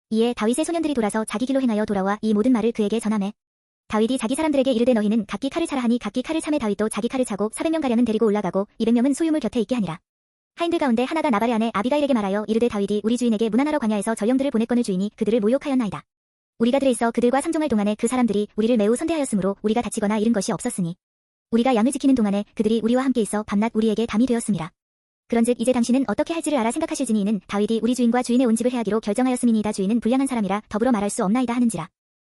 이에 다윗의 소년들이 돌아서 자기 길로 행하여 돌아와 이 모든 말을 그에게 전하매 다윗이 자기 사람들에게 이르되 너희는 각기 칼을 차라 하니 각기 칼을 차매 다윗도 자기 칼을 차고 400명가량은 데리고 올라가고 200명은 소유물 곁에 있게 하니라. 하인들 가운데 하나가 나발의 아내 아비가일에게 말하여 이르되 다윗이 우리 주인에게 문안하러 광야에서 전령들을 보냈거늘 주인이 그들을 모욕하였나이다. 우리가 들에 있어 그들과 상종할 동안에 그 사람들이 우리를 매우 선대하였으므로 우리가 다치거나 잃은 것이 없었으니 우리가 양을 지키는 동안에 그들이 우리와 함께 있어 밤낮 우리에게 담이 되었음이라. 그런즉 이제 당신은 어떻게 할지를 알아 생각하실지니 이는 다윗이 우리 주인과 주인의 온 집을 해하기로 결정하였음이니이다. 주인은 불량한 사람이라 더불어 말할 수 없나이다 하는지라.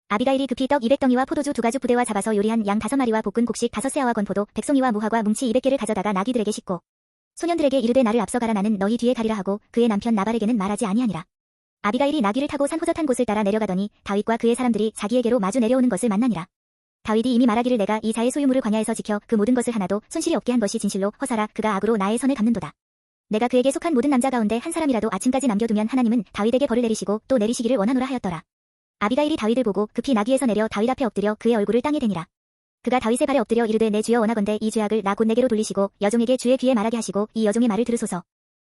아비가일이 급히 떡 200덩이와 포도주 2가죽 부대와 잡아서 요리한 양 5마리와 볶은 곡식 5세아와 건포도 백송이와 무화과 뭉치 200개를 가져다가 나귀들에게 싣고 소년들에게 이르되 나를 앞서가라 나는 너희 뒤에 가리라 하고 그의 남편 나발에게는 말하지 아니하니라. 아비가일이 나귀를 타고 산 호젓한 곳을 따라 내려가더니 다윗과 그의 사람들이 자기에게로 마주 내려오는 것을 만나니라. 다윗이 이미 말하기를 내가 이 자의 소유물을 광야에서 지켜 그 모든 것을 하나도 손실이 없게 한 것이 진실로 허사라 그가 악으로 나의 선을 갚는도다. 내가 그에게 속한 모든 남자 가운데 한 사람이라도 아침까지 남겨두면 하나님은 다윗에게 벌을 내리시고 또 내리시기를 원하노라 하였더라. 아비가일이 다윗을 보고 급히 나귀에서 내려 다윗 앞에 엎드려 그의 얼굴을 땅에 대니라. 그가 다윗의 발에 엎드려 이르되 내 주여 원하건대 이 죄악을 나 곧 내게로 돌리시고 여종에게 주의 귀에 말하게 하시고 이 여종의 말을 들으소서.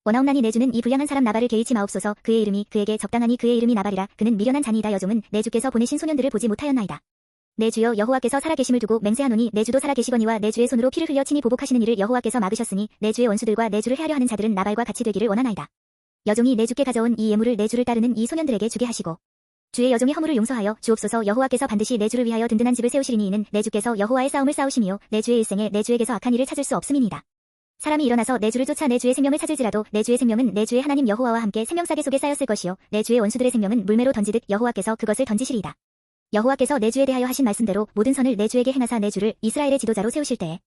원하옵나니 내 주는 이 불량한 사람 나발을 개의치 마옵소서. 그의 이름이 그에게 적당하니 그의 이름이 나발이라. 그는 미련한 자니이다. 여종은 내 주께서 보내신 소년들을 보지 못하였나이다. 내 주여 여호와께서 살아계심을 두고 맹세하노니 내 주도 살아계시거니와 내 주의 손으로 피를 흘려 친히 보복하시는 일을 여호와께서 막으셨으니 내 주의 원수들과 내 주를 해하려 하는 자들은 나발과 같이 되기를 원하나이다. 여종이 내 주께 가져온 이 예물을 내 주를 따르는 이 소년들에게 주게 하시고 주의 여종의 허물을 용서하여 주옵소서. 여호와께서 반드시 내 주를 위하여 든든한 집을 세우시리니 이는 내 주께서 여호와의 싸움을 싸우심이요 내 주의 일생에 내 주에게서 악한 일을 찾을 수 없음이니이다. 사람이 일어나서 내 주를 쫓아 내 주의 생명을 찾을지라도 내 주의 생명은 내 주의 하나님 여호와와 함께 생명싸개 속에 쌓였을 것이요 내 주의 원수들의 생명은 물매로 던지듯 여호와께서 그것을 던지시리이다. 여호와께서 내 주에 대하여 하신 말씀대로 모든 선을 내 주에게 행하사 내 주를 이스라엘의 지도자로 세우실 때에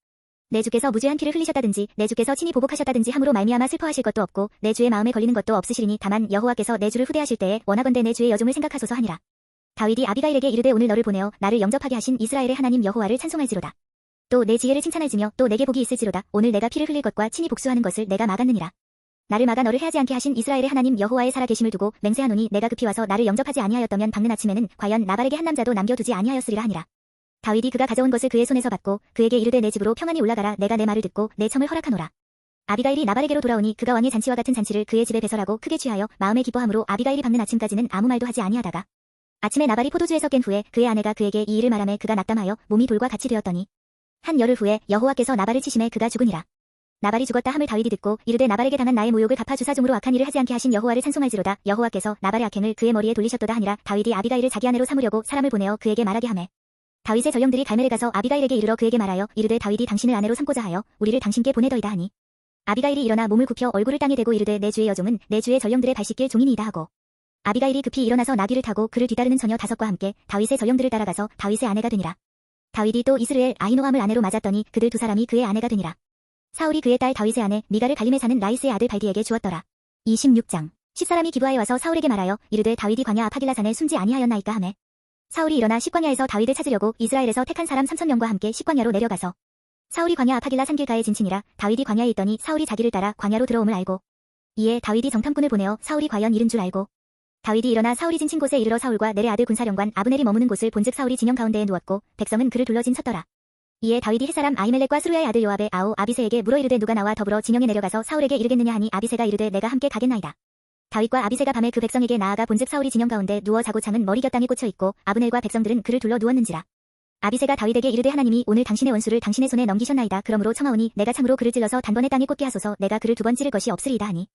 내 주께서 무죄한 피를 흘리셨다든지 내 주께서 친히 보복하셨다든지 함으로 말미암아 슬퍼하실 것도 없고 내 주의 마음에 걸리는 것도 없으시리니 다만 여호와께서 내 주를 후대하실 때에 원하건대 내 주의 여종을 생각하소서 하니라. 다윗이 아비가일에게 이르되 오늘 너를 보내어 나를 영접하게 하신 이스라엘의 하나님 여호와를 찬송할지로다. 또 내 지혜를 칭찬할지며 또 내게 복이 있을지로다. 오늘 내가 피를 흘릴 것과 친히 복수하는 것을 내가 막았느니라. 나를 막아 너를 해하지 않게 하신 이스라엘의 하나님 여호와의 살아계심을 두고 맹세하노니 내가 급히 와서 나를 영접하지 아니하였다면 밝는 아침에는 과연 나발에게 한 남자도 남겨두지 아니하였으리라 하니라. 다윗이 그가 가져온 것을 그의 손에서 받고 그에게 이르되 내 집으로 평안히 올라가라. 내가 내 말을 듣고 내 청을 허락하노라. 아비가일이 나발에게로 돌아오니 그가 왕의 잔치와 같은 잔치를 그의 집에 배설하고 크게 취하여 마음에 기뻐함으로 아비가일이 밝는 아침까지는 아무 말도 하지 아니하다가 아침에 나발이 포도주에서 깬 후에 그의 아내가 그에게 이 일을 말하매 그가 낙담하여 몸이 돌과 같이 되었더니 한 열흘 후에 여호와께서 나발을 치심에 그가 죽으니라. 나발이 죽었다 함을 다윗이 듣고 이르되 나발에게 당한 나의 모욕을 갚아 주사 종으로 악한 일을 하지 않게 하신 여호와를 찬송할지로다. 여호와께서 나발의 악행을 그의 머리에 돌리셨도다 하니라. 다윗이 아비가일을 자기 아내로 삼으려고 사람을 보내어 그에게 말하게 하매 다윗의 전령들이 갈멜에 가서 아비가일에게 이르러 그에게 말하여 이르되 다윗이 당신을 아내로 삼고자 하여 우리를 당신께 보내더이다 하니 아비가일이 일어나 몸을 굽혀 얼굴을 땅에 대고 이르되 내 주의 여종은 내 주의 전령들의 발 씻길 종이니이다 하고 아비가일이 급히 일어나서 나귀를 타고 그를 뒤따르는 처녀 5과 함께 다윗의 전령들을 따라가서 다윗의 아내가 되니라. 다윗이 또 이스르엘 아히노함을 아내로 맞았더니 그들 2사람이 그의 아내가 되니라. 사울이 그의 딸 다윗의 아내 미가를 갈림에 사는 라이스의 아들 발디에게 주었더라. 26장 10사람이 기브아에 와서 사울에게 말하여 이르되 다윗이 광야 앞 하길라산에 숨지 아니하였나이까 하매 사울이 일어나 십광야에서 다윗을 찾으려고 이스라엘에서 택한 사람 3,000명과 함께 십광야로 내려가서 사울이 광야 아파길라 산길가에 진친이라. 다윗이 광야에 있더니 사울이 자기를 따라 광야로 들어옴을 알고 이에 다윗이 정탐꾼을 보내어 사울이 과연 이른 줄 알고 다윗이 일어나 사울이 진친 곳에 이르러 사울과 넬의 아들 군사령관 아브넬이 머무는 곳을 본즉 사울이 진영 가운데에 누웠고 백성은 그를 둘러 진쳤더라. 이에 다윗이 햇사람 아히멜렉과 스루야의 아들 요압의 아우 아비새에게 물어 이르되 누가 나와 더불어 진영에 내려가서 사울에게 이르겠느냐 하니 아비새가 이르되 내가 함께 가겠나이다. 다윗과 아비새가 밤에 그 백성에게 나아가 본즉 사울이 진영 가운데 누워 자고 창은 머리 곁땅에 꽂혀 있고 아브넬과 백성들은 그를 둘러 누웠는지라. 아비새가 다윗에게 이르되 하나님이 오늘 당신의 원수를 당신의 손에 넘기셨나이다. 그러므로 청하오니 내가 창으로 그를 찔러서 단번에 땅에 꽂게 하소서. 내가 그를 두 번 찌를 것이 없으리이다 하니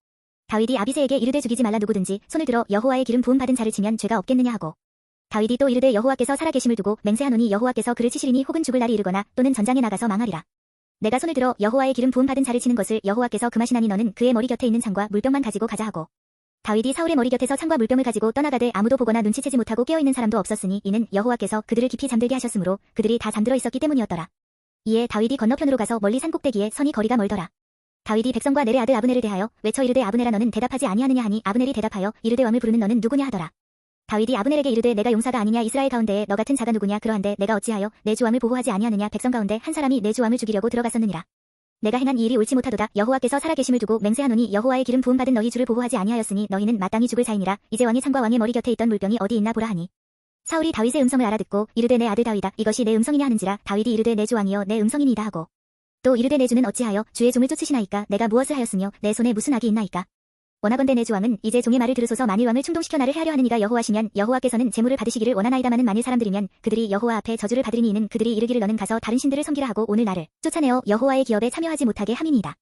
다윗이 아비새에게 이르되 죽이지 말라. 누구든지 손을 들어 여호와의 기름 부음 받은 자를 치면 죄가 없겠느냐 하고 다윗이 또 이르되 여호와께서 살아계심을 두고 맹세하노니 여호와께서 그를 치시리니 혹은 죽을 날이 이르거나 또는 전장에 나가서 망하리라. 내가 손을 들어 여호와의 기름 부음 받은 자를 치는 것을 여호와께서 금하시나니 너는 그의 머리 곁에 있는 창과 물병만 가지고 가자 하고 다윗이 사울의 머리 곁에서 창과 물병을 가지고 떠나가되 아무도 보거나 눈치채지 못하고 깨어있는 사람도 없었으니 이는 여호와께서 그들을 깊이 잠들게 하셨으므로 그들이 다 잠들어 있었기 때문이었더라. 이에 다윗이 건너편으로 가서 멀리 산 꼭대기에 서니 거리가 멀더라. 다윗이 백성과 넬의 아들 아브넬을 대하여 외쳐 이르되 아브넬아 너는 대답하지 아니하느냐 하니 아브넬이 대답하여 이르되 왕을 부르는 너는 누구냐 하더라. 다윗이 아브넬에게 이르되 내가 용사가 아니냐. 이스라엘 가운데에 너 같은 자가 누구냐. 그러한데 내가 어찌하여 내 주 왕을 보호하지 아니하느냐. 백성 가운데 한 사람이 내 주 왕을 죽이려고 들어갔었느니라. 내가 행한 이 일이 옳지 못하도다. 여호와께서 살아계심을 두고 맹세하노니 여호와의 기름 부음 받은 너희 주를 보호하지 아니하였으니 너희는 마땅히 죽을 자이니라. 이제 왕이 창과 왕의 머리 곁에 있던 물병이 어디 있나 보라 하니 사울이 다윗의 음성을 알아듣고 이르되 내 아들 다윗아 이것이 내 음성이냐 하는지라. 다윗이 이르되 내 주 왕이여 내 음성이니이다 하고 또 이르되 내 주는 어찌하여 주의 종을 쫓으시나이까. 내가 무엇을 하였으며 내 손에 무슨 악이 있나이까. 원하건대 내 주 왕은 이제 종의 말을 들으소서. 만일 왕을 충동시켜 나를 해하려 하는 이가 여호와시면 여호와께서는 제물을 받으시기를 원하나이다마는 만일 사람들이면 그들이 여호와 앞에 저주를 받으리니 이는 그들이 이르기를 너는 가서 다른 신들을 섬기라 하고 오늘 나를 쫓아내어 여호와의 기업에 참여하지 못하게 함이니이다.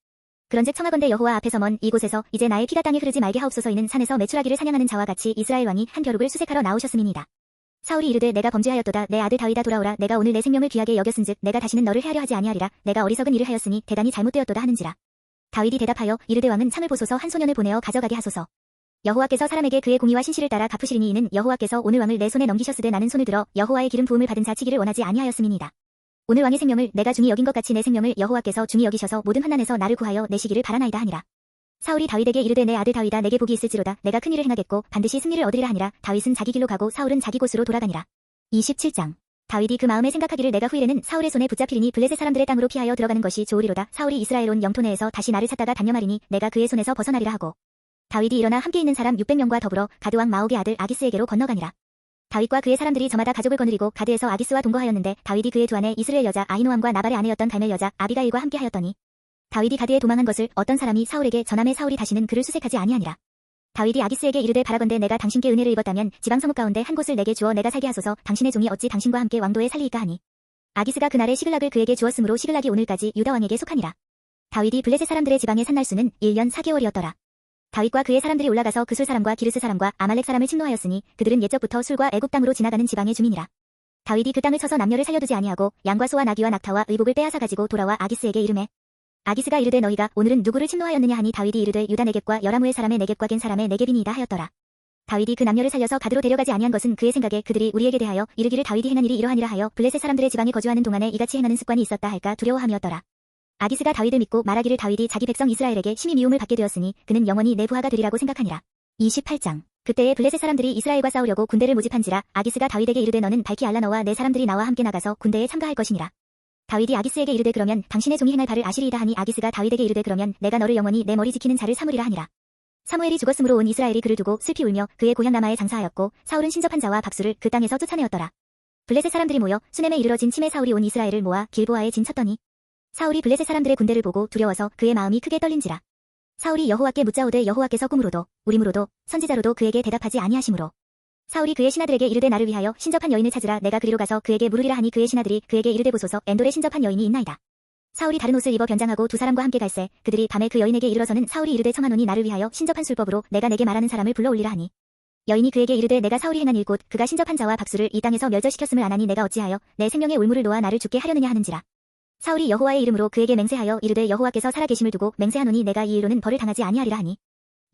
그런즉 청하건대 여호와 앞에서 먼 이곳에서 이제 나의 피가 땅에 흐르지 말게 하옵소서. 이는 산에서 메추라기를 사냥하는 자와 같이 이스라엘 왕이 한 벼룩을 수색하러 나오셨음이니이다. 사울이 이르되 내가 범죄하였도다. 내 아들 다윗아 돌아오라. 내가 오늘 내 생명을 귀하게 여겼은즉 내가 다시는 너를 해하려 하지 아니하리라. 내가 어리석은 일을 하였으니 대단히 잘못되었도다 하는지라. 다윗이 대답하여 이르되 왕은 창을 보소서. 한 소년을 보내어 가져가게 하소서. 여호와께서 사람에게 그의 공의와 신실을 따라 갚으시리니 이는 여호와께서 오늘 왕을 내 손에 넘기셨으되 나는 손을 들어 여호와의 기름 부음을 받은 자 치기를 원하지 아니하였음이니이다. 오늘 왕의 생명을 내가 중히 여긴 것 같이 내 생명을 여호와께서 중히 여기셔서 모든 환난에서 나를 구하여 내시기를 바라나이다 하니라. 사울이 다윗에게 이르되 내 아들 다윗아 내게 복이 있을지로다. 내가 큰 일을 행하겠고 반드시 승리를 얻으리라 하니라. 다윗은 자기 길로 가고 사울은 자기 곳으로 돌아가니라. 27장. 다윗이 그 마음에 생각하기를 내가 후일에는 사울의 손에 붙잡히리니 블레셋 사람들의 땅으로 피하여 들어가는 것이 좋으리로다. 사울이 이스라엘 온 영토 내에서 다시 나를 찾다가 단념하리니 내가 그의 손에서 벗어나리라 하고 다윗이 일어나 함께 있는 사람 600명과 더불어 가드 왕 마옥의 아들 아기스에게로 건너가니라. 다윗과 그의 사람들이 저마다 가족을 거느리고 가드에서 아기스와 동거하였는데 다윗이 그의 두 아내 이스라엘 여자 아히노함과 나발의 아내였던 갈멜 여자 아비가일과 함께 하였더니 다윗이 가드에 도망한 것을 어떤 사람이 사울에게 전함에 사울이 다시는 그를 수색하지 아니하니라. 다윗이 아기스에게 이르되 바라건대 내가 당신께 은혜를 입었다면 지방 성읍 가운데 한 곳을 내게 주어 내가 살게 하소서. 당신의 종이 어찌 당신과 함께 왕도에 살리이까 하니 아기스가 그날에 시글락을 그에게 주었으므로 시글락이 오늘까지 유다 왕에게 속하니라. 다윗이 블레셋 사람들의 지방에 산 날수는 1년 4개월이었더라. 다윗과 그의 사람들이 올라가서 그술 사람과 기르스 사람과 아말렉 사람을 침노하였으니 그들은 옛적부터 술과 애굽 땅으로 지나가는 지방의 주민이라. 다윗이 그 땅을 쳐서 남녀를 살려두지 아니하고 양과 소와 나귀와 낙타와 의복을 빼앗아 가지고 돌아와 아기스에게 이르매 아기스가 이르되 너희가 오늘은 누구를 침노하였느냐 하니 다윗이 이르되 유다 네겝과 여라무의 사람의 네겝과 겐 사람의 네겝이니이다 하였더라. 다윗이 그 남녀를 살려서 가드로 데려가지 아니한 것은 그의 생각에 그들이 우리에게 대하여 이르기를 다윗이 행한 일이 이러하니라 하여 블레셋 사람들의 지방에 거주하는 동안에 이같이 행하는 습관이 있었다 할까 두려워함이었더라. 아기스가 다윗을 믿고 말하기를 다윗이 자기 백성 이스라엘에게 심히 미움을 받게 되었으니 그는 영원히 내 부하가 되리라고 생각하니라. 28장. 그때에 블레셋 사람들이 이스라엘과 싸우려고 군대를 모집한지라 아기스가 다윗에게 이르되 너는 밝히 알라 너와 내 사람들이 나와 함께 나가서 군대에 참가할 것이니라. 다윗이 아기스에게 이르되 그러면 당신의 종이 행할 바를 아시리이다 하니 아기스가 다윗에게 이르되 그러면 내가 너를 영원히 내 머리 지키는 자를 삼으리라 하니라. 사무엘이 죽었으므로 온 이스라엘이 그를 두고 슬피 울며 그의 고향 라마에 장사하였고 사울은 신접한 자와 박수를 그 땅에서 쫓아내었더라. 블레셋 사람들이 모여 수넴에 이르러진 침에 사울이 온 이스라엘을 모아 길보아에 진쳤더니 사울이 블레셋 사람들의 군대를 보고 두려워서 그의 마음이 크게 떨린지라. 사울이 여호와께 묻자오되 여호와께서 꿈으로도 우림으로도 선지자로도 그에게 대답하지 아니하시므로 사울이 그의 신하들에게 이르되 나를 위하여 신접한 여인을 찾으라. 내가 그리로 가서 그에게 물으리라 하니 그의 신하들이 그에게 이르되 보소서 엔돌에 신접한 여인이 있나이다. 사울이 다른 옷을 입어 변장하고 두 사람과 함께 갈새 그들이 밤에 그 여인에게 이르러서는 사울이 이르되 청하노니 나를 위하여 신접한 술법으로 내가 내게 말하는 사람을 불러올리라 하니 여인이 그에게 이르되 내가 사울이 행한 일 곧 그가 신접한 자와 박수를 이 땅에서 멸절시켰음을 아나니 내가 어찌하여 내 생명의 올무를 놓아 나를 죽게 하려느냐 하는지라. 사울이 여호와의 이름으로 그에게 맹세하여 이르되 여호와께서 살아계심을 두고 맹세하노니 내가 이 일로는 벌을 당하지 아니하리라 하니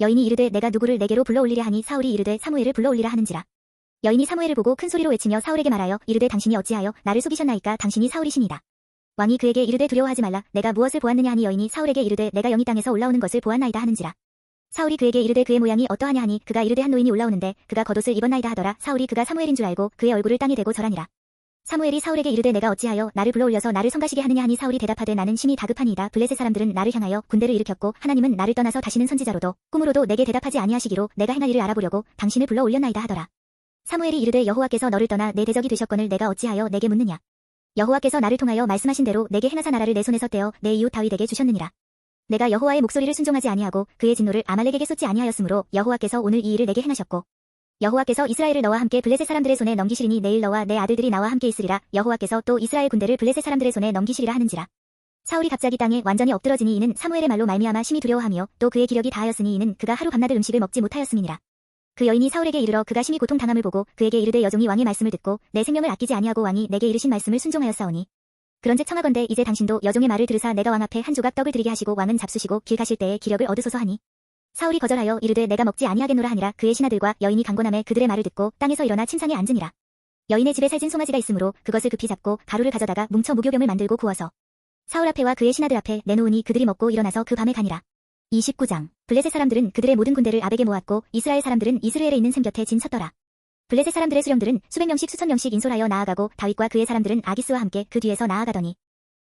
여인이 이르되 내가 누구를 내게로 불러올리랴 하니 사울이 이르되 사무엘을 불러올리라 하는지라. 여인이 사무엘을 보고 큰 소리로 외치며 사울에게 말하여 이르되 당신이 어찌하여 나를 속이셨나이까. 당신이 사울이시니이다. 왕이 그에게 이르되 두려워하지 말라. 내가 무엇을 보았느냐 하니 여인이 사울에게 이르되 내가 영이 땅에서 올라오는 것을 보았나이다 하는지라. 사울이 그에게 이르되 그의 모양이 어떠하냐 하니 그가 이르되 한 노인이 올라오는데 그가 겉옷을 입었나이다 하더라. 사울이 그가 사무엘인 줄 알고 그의 얼굴을 땅에 대고 절하니라. 사무엘이 사울에게 이르되 내가 어찌하여 나를 불러올려서 나를 성가시게 하느냐 하니 사울이 대답하되 나는 심히 다급하니이다. 블레셋 사람들은 나를 향하여 군대를 일으켰고 하나님은 나를 떠나서 다시는 선지자로도 꿈으로도 내게 대답하지 아니하시기로 내가 행할 일을 알아보려고 당신을 불러올렸나이다 하더라. 사무엘이 이르되 여호와께서 너를 떠나 내 대적이 되셨거늘 내가 어찌하여 내게 묻느냐. 여호와께서 나를 통하여 말씀하신 대로 내게 행하사 나라를 내 손에서 떼어 내 이웃 다윗에게 주셨느니라. 내가 여호와의 목소리를 순종하지 아니하고 그의 진노를 아말렉에게 쏟지 아니하였으므로 여호와께서 오늘 이 일을 내게 행하셨고 여호와께서 이스라엘을 너와 함께 블레셋 사람들의 손에 넘기시리니 내일 너와 내 아들들이 나와 함께 있으리라. 여호와께서 또 이스라엘 군대를 블레셋 사람들의 손에 넘기시리라 하는지라. 사울이 갑자기 땅에 완전히 엎드러지니 이는 사무엘의 말로 말미암아 심히 두려워하며 또 그의 기력이 다하였으니 이는 그가 하루 밤낮을 음식을 먹지 못하였음이니라. 그 여인이 사울에게 이르러 그가 심히 고통당함을 보고 그에게 이르되 여종이 왕의 말씀을 듣고 내 생명을 아끼지 아니하고 왕이 내게 이르신 말씀을 순종하였사오니 그런즉 청하건대 이제 당신도 여종의 말을 들으사 내가 왕 앞에 한 조각 떡을 드리게 하시고 왕은 잡수시고 길 가실 때에 기력을 얻으소서 하니 사울이 거절하여 이르되 내가 먹지 아니하겠노라 하니라. 그의 신하들과 여인이 강권함에 그들의 말을 듣고 땅에서 일어나 침상에 앉으니라. 여인의 집에 살진 송아지가 있으므로 그것을 급히 잡고 가루를 가져다가 뭉쳐 무교병을 만들고 구워서 사울 앞에와 그의 신하들 앞에 내놓으니 그들이 먹고 일어나서 그 밤에 가니라. 29장 블레셋 사람들은 그들의 모든 군대를 아벡에 모았고 이스라엘 사람들은 이스라엘에 있는 샘 곁에 진 섰더라. 블레셋 사람들의 수령들은 수백 명씩 수천 명씩 인솔하여 나아가고 다윗과 그의 사람들은 아기스와 함께 그 뒤에서 나아가더니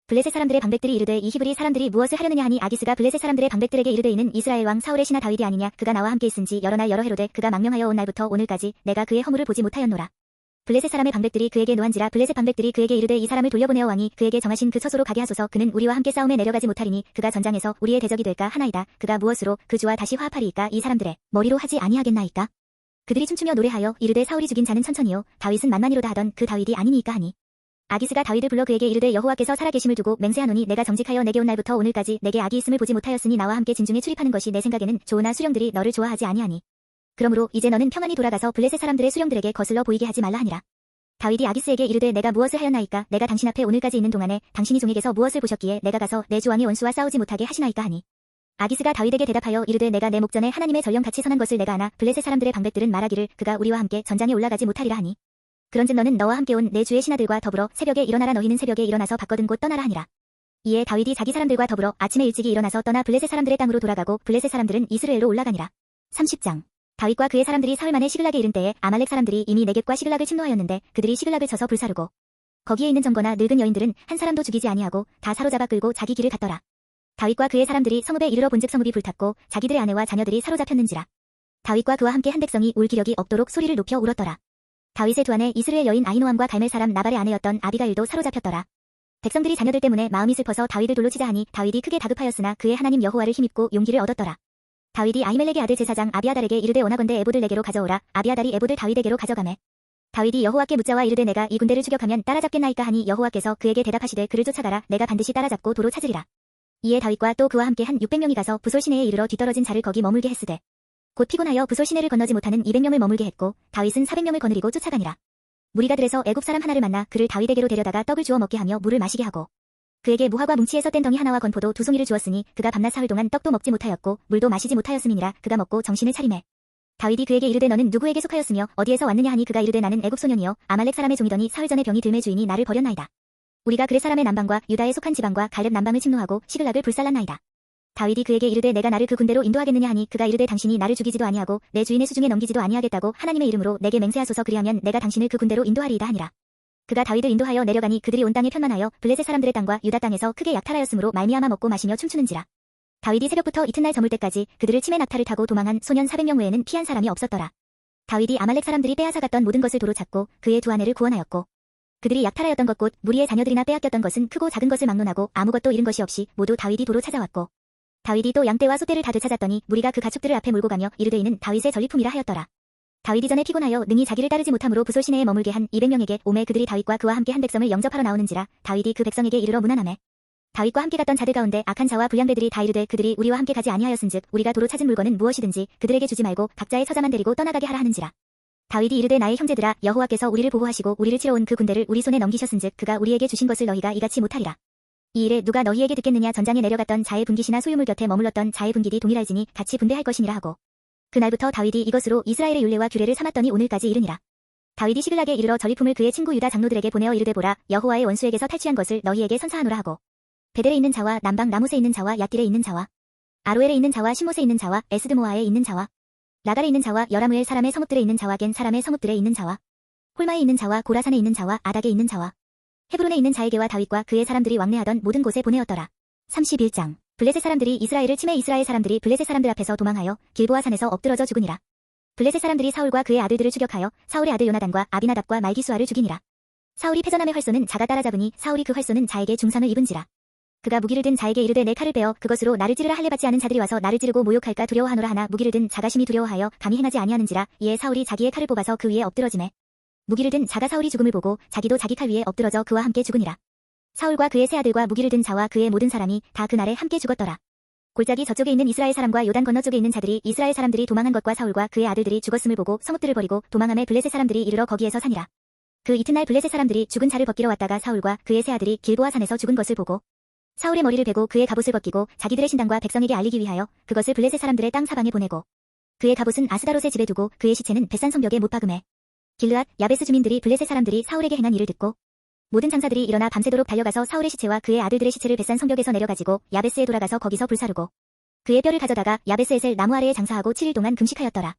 블레셋 사람들의 방백들이 이르되 이 히브리 사람들이 무엇을 하려느냐 하니 아기스가 블레셋 사람들의 방백들에게 이르되 이는 이스라엘 왕 사울의 신하 다윗이 아니냐. 그가 나와 함께 있은지 여러 날 여러 해로되 그가 망명하여 온 날부터 오늘까지 내가 그의 허물을 보지 못하였노라. 블레셋 사람의 방백들이 그에게 노한지라. 블레셋 방백들이 그에게 이르되 이 사람을 돌려보내어 왕이 그에게 정하신 그 처소로 가게 하소서. 그는 우리와 함께 싸움에 내려가지 못하리니 그가 전장에서 우리의 대적이 될까 하나이다. 그가 무엇으로 그 주와 다시 화합하리이까. 이 사람들의 머리로 하지 아니하겠나이까. 그들이 춤추며 노래하여 이르되 사울이 죽인 자는 천천히요 다윗은 만만히로다 하던 그 다윗이 아니니까 하니 아기스가 다윗을 불러 그에게 이르되 여호와께서 살아계심을 두고 맹세하노니 내가 정직하여 내게 온 날부터 오늘까지 내게 악이 있음을 보지 못하였으니 나와 함께 진중에 출입하는 것이 내 생각에는 좋으나 수령들이 너를 좋아하지 아니하니 그러므로 이제 너는 평안히 돌아가서 블레셋 사람들의 수령들에게 거슬러 보이게 하지 말라 하니라. 다윗이 아기스에게 이르되 내가 무엇을 하였나이까. 내가 당신 앞에 오늘까지 있는 동안에 당신이 종에게서 무엇을 보셨기에 내가 가서 내 주 왕의 원수와 싸우지 못하게 하시나이까 하니 아기스가 다윗에게 대답하여 이르되 내가 내 목전에 하나님의 전령같이 선한 것을 내가 아나 블레셋 사람들의 방백들은 말하기를 그가 우리와 함께 전장에 올라가지 못하리라 하니 그런즉 너는 너와 함께 온 내 주의 신하들과 더불어 새벽에 일어나라. 너희는 새벽에 일어나서 바거든 곧 떠나라 하니라. 이에 다윗이 자기 사람들과 더불어 아침에 일찍이 일어나서 떠나 블레셋 사람들의 땅으로 돌아가고 블레셋 사람들은 이스라엘로 올라가니라. 30장 다윗과 그의 사람들이 사흘 만에 시글락에 이른 때에 아말렉 사람들이 이미 네겝과 시글락을 침노하였는데 그들이 시글락을 쳐서 불사르고 거기에 있는 정거나 늙은 여인들은 한 사람도 죽이지 아니하고 다 사로잡아 끌고 자기 길을 갔더라. 다윗과 그의 사람들이 성읍에 이르러 본즉 성읍이 불탔고 자기들의 아내와 자녀들이 사로잡혔는지라. 다윗과 그와 함께 한 백성이 울 기력이 없도록 소리를 높여 울었더라. 다윗의 두 아내 이스라엘 여인 아히노암과 갈멜 사람 나발의 아내였던 아비가일도 사로잡혔더라. 백성들이 자녀들 때문에 마음이 슬퍼서 다윗을 돌로 치자 하니 다윗이 크게 다급하였으나 그의 하나님 여호와를 힘입고 용기를 얻었더라. 다윗이 아히멜렉의 아들 제사장 아비아달에게 이르되 원하건대 에봇을 내게로 가져오라. 아비아달이 에봇을 다윗에게로 가져가매 다윗이 여호와께 묻자와 이르되 내가 이 군대를 추격하면 따라잡겠나이까 하니 여호와께서 그에게 대답하시되 그를 쫓아가라. 내가 반드시 따라잡고 도로 찾으리라. 이에 다윗과 또 그와 함께 한 600명이 가서 부솔 시내에 이르러 뒤떨어진 자를 거기 머물게 했으되 곧 피곤하여 부솔 시내를 건너지 못하는 200명을 머물게 했고 다윗은 400명을 거느리고 쫓아가니라. 무리가 들에서 애굽 사람 하나를 만나 그를 다윗에게로 데려다가 떡을 주어 먹게 하며 물을 마시게 하고 그에게 무화과 뭉치에서 뗀 덩이 하나와 건포도 2송이를 주었으니 그가 밤낮 사흘 동안 떡도 먹지 못하였고 물도 마시지 못하였음이니라. 그가 먹고 정신을 차리매 다윗이 그에게 이르되 너는 누구에게 속하였으며 어디에서 왔느냐 하니 그가 이르되 나는 애굽 소년이요 아말렉 사람의 종이더니 사흘 전에 병이 들매 주인이 나를 버렸나이다. 우리가 그렛 사람의 남방과 유다에 속한 지방과 갈렙 남방을 침노하고 시글락을 불살랐나이다. 다윗이 그에게 이르되 내가 나를 그 군대로 인도하겠느냐 하니 그가 이르되 당신이 나를 죽이지도 아니하고 내 주인의 수중에 넘기지도 아니하겠다고 하나님의 이름으로 내게 맹세하소서. 그리하면 내가 당신을 그 군대로 인도하리이다 하니라. 그가 다윗을 인도하여 내려가니 그들이 온 땅에 편만하여 블레셋 사람들의 땅과 유다 땅에서 크게 약탈하였으므로 말미암아 먹고 마시며 춤추는지라. 다윗이 새벽부터 이튿날 저물 때까지 그들을 치매 낙타를 타고 도망한 소년 400명 외에는 피한 사람이 없었더라. 다윗이 아말렉 사람들이 빼앗아 갔던 모든 것을 도로 찾고 그의 두 아내를 구원하였고 그들이 약탈하였던 것 곧 무리의 자녀들이나 빼앗겼던 것은 크고 작은 것을 막론하고 아무것도 잃은 것이 없이 모두 다윗이 도로 찾아왔고 다윗이 또 양떼와 소떼를 다 되찾았더니 무리가 그 가축들을 앞에 몰고 가며 이르되 이는 다윗의 전리품이라 하였더라. 다윗이 전에 피곤하여 능히 자기를 따르지 못함으로 부솔 시내에 머물게 한 200명에게 오매 그들이 다윗과 그와 함께 한 백성을 영접하러 나오는지라. 다윗이 그 백성에게 이르러 문안하매 다윗과 함께 갔던 자들 가운데 악한 자와 불량배들이 다 이르되 그들이 우리와 함께 가지 아니하였은즉 우리가 도로 찾은 물건은 무엇이든지 그들에게 주지 말고 각자의 처자만 데리고 떠나가게 하라 하는지라. 다윗이 이르되 나의 형제들아 여호와께서 우리를 보호하시고 우리를 치러 온 그 군대를 우리 손에 넘기셨은즉 그가 우리에게 주신 것을 너희가 이같이 못하리라. 이 일에 누가 너희에게 듣겠느냐. 전장에 내려갔던 자의 분깃이나 소유물 곁에 머물렀던 자의 분깃이 동일할지니 같이 분배할 것이니라 하고 그날부터 다윗이 이것으로 이스라엘의 율례와 규례를 삼았더니 오늘까지 이르니라. 다윗이 시글락에 이르러 전리품을 그의 친구 유다 장로들에게 보내어 이르되 보라 여호와의 원수에게서 탈취한 것을 너희에게 선사하노라 하고 베델에 있는 자와 남방 라못에 있는 자와 얏길에 있는 자와 아로엘에 있는 자와 시못에 있는 자와 에스드모아에 있는 자와 라갈에 있는 자와 여라무엘 사람의 성읍들에 있는 자와 겐 사람의 성읍들에 있는 자와 홀마에 있는 자와 고라산에 있는 자와 아닥에 있는 자와 헤브론에 있는 자에게와 다윗과 그의 사람들이 왕래하던 모든 곳에 보내었더라. 31장. 블레셋 사람들이 이스라엘을 치매 이스라엘 사람들이 블레셋 사람들 앞에서 도망하여 길보아 산에서 엎드러져 죽으니라. 블레셋 사람들이 사울과 그의 아들들을 추격하여 사울의 아들 요나단과 아비나답과 말기수아를 죽이니라. 사울이 패전함의 활쏘는 자가 따라잡으니 사울이 그 활쏘는 자에게 중상을 입은지라. 그가 무기를 든 자에게 이르되 내 칼을 빼어 그것으로 나를 찌르라 할례 받지 않은 자들이 와서 나를 찌르고 모욕할까 두려워하노라 하나 무기를 든 자가 심히 두려워하여 감히 행하지 아니하는지라. 이에 사울이 자기의 칼을 뽑아서 그 위에 엎드러지매 무기를 든 자가 사울이 죽음을 보고 자기도 자기 칼 위에 엎드러져 그와 함께 죽으니라. 사울과 그의 세 아들과 무기를 든 자와 그의 모든 사람이 다 그날에 함께 죽었더라. 골짜기 저쪽에 있는 이스라엘 사람과 요단 건너 쪽에 있는 자들이 이스라엘 사람들이 도망한 것과 사울과 그의 아들들이 죽었음을 보고 성읍들을 버리고 도망함에 블레셋 사람들이 이르러 거기에서 사니라. 그 이튿날 블레셋 사람들이 죽은 자를 벗기러 왔다가 사울과 그의 세 아들이 길보아 산에서 죽은 것을 보고 사울의 머리를 베고 그의 갑옷을 벗기고 자기들의 신당과 백성에게 알리기 위하여 그것을 블레셋 사람들의 땅 사방에 보내고 그의 갑옷은 아스다롯의 집에 두고 그의 시체는 벳산 성벽에 못 박음해. 길르앗 야베스 주민들이 블레셋 사람들이 사울에게 행한 일을 듣고 모든 장사들이 일어나 밤새도록 달려가서 사울의 시체와 그의 아들들의 시체를 벳산 성벽에서 내려가지고 야베스에 돌아가서 거기서 불사르고 그의 뼈를 가져다가 야베스에셀 나무 아래에 장사하고 7일 동안 금식하였더라.